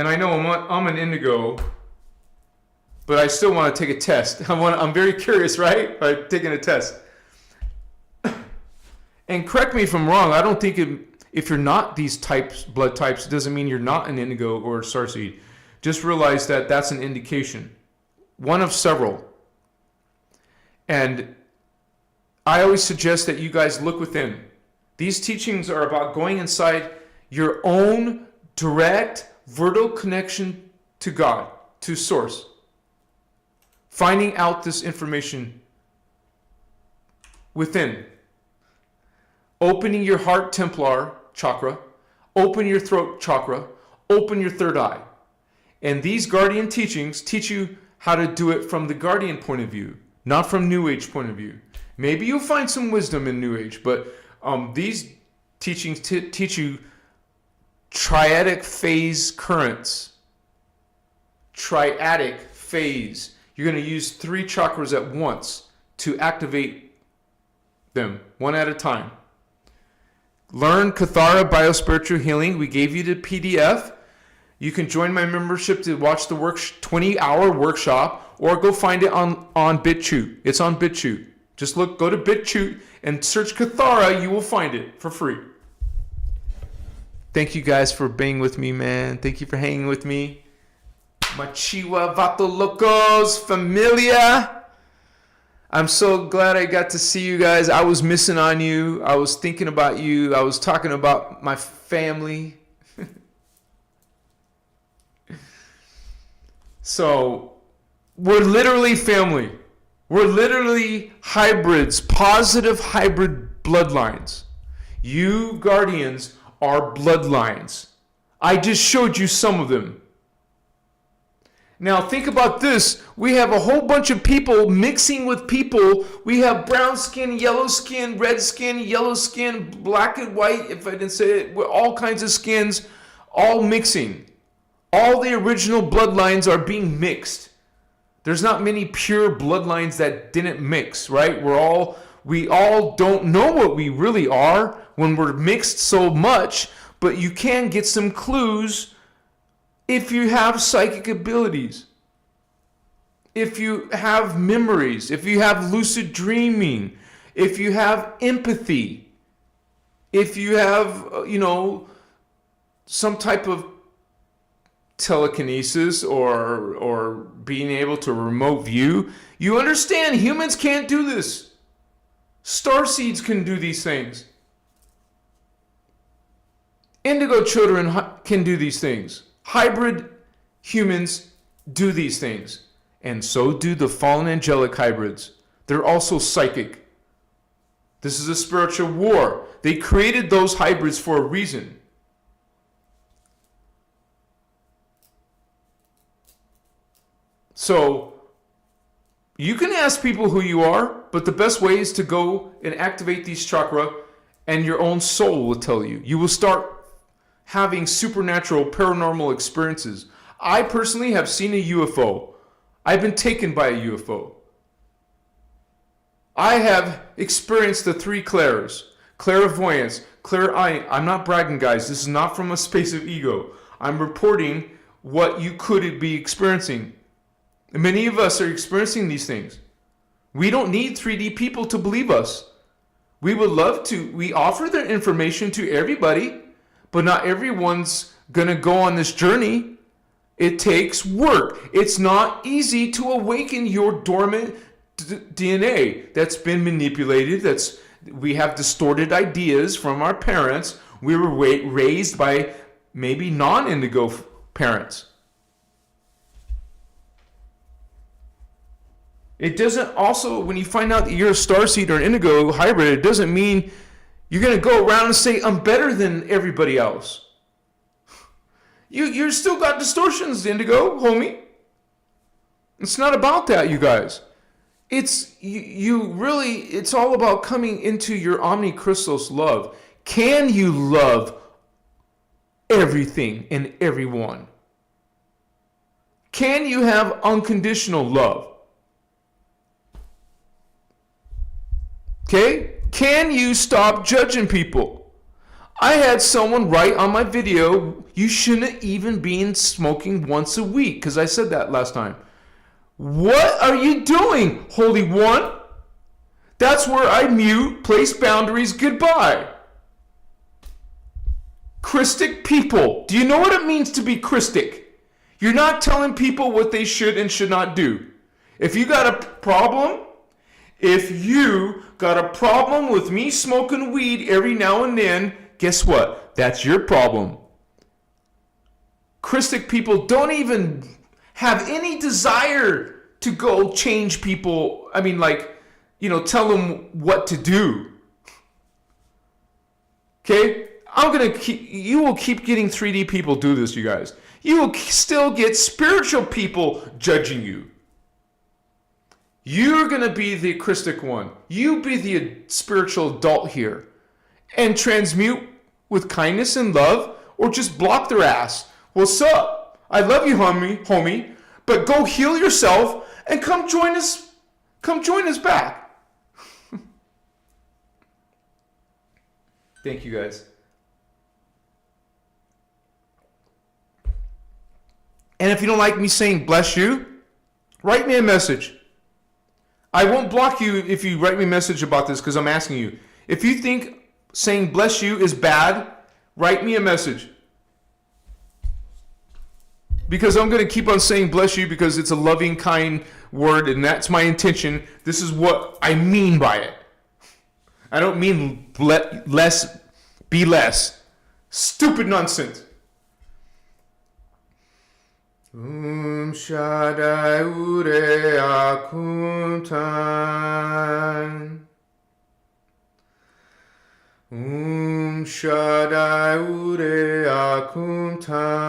I know I'm an indigo, but I still want to take a test. I'm very curious, right? By taking a test. And correct me if I'm wrong, I don't think if you're not these types, blood types, it doesn't mean you're not an indigo or a starseed. Just realize that that's an indication. One of several. And I always suggest that you guys look within. These teachings are about going inside your own direct vertical connection to God, to Source. Finding out this information within. Opening your heart Templar chakra, open your throat chakra, open your third eye. And these guardian teachings teach you how to do it from the guardian point of view, not from New Age point of view. Maybe you'll find some wisdom in New Age, but these teachings teach you triadic phase currents. Triadic phase. You're going to use 3 chakras at once to activate them, one at a time. Learn Cathara Biospiritual Healing. We gave you the PDF. You can join my membership to watch the 20-hour workshop, or go find it on BitChute. It's on BitChute. Just go to BitChute and search Cathara. You will find it for free. Thank you guys for being with me, man. Thank you for hanging with me. Machiwa Vato Locos Familia. I'm so glad I got to see you guys. I was missing on you. I was thinking about you. I was talking about my family. So, we're literally family. We're literally hybrids, positive hybrid bloodlines. You guardians are bloodlines. I just showed you some of them. Now think about this. We have a whole bunch of people mixing with people. We have brown skin, yellow skin, red skin, yellow skin, black and white, if I didn't say it, all kinds of skins, all mixing. All the original bloodlines are being mixed. There's not many pure bloodlines that didn't mix, right? We all don't know what we really are when we're mixed so much, but you can get some clues if you have psychic abilities, if you have memories, if you have lucid dreaming, if you have empathy, if you have, some type of telekinesis or being able to remote view, you understand humans can't do this. Starseeds can do these things. Indigo children can do these things. Hybrid humans do these things. And so do the fallen angelic hybrids. They're also psychic. This is a spiritual war. They created those hybrids for a reason. So, you can ask people who you are, but the best way is to go and activate these chakra, and your own soul will tell you. You will start having supernatural, paranormal experiences. I personally have seen a UFO. I've been taken by a UFO. I have experienced the 3 clairs. Clairvoyance, clairvoyance. I'm not bragging, guys. This is not from a space of ego. I'm reporting what you could be experiencing. And many of us are experiencing these things. We don't need 3D people to believe us. We would love to. We offer their information to everybody, but not everyone's going to go on this journey. It takes work. It's not easy to awaken your dormant DNA that's been manipulated. We have distorted ideas from our parents. We were raised by maybe non-indigo parents. It doesn't also, when you find out that you're a starseed or an indigo hybrid, it doesn't mean you're going to go around and say, I'm better than everybody else. You still got distortions, indigo, homie. It's not about that, you guys. It's all about coming into your omnichristos love. Can you love everything and everyone? Can you have unconditional love? Okay? Can you stop judging people? I had someone write on my video, you shouldn't even be smoking once a week, because I said that last time. What are you doing, Holy One? That's where I mute, place boundaries, goodbye. Christic people. Do you know what it means to be Christic? You're not telling people what they should and should not do. If you got a problem with me smoking weed every now and then, guess what? That's your problem. Christic people don't even have any desire to go change people. I mean, tell them what to do. Okay? You will keep getting 3D people do this, you guys. You will still get spiritual people judging you. You're going to be the Christic one. You be the spiritual adult here. And transmute with kindness and love, or just block their ass. What's up? I love you, homie. But go heal yourself and come join us. Come join us back. Thank you, guys. And if you don't like me saying bless you, write me a message. I won't block you if you write me a message about this, because I'm asking you. If you think saying bless you is bad, write me a message. Because I'm going to keep on saying bless you because it's a loving, kind word, and that's my intention. This is what I mean by it. I don't mean less, be less. Stupid nonsense. Shaddai Ure Akuntan. Shaddai Ure Akuntan.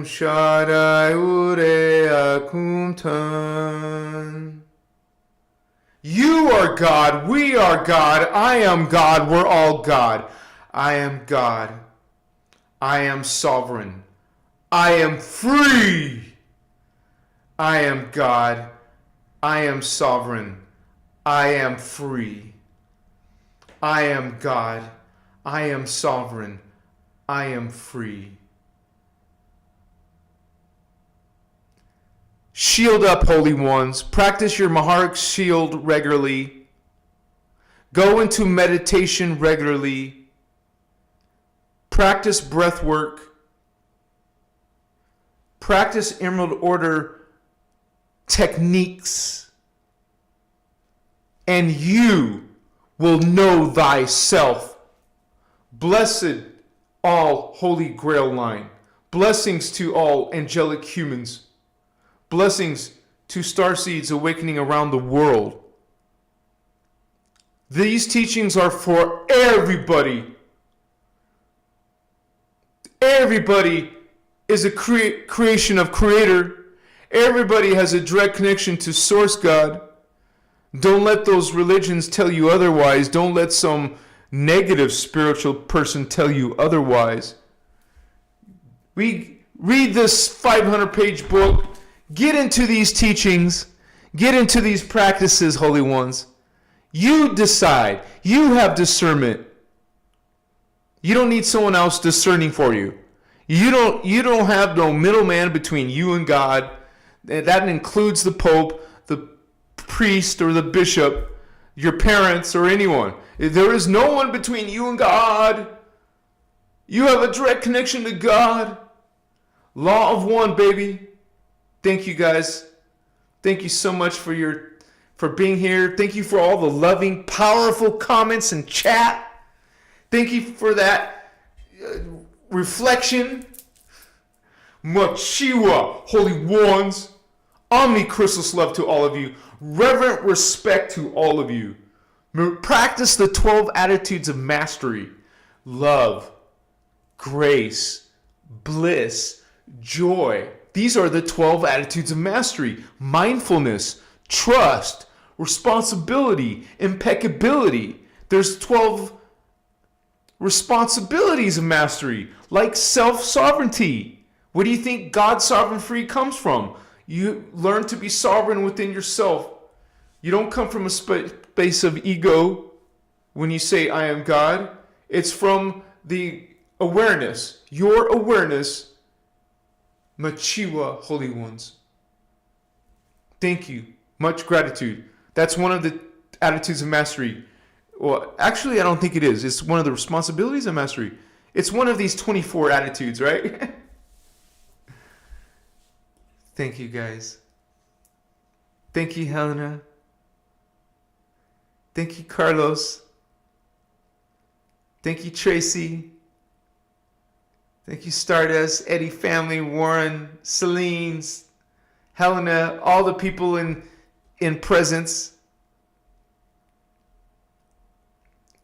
Shaddai Ure Akuntan. You are God, we are God, I am God, we're all God. I am God. I am sovereign. I am free. I am God. I am sovereign. I am free. I am God. I am sovereign. I am free. Shield up, holy ones. Practice your Maharic shield regularly. Go into meditation regularly. Practice breath work. Practice Emerald Order techniques. And you will know thyself. Blessed all Holy Grail line. Blessings to all angelic humans. Blessings to starseeds awakening around the world. These teachings are for everybody. Everybody is a creation of Creator. Everybody has a direct connection to Source God. Don't let those religions tell you otherwise. Don't let some negative spiritual person tell you otherwise. We read this 500-page book. Get into these teachings. Get into these practices, holy ones. You decide. You have discernment. You don't need someone else discerning for you. You don't have no middleman between you and God. That includes the Pope, the priest, or the bishop, your parents, or anyone. There is no one between you and God. You have a direct connection to God. Law of one, baby. Thank you, guys. Thank you so much for being here. Thank you for all the loving, powerful comments and chat. Thank you for that reflection. Machiwa, holy ones. Christos love to all of you. Reverent respect to all of you. Practice the 12 attitudes of mastery. Love, grace, bliss, joy. These are the 12 attitudes of mastery. Mindfulness, trust, responsibility, impeccability. There's 12 responsibilities of mastery, like self-sovereignty. What do you think God's sovereign free comes from? You learn to be sovereign within yourself. You don't come from a space of ego when you say, I am God. It's from the awareness, your awareness. Machiwa, holy ones. Thank you. Much gratitude. That's one of the attitudes of mastery. Well, actually, I don't think it is. It's one of the responsibilities of mastery. It's one of these 24 attitudes, right? Thank you, guys. Thank you, Helena. Thank you, Carlos. Thank you, Tracy. Thank you, Stardust, Eddie family, Warren, Celine, Helena, all the people in presence.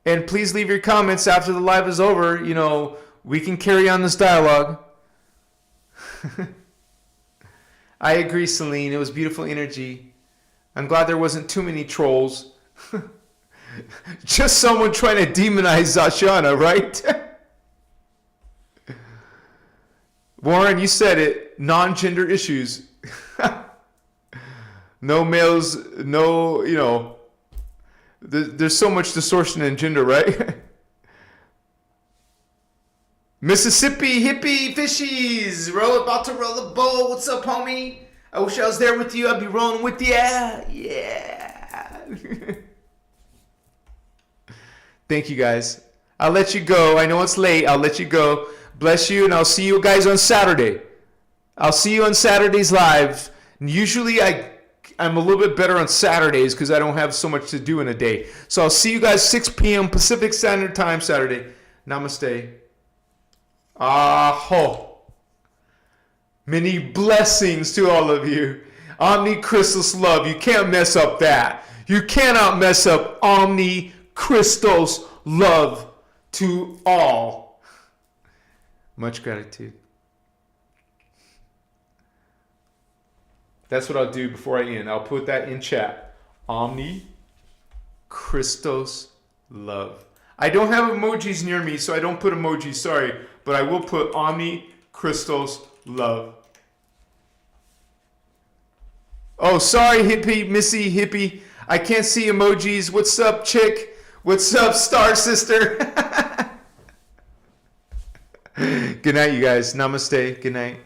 And please leave your comments after the live is over. You know, we can carry on this dialogue. I agree, Celine. It was beautiful energy. I'm glad there wasn't too many trolls. Just someone trying to demonize Zashana, right? Warren, you said it. Non-gender issues. No males, no, you know. There's so much distortion in gender, right? Mississippi hippie fishies. About to roll a bowl. What's up, homie? I wish I was there with you. I'd be rolling with you. Yeah. Thank you, guys. I'll let you go. I know it's late. I'll let you go. Bless you, and I'll see you guys on Saturday. I'll see you on Saturday's live. And usually I'm a little bit better on Saturdays because I don't have so much to do in a day. So I'll see you guys 6 p.m. Pacific Standard Time Saturday. Namaste. Aho. Many blessings to all of you. Omni-Christos love. You can't mess up that. You cannot mess up Omni-Christos love to all. Much gratitude. That's what I'll do before I end. I'll put that in chat. Omni-Christos love. I don't have emojis near me, so I don't put emojis, sorry. But I will put Omni-Christos love. Oh, sorry, hippie, Missy, hippie. I can't see emojis. What's up, chick? What's up, star sister? Good night, you guys. Namaste. Good night.